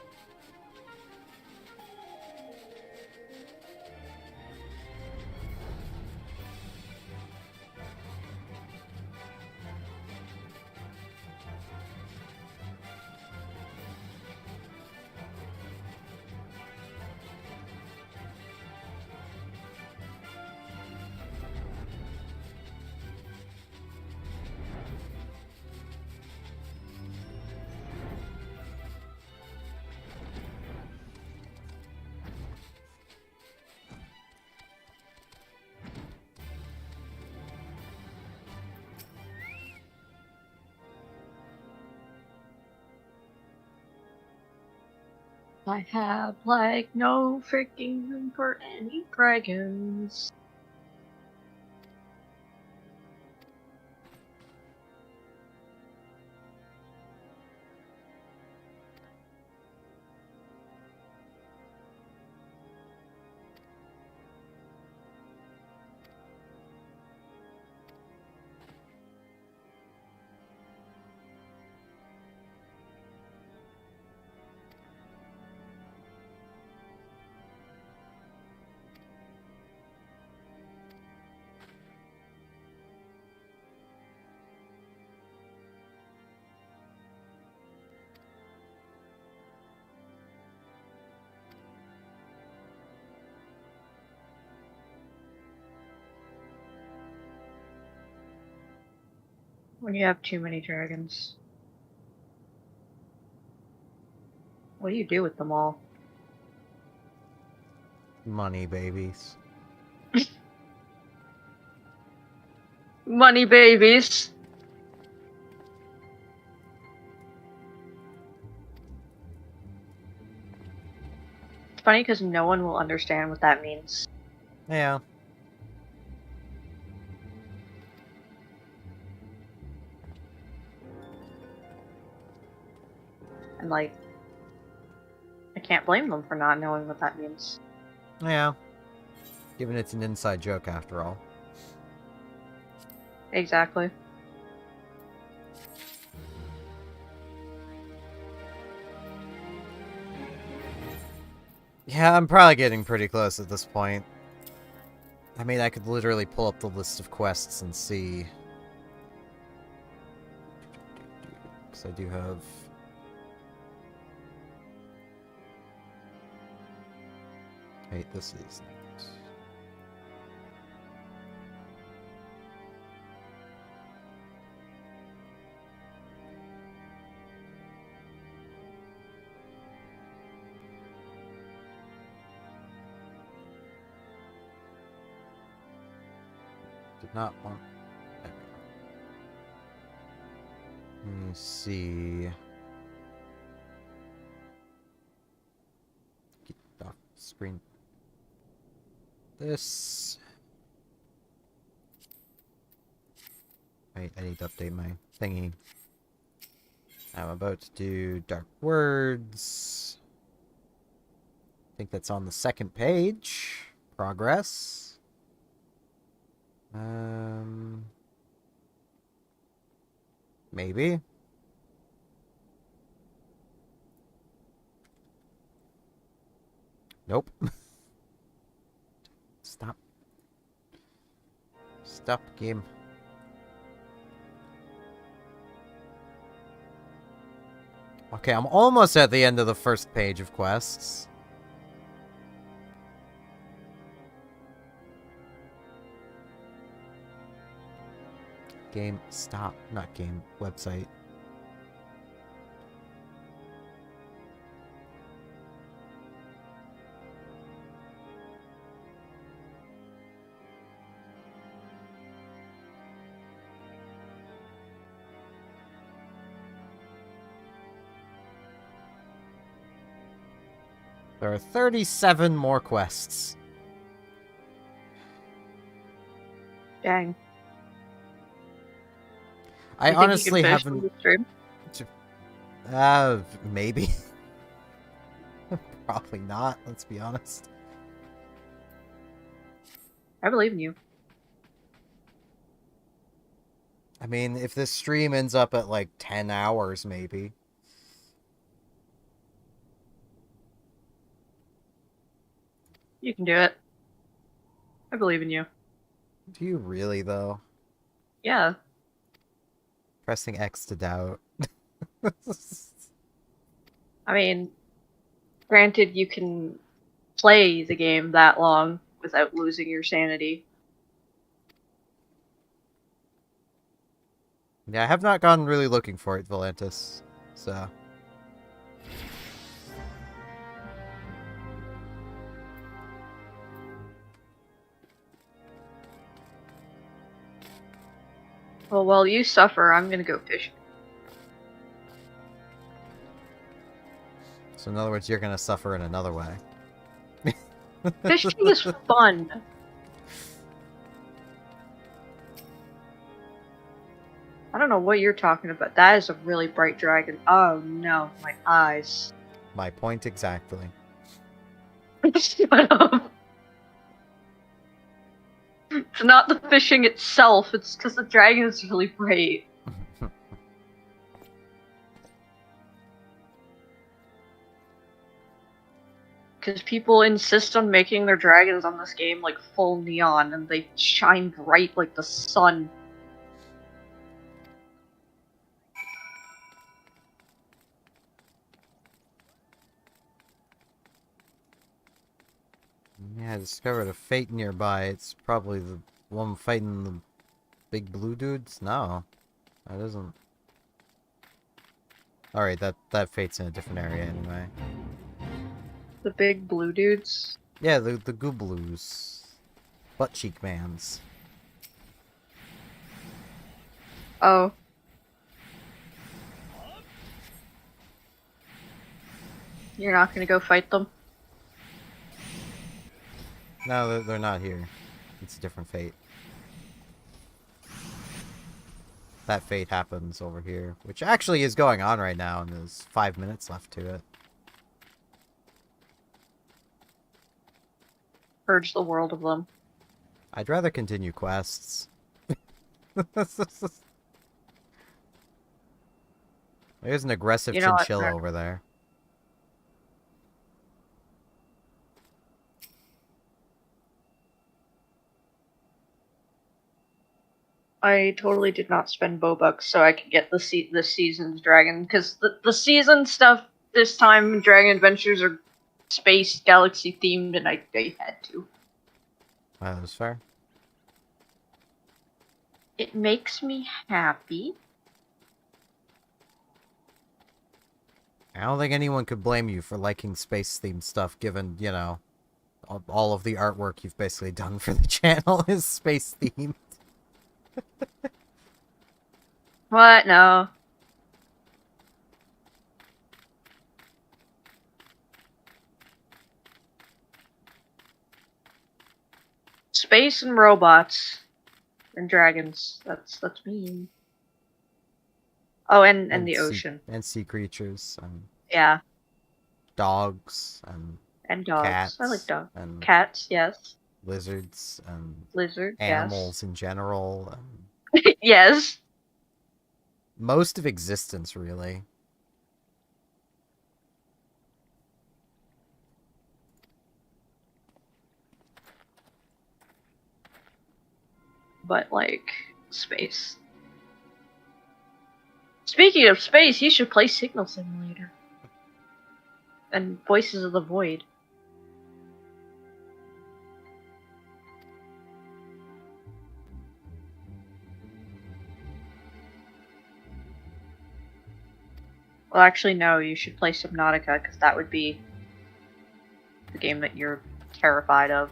I have, like, no freaking room for any dragons. When you have too many dragons. What do you do with them all? Money babies. Money babies! It's funny because no one will understand what that means. Yeah. And, like, I can't blame them for not knowing what that means. Yeah. Given it's an inside joke after all. Exactly. Yeah, I'm probably getting pretty close at this point. I mean, I could literally pull up the list of quests and see. Because I do have... Wait, this is... Did not want... There we go. Let me see... Get off the screen. This... Wait, I need to update my thingy. I'm about to do Dark Words. I think that's on the second page. Progress. Maybe. Nope. Stop. Stop, game. Okay, I'm almost at the end of the first page of quests. Game, stop. Not game, website. There are 37 more quests. Dang. I You think you honestly can finish haven't... the stream? Maybe. Probably not, let's be honest. I believe in you. I mean, if this stream ends up at like 10 hours, maybe. You can do it. I believe in you. Do you really, though? Yeah. Pressing X to doubt. I mean, granted, you can play the game that long without losing your sanity. Yeah, I have not gone really looking for it, Volantis. So... Well, while you suffer, I'm gonna go fishing. So in other words, you're gonna suffer in another way. Fishing is fun. I don't know what you're talking about. That is a really bright dragon. Oh no, my eyes. My point exactly. Shut up. It's not the fishing itself, it's because the dragon is really bright. Because people insist on making their dragons on this game like full neon, and they shine bright like the sun. Yeah, I discovered a fate nearby. It's probably the one fighting the big blue dudes? No, that isn't. Alright, that fate's in a different area anyway. The big blue dudes? Yeah, the Goobloos. Butt cheek mans. Oh. You're not gonna go fight them? No, they're not here. It's a different fate. That fate happens over here, which actually is going on right now, and there's 5 minutes left to it. Purge the world of them. I'd rather continue quests. There's an aggressive chinchilla over there. I totally did not spend Bobucks so I could get the season's dragon, because the season stuff this time, Dragon Adventures, are space galaxy themed, and I had to. That was fair. It makes me happy. I don't think anyone could blame you for liking space-themed stuff, given, you know, all of the artwork you've basically done for the channel is space-themed. What? No. Space and robots and dragons. That's me. Oh, and the ocean. And sea creatures. And yeah. Dogs. And dogs. Cats. I like dogs. And cats, yes. Lizards. And lizards, animals in general. Yes. Most of existence, really. But, like, space. Speaking of space, you should play Signal Simulator. And Voices of the Void. Well, actually, no, you should play Subnautica, because that would be the game that you're terrified of.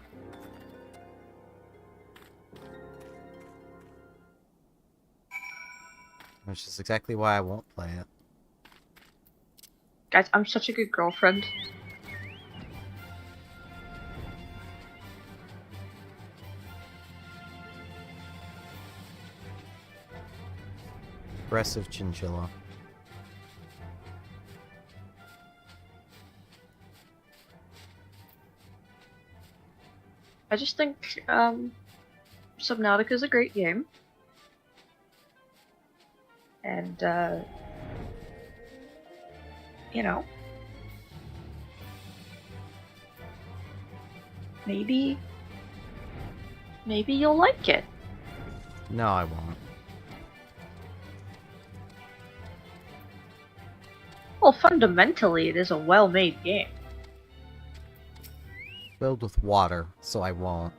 Which is exactly why I won't play it. Guys, I'm such a good girlfriend. Aggressive chinchilla. I just think Subnautica is a great game. And, you know, maybe you'll like it. No, I won't. Well, fundamentally, it is a well-made game. Filled with water, so I won't.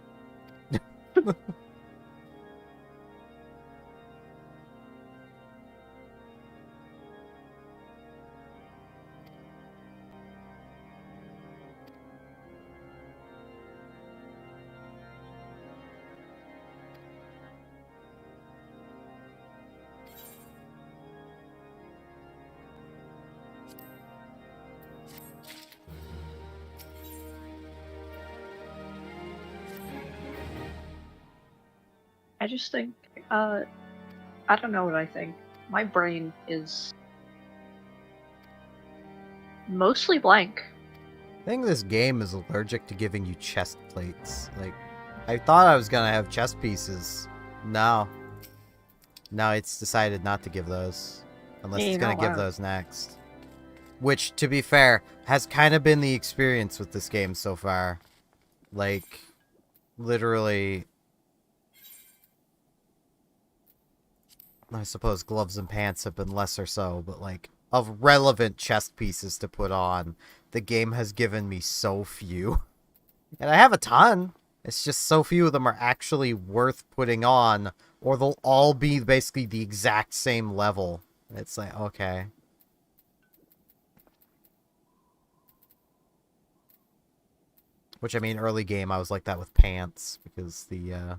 I just think, I don't know what I think. My brain is mostly blank. I think this game is allergic to giving you chest plates. Like, I thought I was gonna have chest pieces. No. No, it's decided not to give those. Unless it's gonna give those next. Which, to be fair, has kind of been the experience with this game so far. Like, literally... I suppose gloves and pants have been less or so, but like, of relevant chest pieces to put on, the game has given me so few. And I have a ton. It's just so few of them are actually worth putting on, or they'll all be basically the exact same level. It's like, okay. Which, I mean, early game, I was like that with pants, because the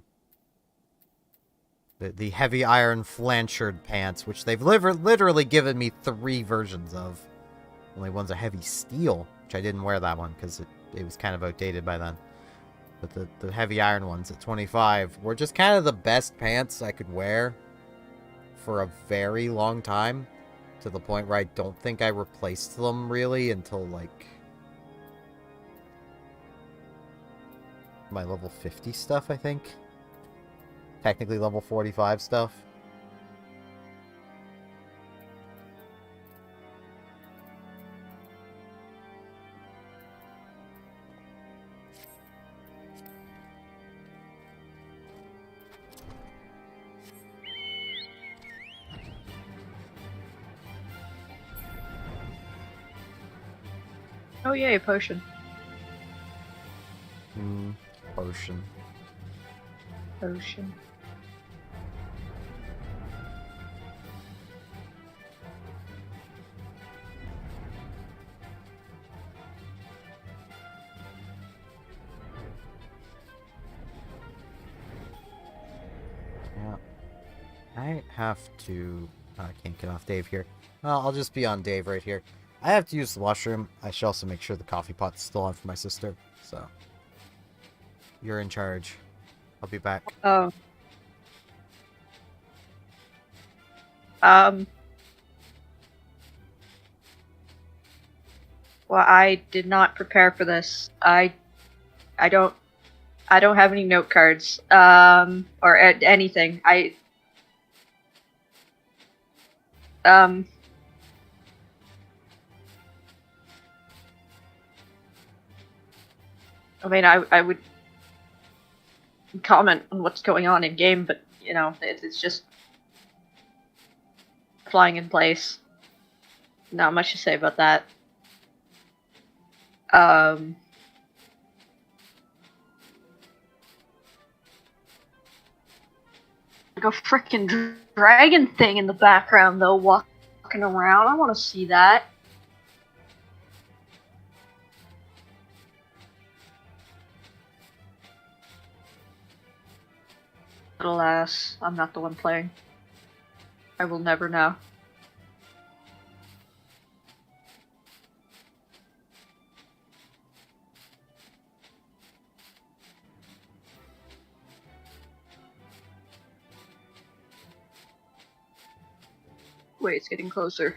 heavy iron flanchured pants, which they've literally given me 3 versions of. Only one's a heavy steel, which I didn't wear that one because it was kind of outdated by then. But the heavy iron ones at 25 were just kind of the best pants I could wear for a very long time. To the point where I don't think I replaced them really until like my level 50 stuff, I think. Technically level 45 stuff. Oh yay, a potion. Potion. Potion. Yeah. I have to... I can't get off Dave here. I'll just be on Dave right here. I have to use the washroom. I should also make sure the coffee pot's still on for my sister. So, you're in charge. I'll be back. Oh. Well, I did not prepare for this. I don't have any note cards. Or anything. I mean, I would comment on what's going on in game, but you know, it's just flying in place. Not much to say about that. Like a frickin' dragon thing in the background, though, walking around. I want to see that. Alas, I'm not the one playing. I will never know. Wait, it's getting closer.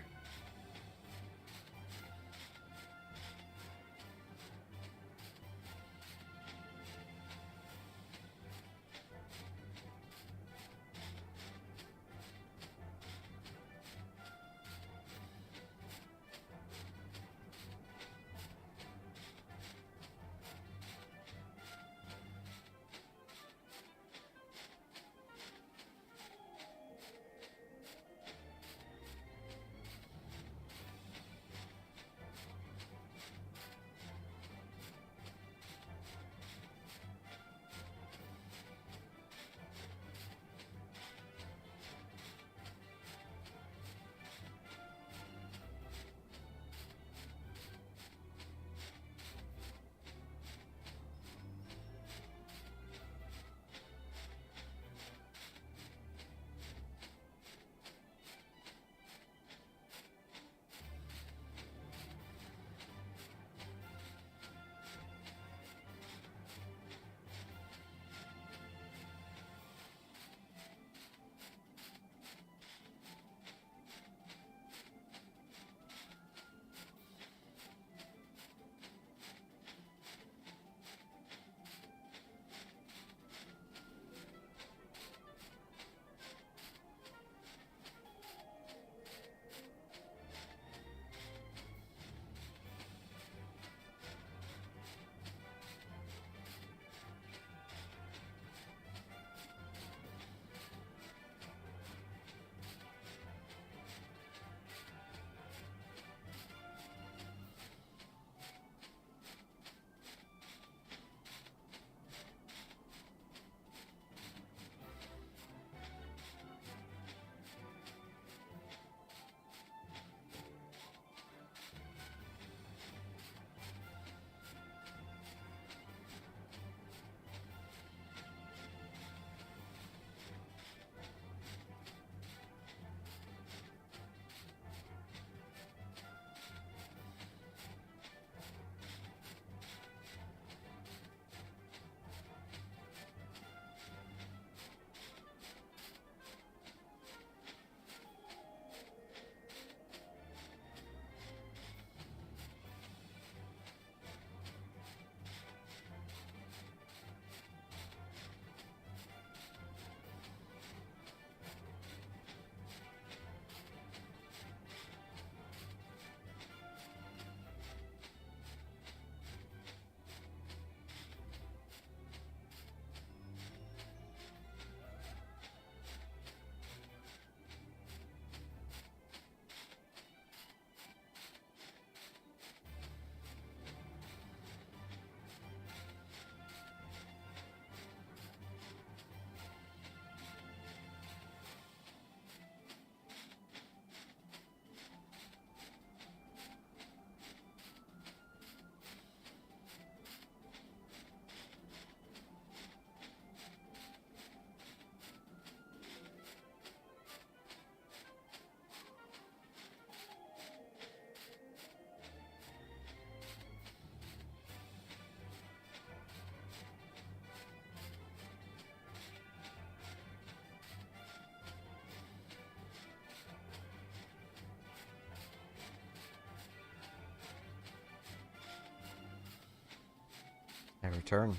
I return.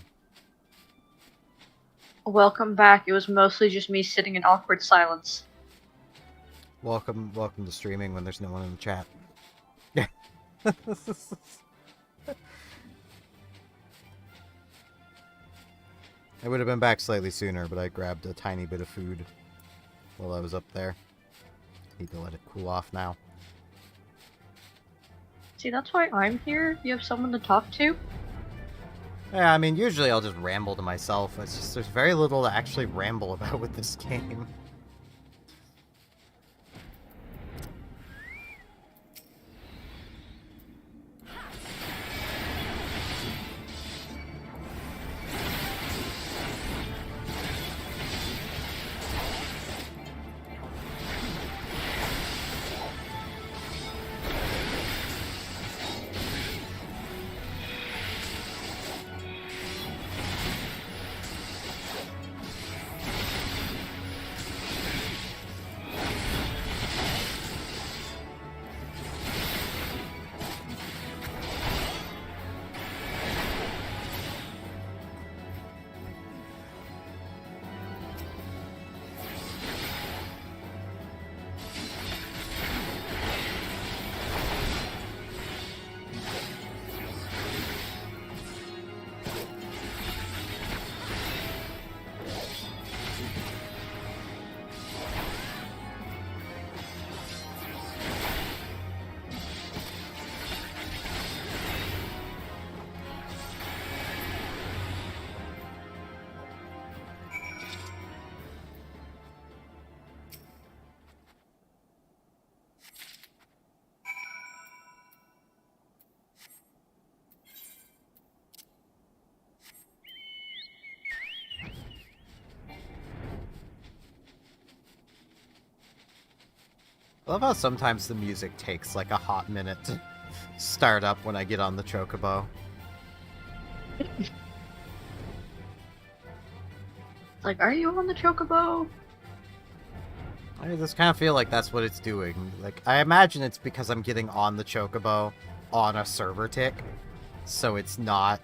Welcome back. It was mostly just me sitting in awkward silence. Welcome to streaming when there's no one in the chat. I would have been back slightly sooner, but I grabbed a tiny bit of food while I was up there. Need to let it cool off now. See, that's why I'm here. You have someone to talk to. Yeah, I mean, usually I'll just ramble to myself. It's just there's very little to actually ramble about with this game. I love how sometimes the music takes like a hot minute to start up when I get on the chocobo. Like, are you on the chocobo? I just kind of feel like that's what it's doing. Like, I imagine it's because I'm getting on the chocobo on a server tick, so it's not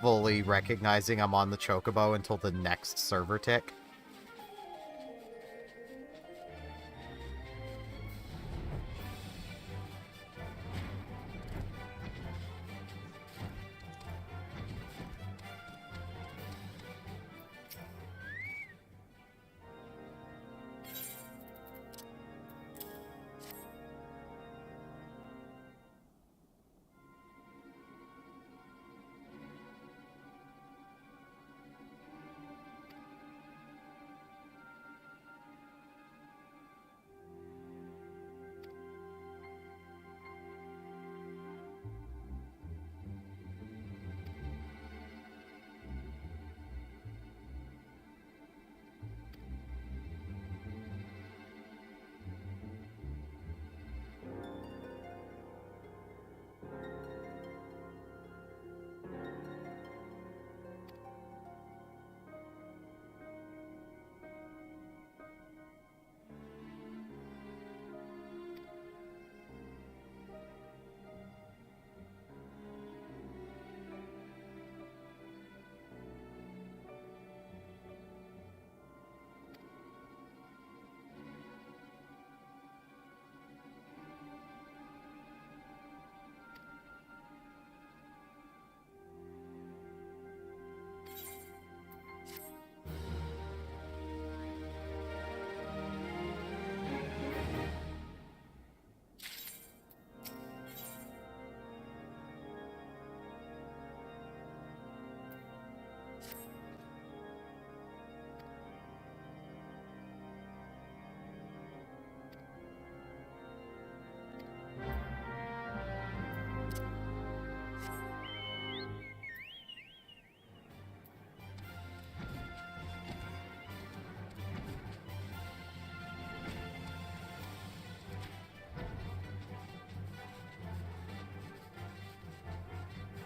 fully recognizing I'm on the chocobo until the next server tick.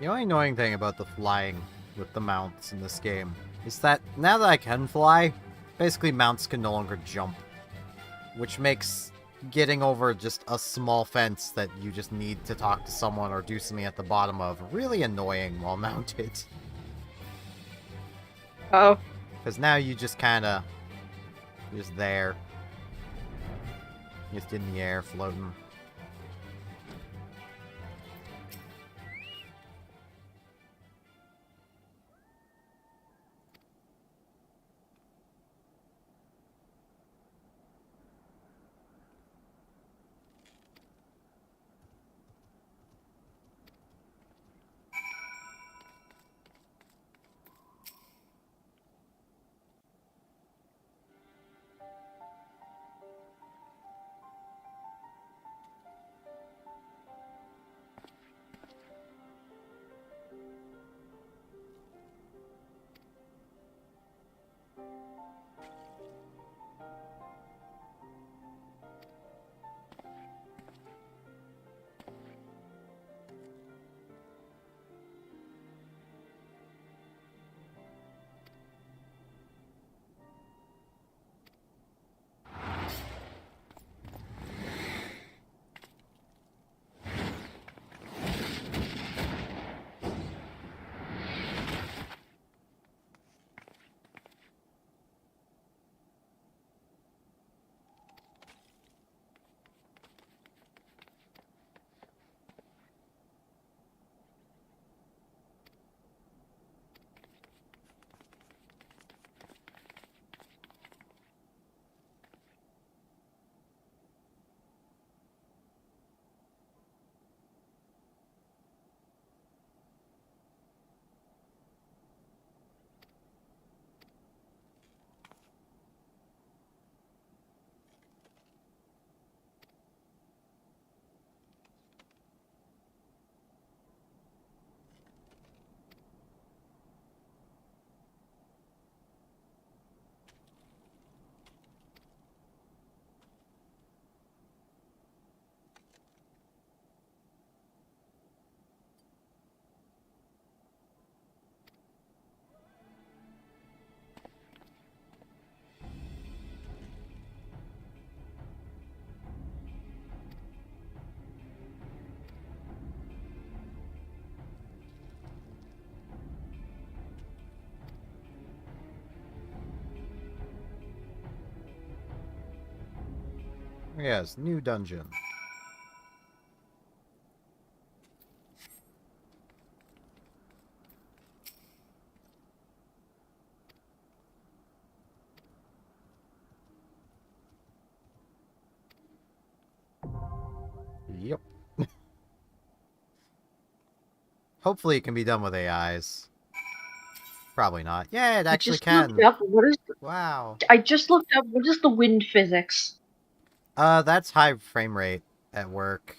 The only annoying thing about the flying with the mounts in this game is that now that I can fly, basically mounts can no longer jump, which makes getting over just a small fence that you just need to talk to someone or do something at the bottom of really annoying while mounted. Oh. Because now you just kind of just there. Just in the air, floating. Yes, new dungeon. Yep. Hopefully it can be done with AIs. Probably not. Yeah, it I actually just looked can. up what is. Wow. I just looked up what is the wind physics. That's high frame rate at work.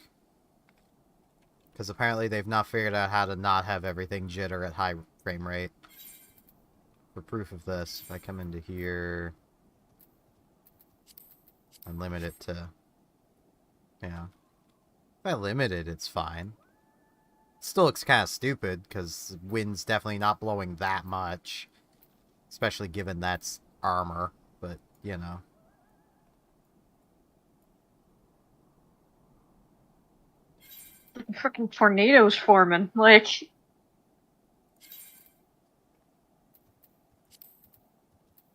Because apparently they've not figured out how to not have everything jitter at high frame rate. For proof of this, if I come into here and limit it to... Yeah. If I limit it, it's fine. Still looks kind of stupid, because wind's definitely not blowing that much. Especially given that's armor, but, you know. Freaking tornadoes forming, like...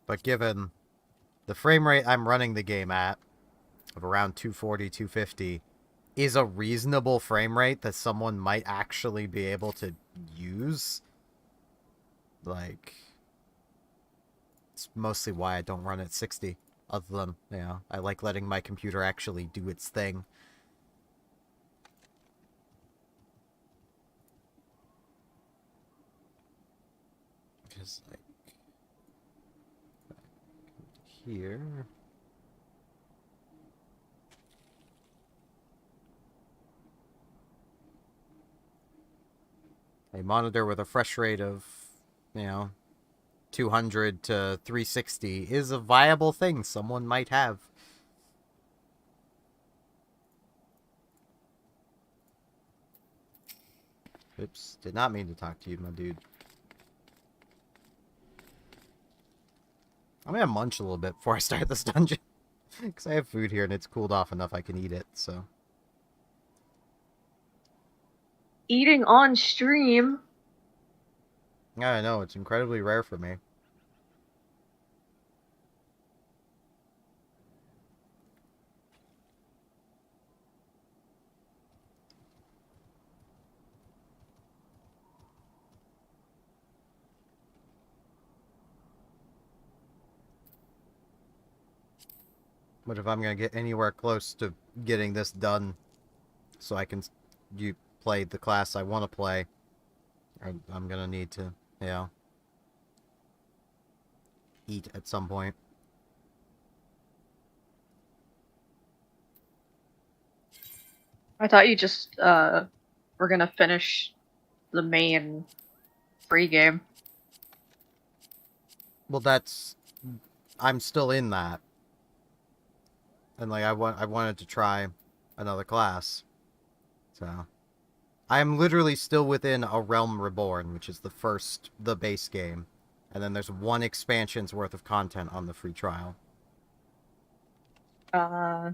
But given the frame rate I'm running the game at, of around 240, 250, is a reasonable frame rate that someone might actually be able to use. Like, it's mostly why I don't run at 60. Other than, you know, I like letting my computer actually do its thing. Just like here. A monitor with a refresh rate of, you know, 200 to 360 is a viable thing someone might have. Oops, did not mean to talk to you, my dude. I'm gonna munch a little bit before I start this dungeon. Because I have food here and it's cooled off enough I can eat it, so. Eating on stream? Yeah, I know, it's incredibly rare for me. But if I'm gonna get anywhere close to getting this done, so I can play the class I want to play, I'm gonna need to, you know, eat at some point. I thought you just, were gonna finish the main free game. Well, I'm still in that. And, like, I wanted to try another class. So, I am literally still within A Realm Reborn, which is the base game. And then there's one expansion's worth of content on the free trial. I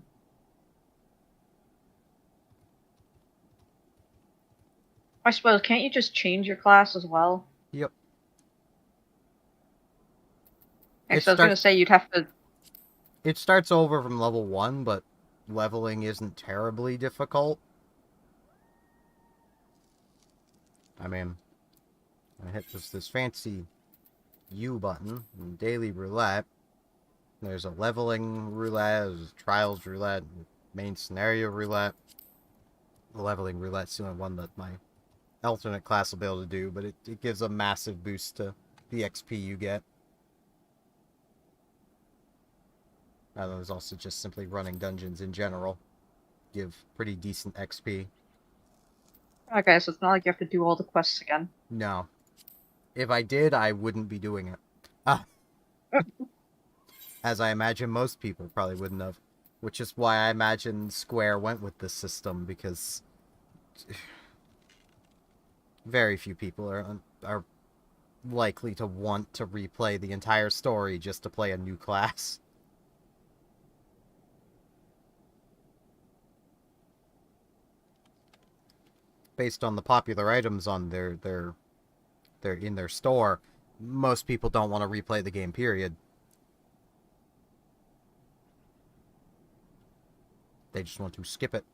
suppose, can't you just change your class as well? Yep. I was gonna say you'd have to... It starts over from level 1, but leveling isn't terribly difficult. I mean, I hit this fancy U button in daily roulette. There's a leveling roulette, there's a trials roulette, main scenario roulette. The leveling roulette's the only one that my alternate class will be able to do, but it gives a massive boost to the XP you get. There's also just simply running dungeons in general. Give pretty decent XP. Okay, so it's not like you have to do all the quests again. No. If I did, I wouldn't be doing it. Ah. As I imagine most people probably wouldn't have. Which is why I imagine Square went with this system, because very few people are likely to want to replay the entire story just to play a new class. Based on the popular items on their in their store, most people don't want to replay the game, period. They just want to skip it.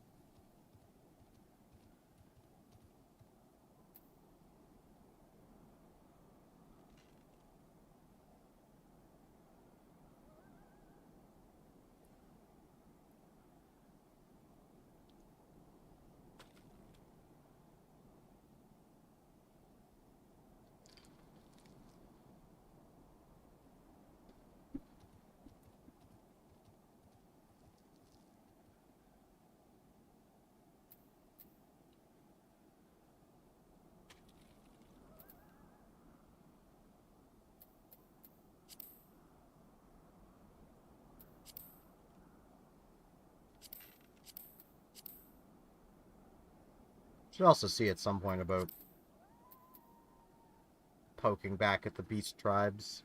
Should also see at some point about poking back at the beast tribes.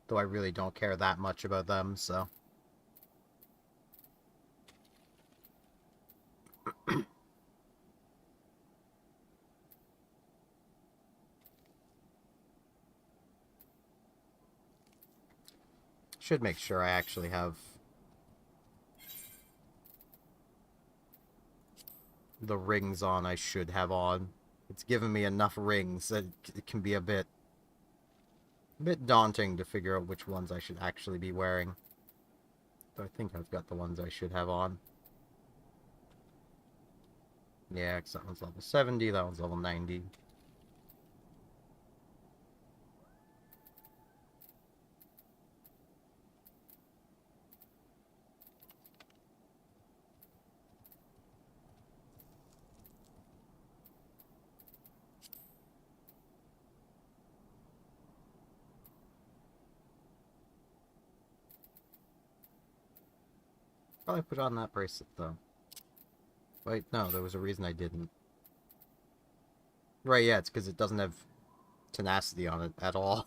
Though I really don't care that much about them, so... Should make sure I actually have the rings on I should have on. It's given me enough rings that it can be a bit daunting to figure out which ones I should actually be wearing. But I think I've got the ones I should have on. Yeah, because that one's level 70, that one's level 90. Probably put on that bracelet, though. Wait, no, there was a reason I didn't. Right, yeah, it's because it doesn't have tenacity on it at all.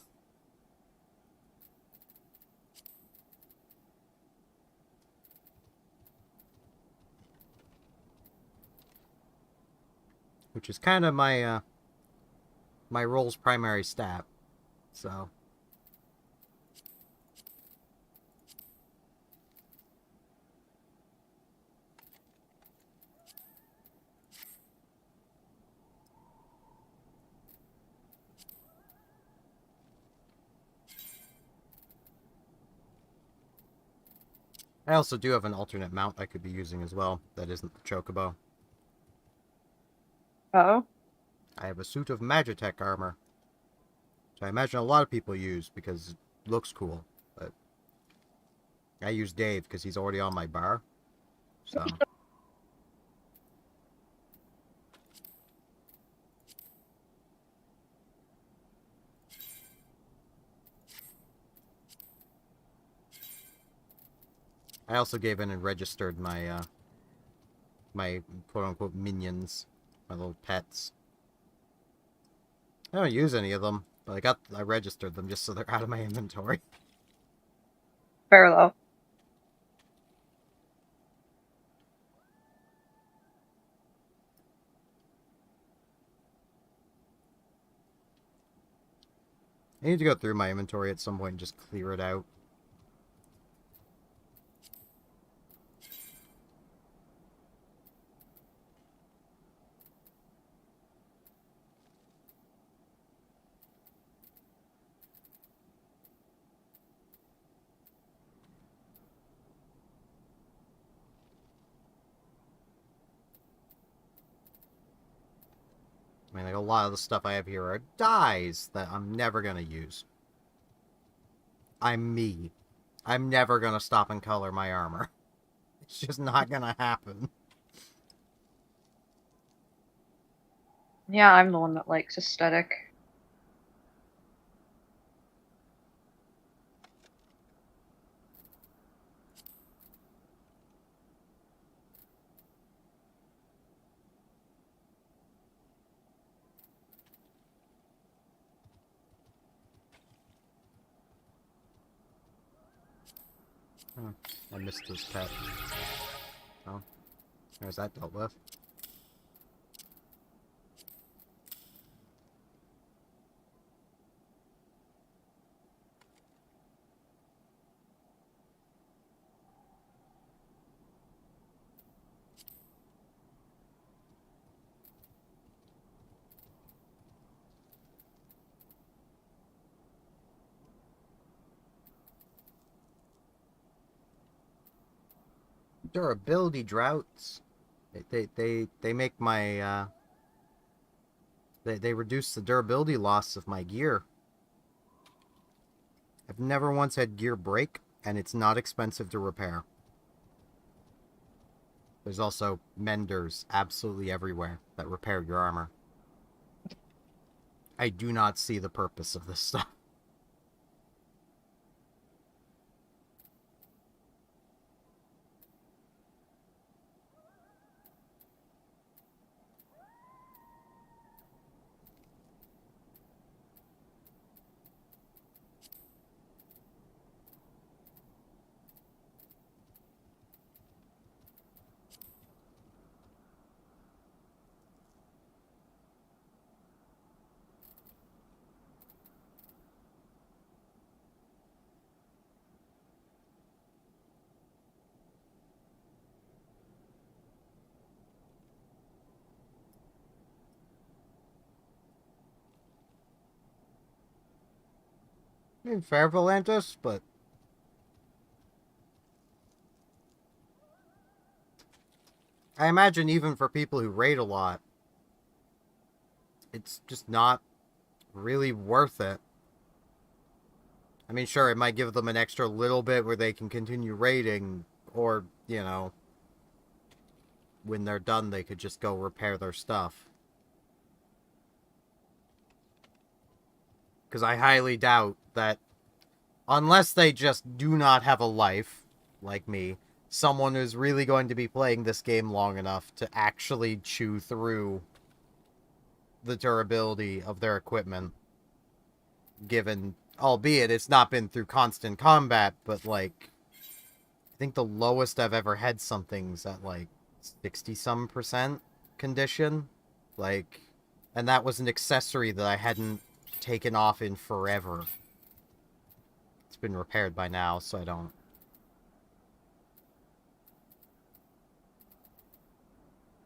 Which is kind of my, my role's primary stat, so... I also do have an alternate mount I could be using as well, that isn't the Chocobo. Oh? I have a suit of Magitech armor, which I imagine a lot of people use because it looks cool, but I use Dave because he's already on my bar, so... I also gave in and registered my, my quote-unquote minions, my little pets. I don't use any of them, but I registered them just so they're out of my inventory. Fair enough. I need to go through my inventory at some point and just clear it out. I mean, like, a lot of the stuff I have here are dyes that I'm never gonna use. I'm me. I'm never gonna stop and color my armor. It's just not gonna happen. Yeah, I'm the one that likes aesthetic. Oh, I missed this pet. Oh, there's that dealt with. Durability droughts. They make my they reduce the durability loss of my gear. I've never once had gear break, and it's not expensive to repair. There's also menders absolutely everywhere that repair your armor. I do not see the purpose of this stuff. I mean, fair Volantis, but I imagine even for people who raid a lot, it's just not really worth it. I mean, sure, it might give them an extra little bit where they can continue raiding, or, you know, when they're done, they could just go repair their stuff. Because I highly doubt that, unless they just do not have a life, like me, someone is really going to be playing this game long enough to actually chew through the durability of their equipment. Given, albeit it's not been through constant combat, but, like, I think the lowest I've ever had something's at, like, 60-some% condition. Like, and that was an accessory that I hadn't taken off in forever. It's been repaired by now, so I don't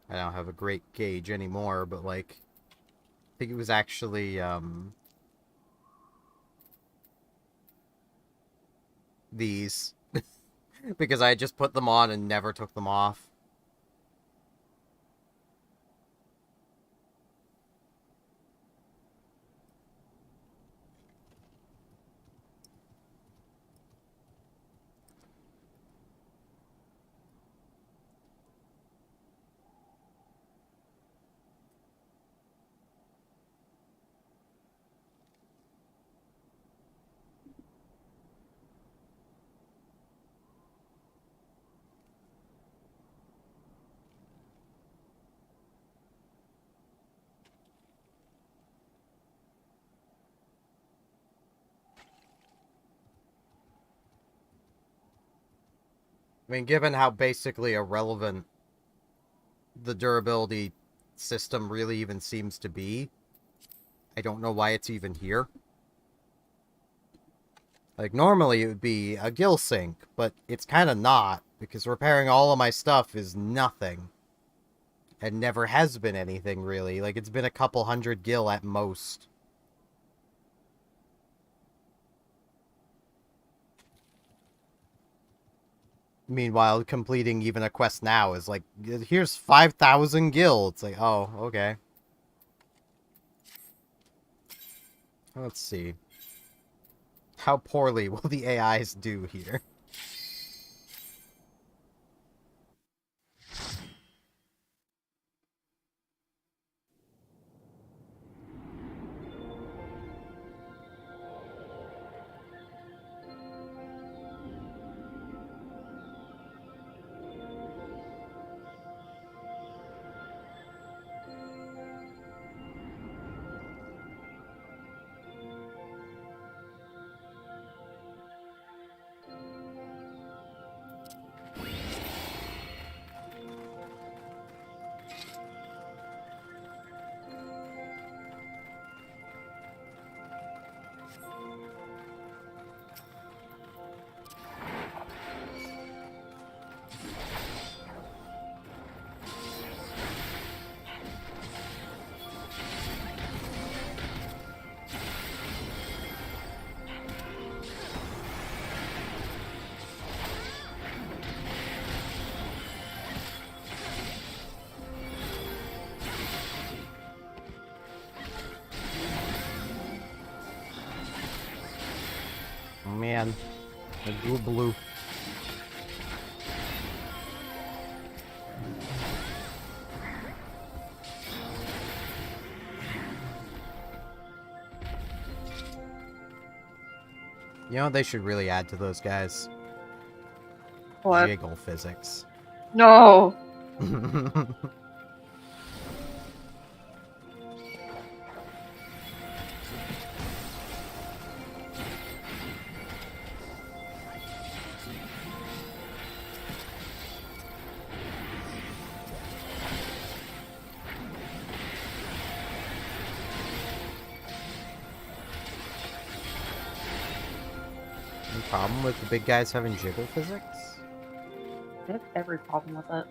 have a great gauge anymore, but, like, I think it was actually, these. Because I just put them on and never took them off. I mean, given how basically irrelevant the durability system really even seems to be, I don't know why it's even here. Like, normally it would be a gill sink, but it's kind of not, because repairing all of my stuff is nothing. And never has been anything, really. Like, it's been a couple hundred gil at most. Meanwhile, completing even a quest now is like, here's 5,000 gil. It's like, oh, okay. Let's see. How poorly will the AIs do here? Oh man. The blue. You know what they should really add to those guys? What? Jiggle physics. No. Any problem with the big guys having jiggle physics? I have every problem with it.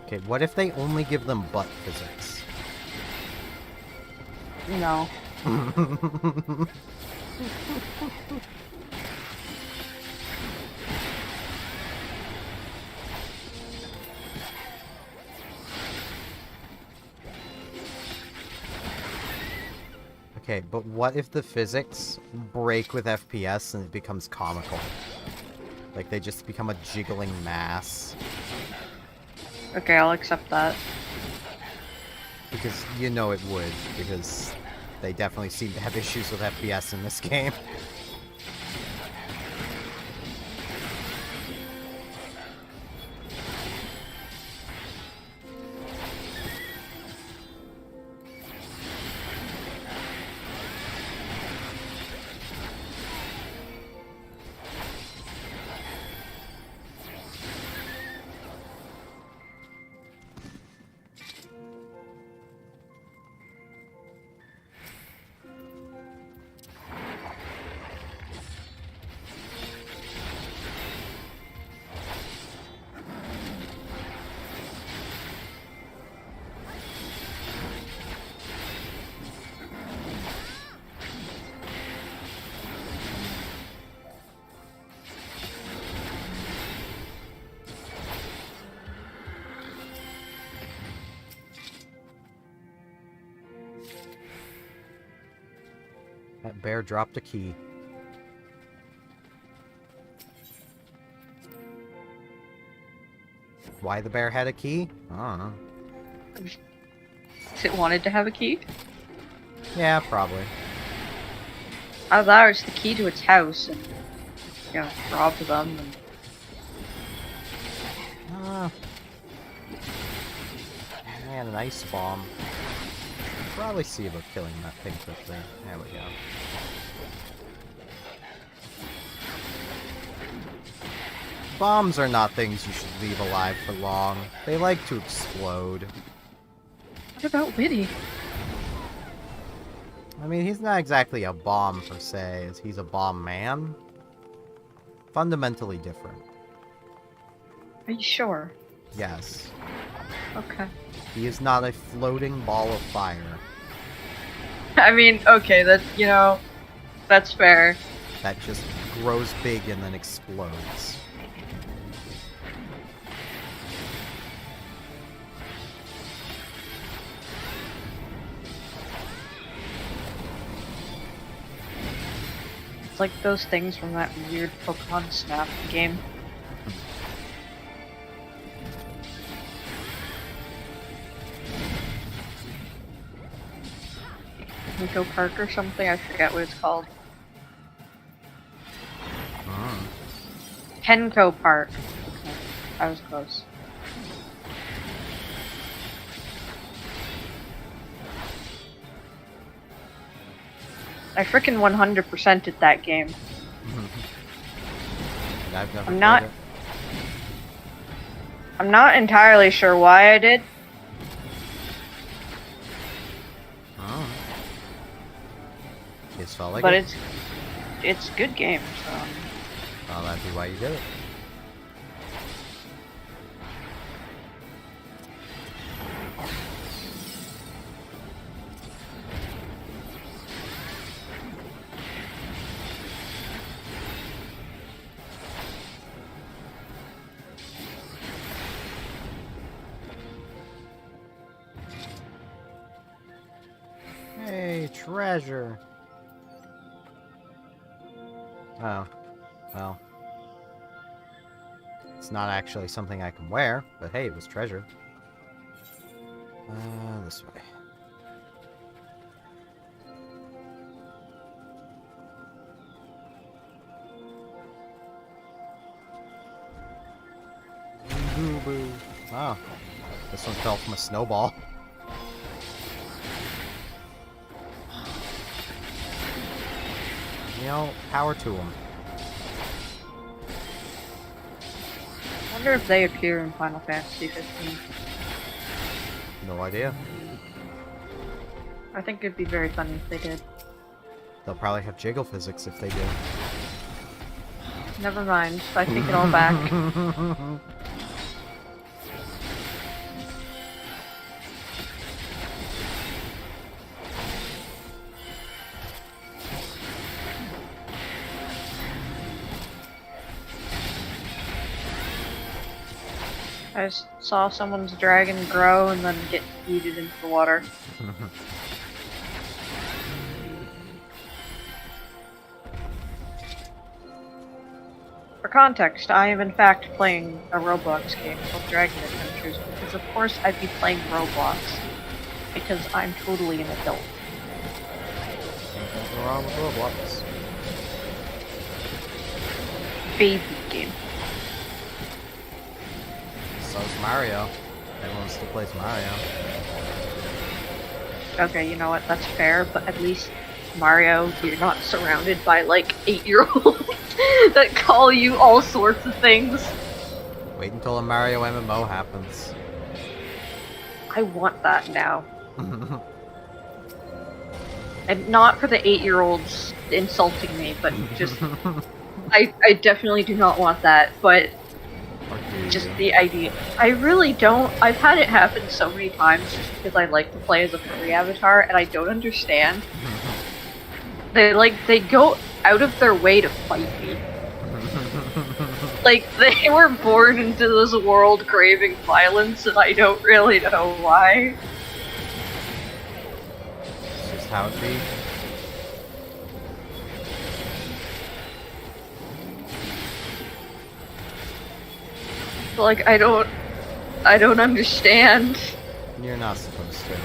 Okay, what if they only give them butt physics? No. Okay, but what if the physics break with FPS and it becomes comical? Like they just become a jiggling mass. Okay, I'll accept that. Because you know it would, because they definitely seem to have issues with FPS in this game. That bear dropped a key. Why the bear had a key? I don't know. It wanted to have a key? Yeah, probably. I thought it was the key to its house and, you know, robbed them and... Man, an ice bomb. Probably see about killing that thing quickly. There we go. Bombs are not things you should leave alive for long. They like to explode. What about Witty? I mean, he's not exactly a bomb per se, as he's a bomb man. Fundamentally different. Are you sure? Yes. Okay. He is not a floating ball of fire. I mean, okay, that, you know, that's fair. That just grows big and then explodes. It's like those things from that weird Pokemon Snap game. Nico Park or something, I forget what it's called. Kenko Park. Okay, I was close. I frickin' 100%'d that game. I've never I'm not. played it. I'm not entirely sure why I did. Oh. Just felt like But it. it's a good game, so. Well, that'd be why you did it. treasure. Oh. Well. It's not actually something I can wear, but hey, it was treasure. This way. Boo-boo. Oh. This one fell from a snowball. You know, power to them. I wonder if they appear in Final Fantasy 15. No idea. I think it'd be very funny if they did. They'll probably have jiggle physics if they do. Never mind. I take it all back. I just saw someone's dragon grow and then get yeeted into the water. For context, I am in fact playing a Roblox game called Dragon Adventures because of course I'd be playing Roblox because I'm totally an adult. Nothing wrong with Roblox. Baby game. So's Mario. Everyone still plays Mario. Okay, you know what, that's fair, but at least Mario, you're not surrounded by like 8-year-olds that call you all sorts of things. Wait until a Mario MMO happens. I want that now. And not for the 8-year-olds insulting me, but just I definitely do not want that, but just the idea. I really don't. I've had it happen so many times just because I like to play as a furry avatar, and I don't understand. They go out of their way to fight me. Like, they were born into this world craving violence, and I don't really know why. It's just how it be. Like, I don't understand. You're not supposed to.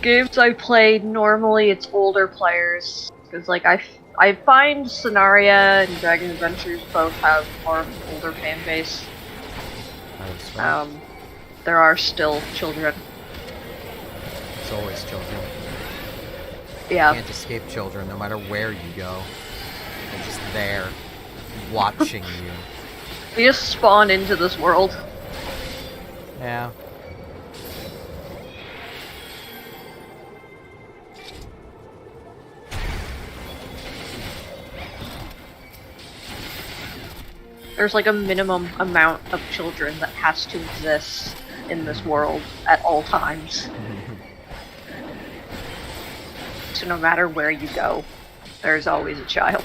Games I played, normally it's older players. Because, like, I find Scenaria and Dragon Adventures both have more of an older fan base. There are still children. It's always children. Yeah. You can't escape children, no matter where you go. They're just there, watching you. They just spawn into this world. Yeah. There's like a minimum amount of children that has to exist in this world at all times. So no matter where you go, there's always a child.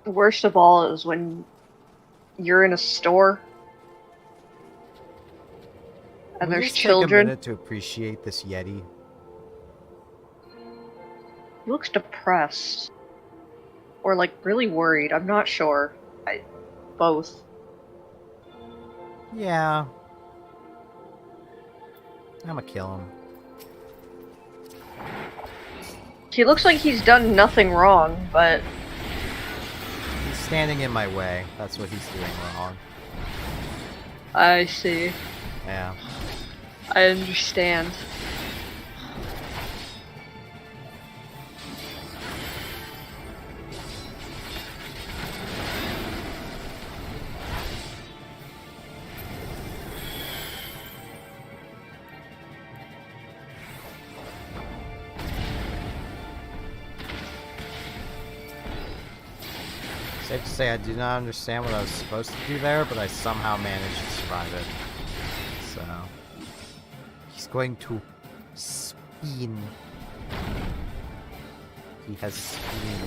Worst of all is when you're in a store and there's children. Take a minute to appreciate this Yeti. He looks depressed. Or like really worried, I'm not sure. Both. Yeah. I'm gonna kill him. He looks like he's done nothing wrong, but He's standing in my way. That's what he's doing wrong. I see. Yeah. I understand. Safe to say I do not understand what I was supposed to do there, but I somehow managed to survive it. So... he's going to spin. He has spin.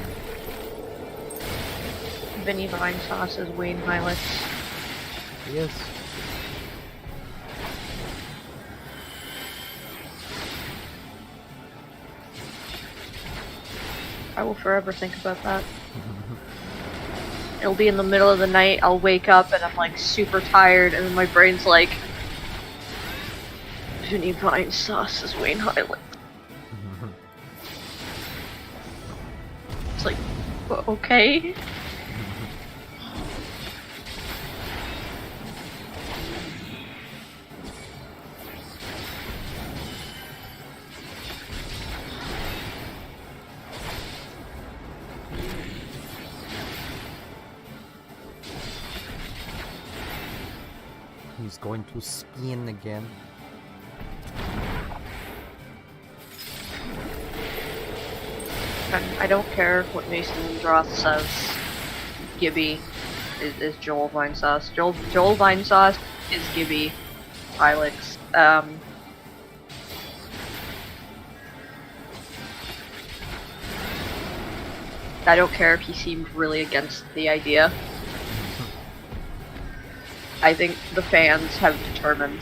Vinny Vine Sauce is Wayne Hilux. He is. I will forever think about that. It'll be in the middle of the night, I'll wake up and I'm like super tired, and then my brain's like, Vinny Vine Sauce is Wayne Hilux. It's like, okay. He's going to spin again. And I don't care what Mason Droth says. Gibby is Joel Vine Sauce. Joel Vine Sauce is Gibby Hilux. I don't care if he seemed really against the idea. I think the fans have determined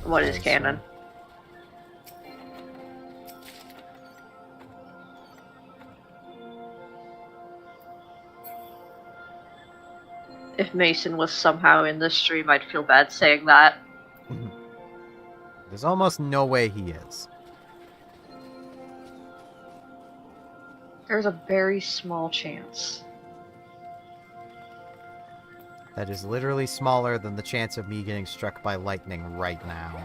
what is canon. If Mason was somehow in this stream, I'd feel bad saying that. There's almost no way he is. There's a very small chance. That is literally smaller than the chance of me getting struck by lightning right now.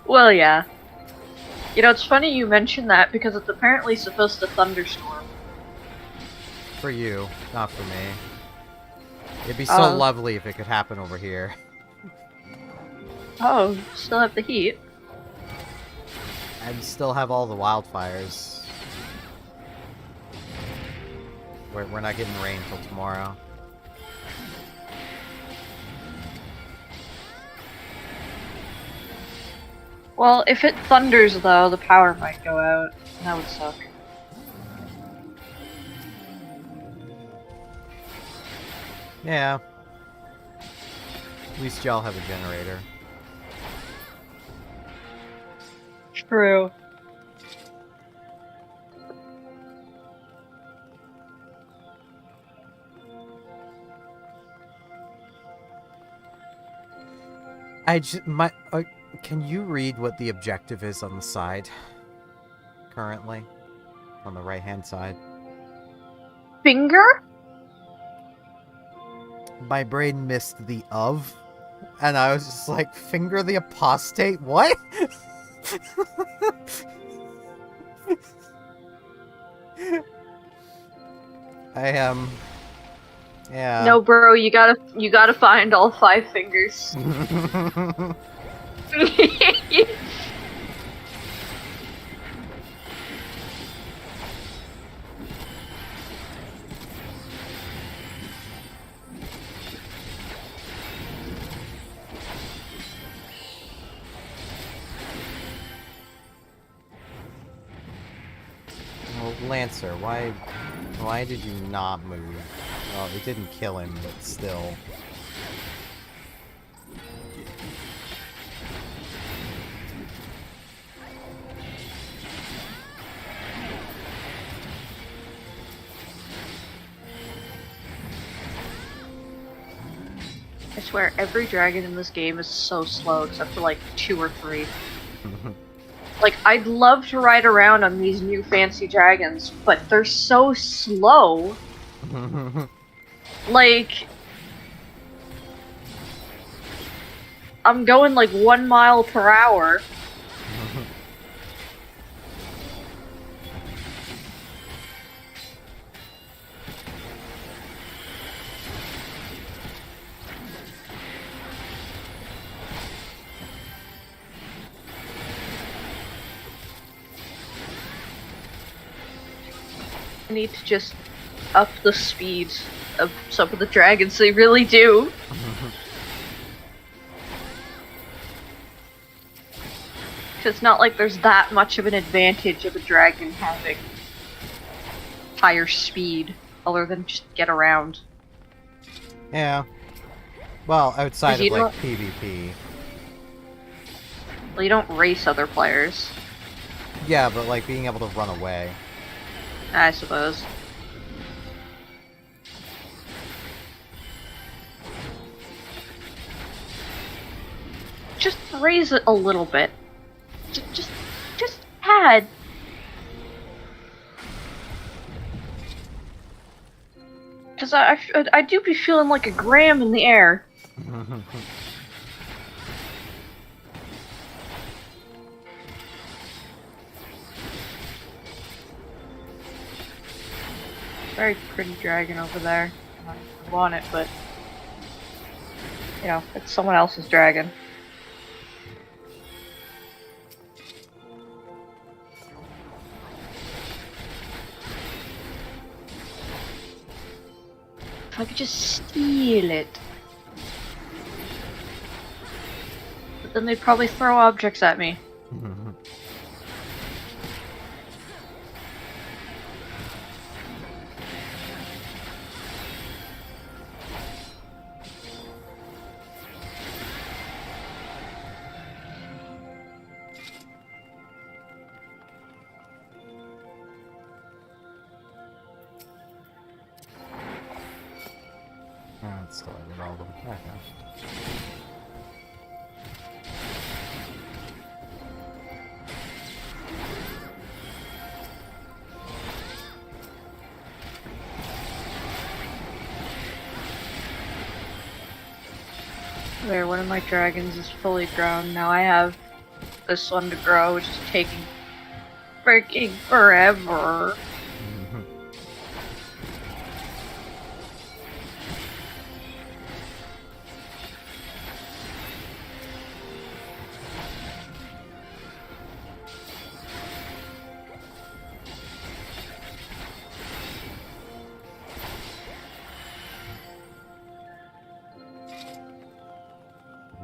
Well, yeah. You know, it's funny you mention that because it's apparently supposed to thunderstorm. For you, not for me. It'd be so lovely if it could happen over here. Oh, still have the heat. And still have all the wildfires. We're not getting rain till tomorrow. Well, if it thunders though, the power might go out. That would suck. Yeah. At least y'all have a generator. True. Can you read what the objective is on the side? Currently? On the right-hand side? Finger? My brain missed the of, and I was just like, finger the apostate? What? Yeah. No, bro, you gotta find all 5 fingers. Well, Lancer, why did you not move? Well, it didn't kill him, but still. I swear, every dragon in this game is so slow, except for like 2 or 3. Like, I'd love to ride around on these new fancy dragons, but they're so slow. Like, I'm going like 1 mile per hour. need to just up the speed of some of the dragons. They really do. It's not like there's that much of an advantage of a dragon having higher speed, other than just get around. Yeah. Well, outside of, You like, don't- PvP. Well, you don't race other players, Yeah, but, like, being able to run away. I suppose. Just raise it a little bit. Just add. Because I do be feeling like a gram in the air. Very pretty dragon over there. I want it, but you know, it's someone else's dragon. If I could just steal it. But then they'd probably throw objects at me. Oh, it's still in all of them. Okay. There, one of my dragons is fully grown. Now I have this one to grow, which is taking freaking forever.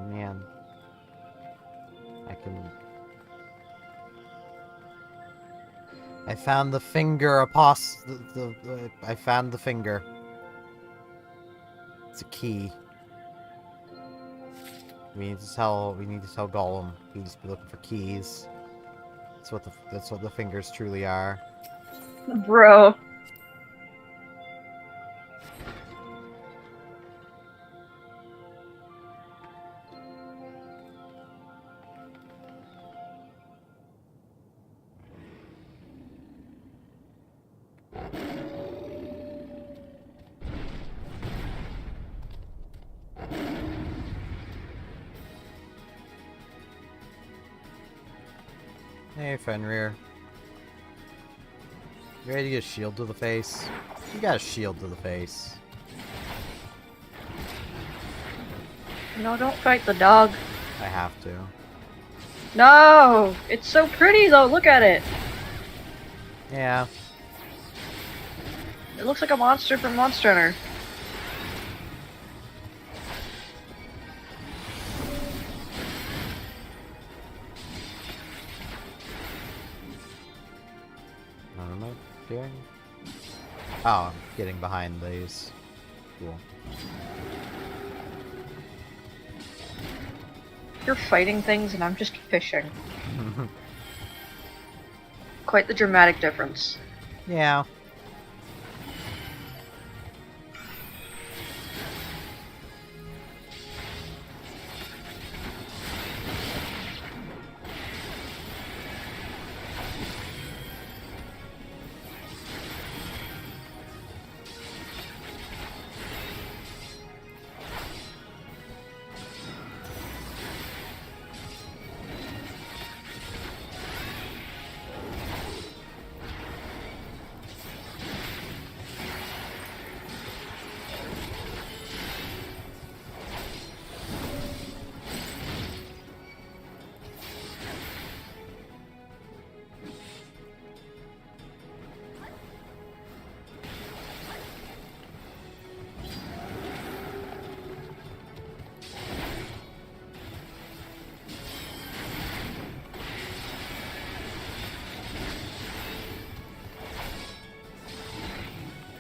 Man. I found the finger I found the finger. It's a key. We need to tell Gollum. He needs to be looking for keys. That's what the fingers truly are. Bro. Hey, Fenrir. You ready to get a shield to the face? You got a shield to the face. No, don't fight the dog. I have to. No! It's so pretty though, look at it! Yeah. It looks like a monster from Monster Hunter. What am I doing? Oh, I'm getting behind these. Cool. You're fighting things and I'm just fishing. Quite the dramatic difference. Yeah.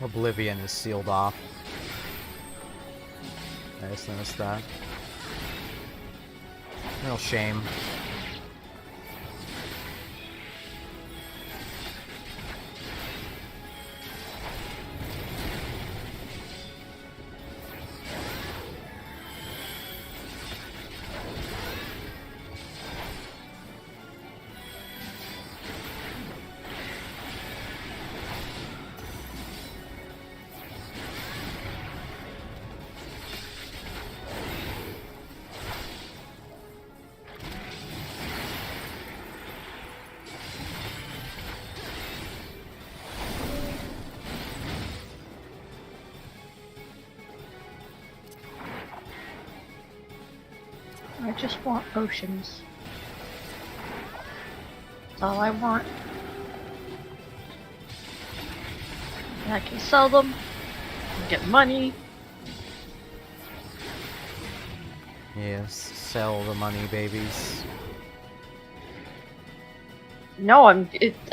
Oblivion is sealed off. I just noticed that. Real shame. I just want potions. That's all I want. And I can sell them, and get money. Yes, sell the money, babies. No,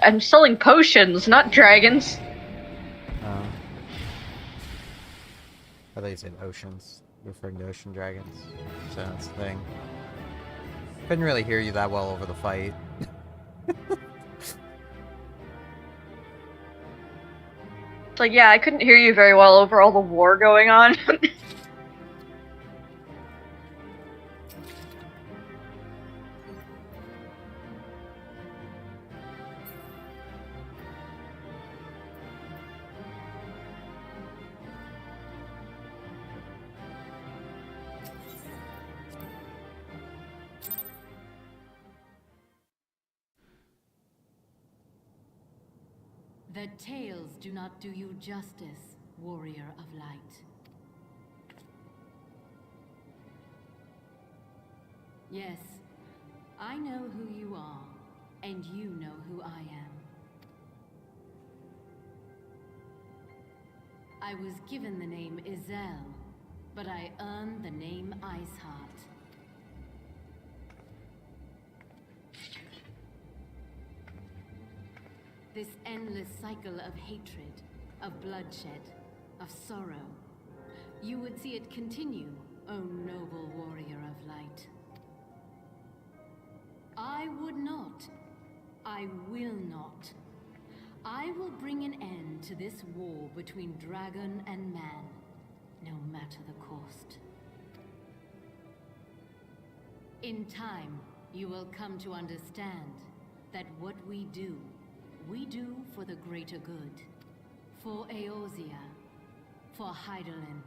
I'm selling potions, not dragons. Oh. I thought you said oceans, referring to ocean dragons. So that's the thing. Couldn't really hear you that well over the fight. It's like, yeah, I couldn't hear you very well over all the war going on. The tales do not do you justice, warrior of light. Yes, I know who you are, and you know who I am. I was given the name Izel, but I earned the name Iceheart. This endless cycle of hatred, of bloodshed, of sorrow. You would see it continue, O noble warrior of light. I would not. I will not. I will bring an end to this war between dragon and man, no matter the cost. In time, you will come to understand that what we do for the greater good. For Eorzea. For Hydaelyn.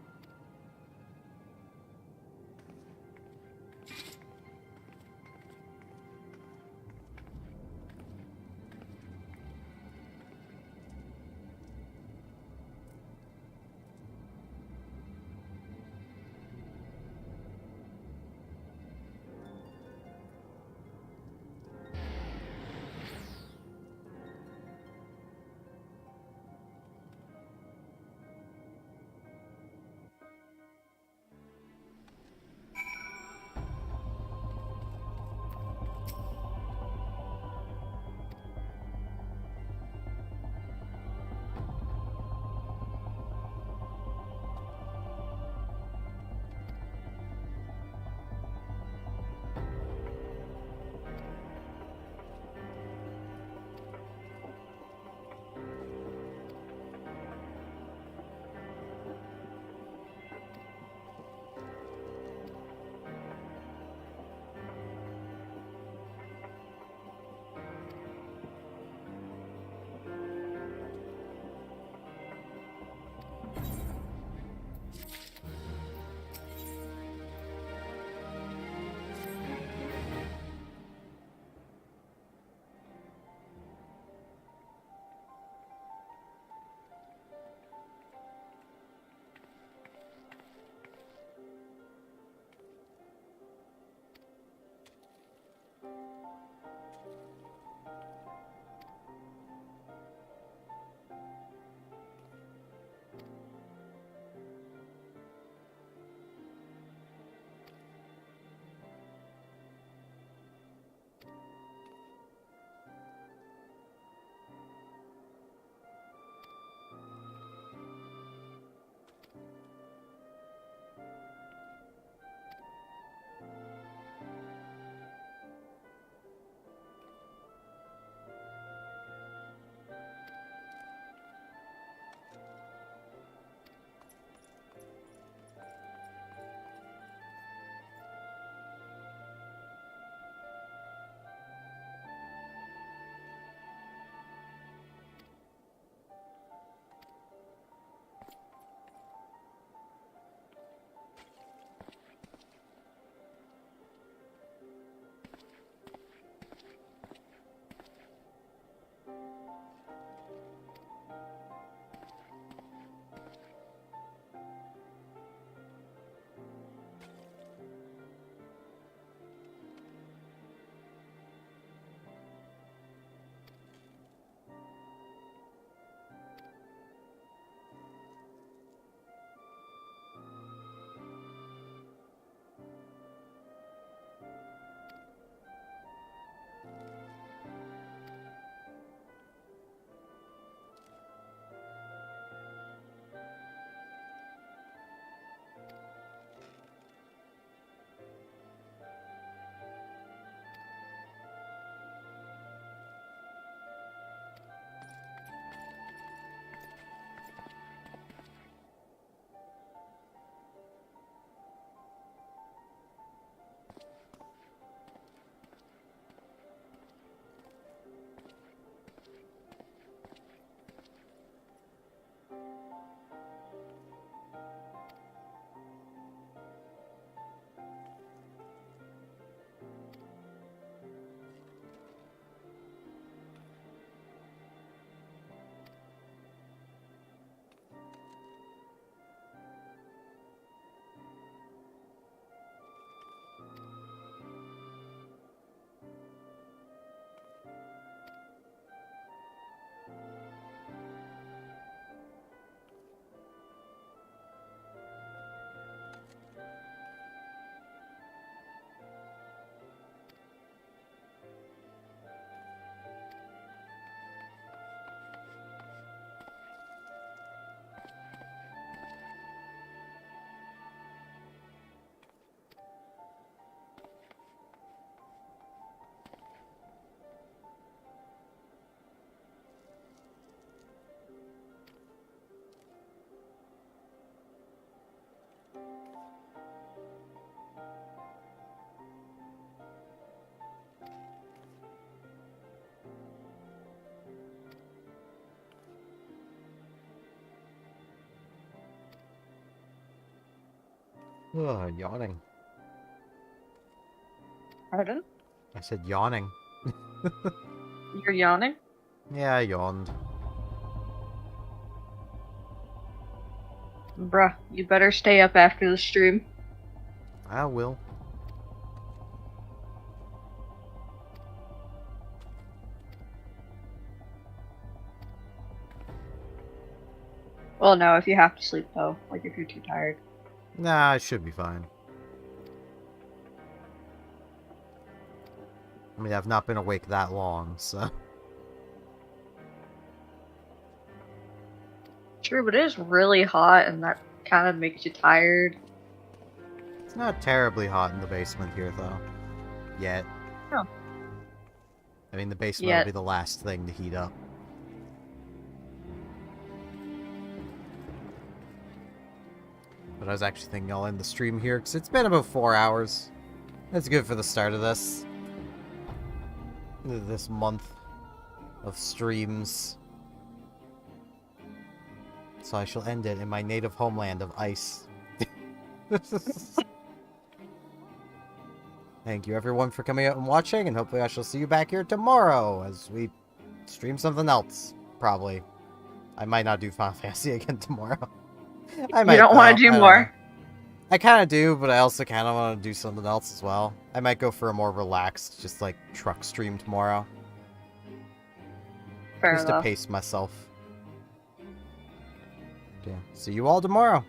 Ugh, yawning. Pardon? I said yawning. You're yawning? Yeah, I yawned. Bruh, you better stay up after the stream. I will. Well, no, if you have to sleep, though. Like, if you're too tired. Nah, I should be fine. I mean, I've not been awake that long, so... True, but it is really hot, and that kind of makes you tired. It's not terribly hot in the basement here, though. Yet. No. I mean, the basement will be the last thing to heat up. But I was actually thinking I'll end the stream here, because it's been about 4 hours. That's good for the start of this. This month of streams. So I shall end it in my native homeland of ice. Thank you everyone for coming out and watching, and hopefully I shall see you back here tomorrow as we stream something else, probably. I might not do Final Fantasy again tomorrow. I might, you don't want to do more? I kind of do, but I also kind of want to do something else as well. I might go for a more relaxed, just like truck stream tomorrow. Fair just enough. to pace myself. Yeah. See you all tomorrow.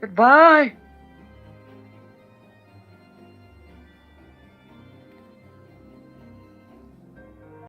Goodbye!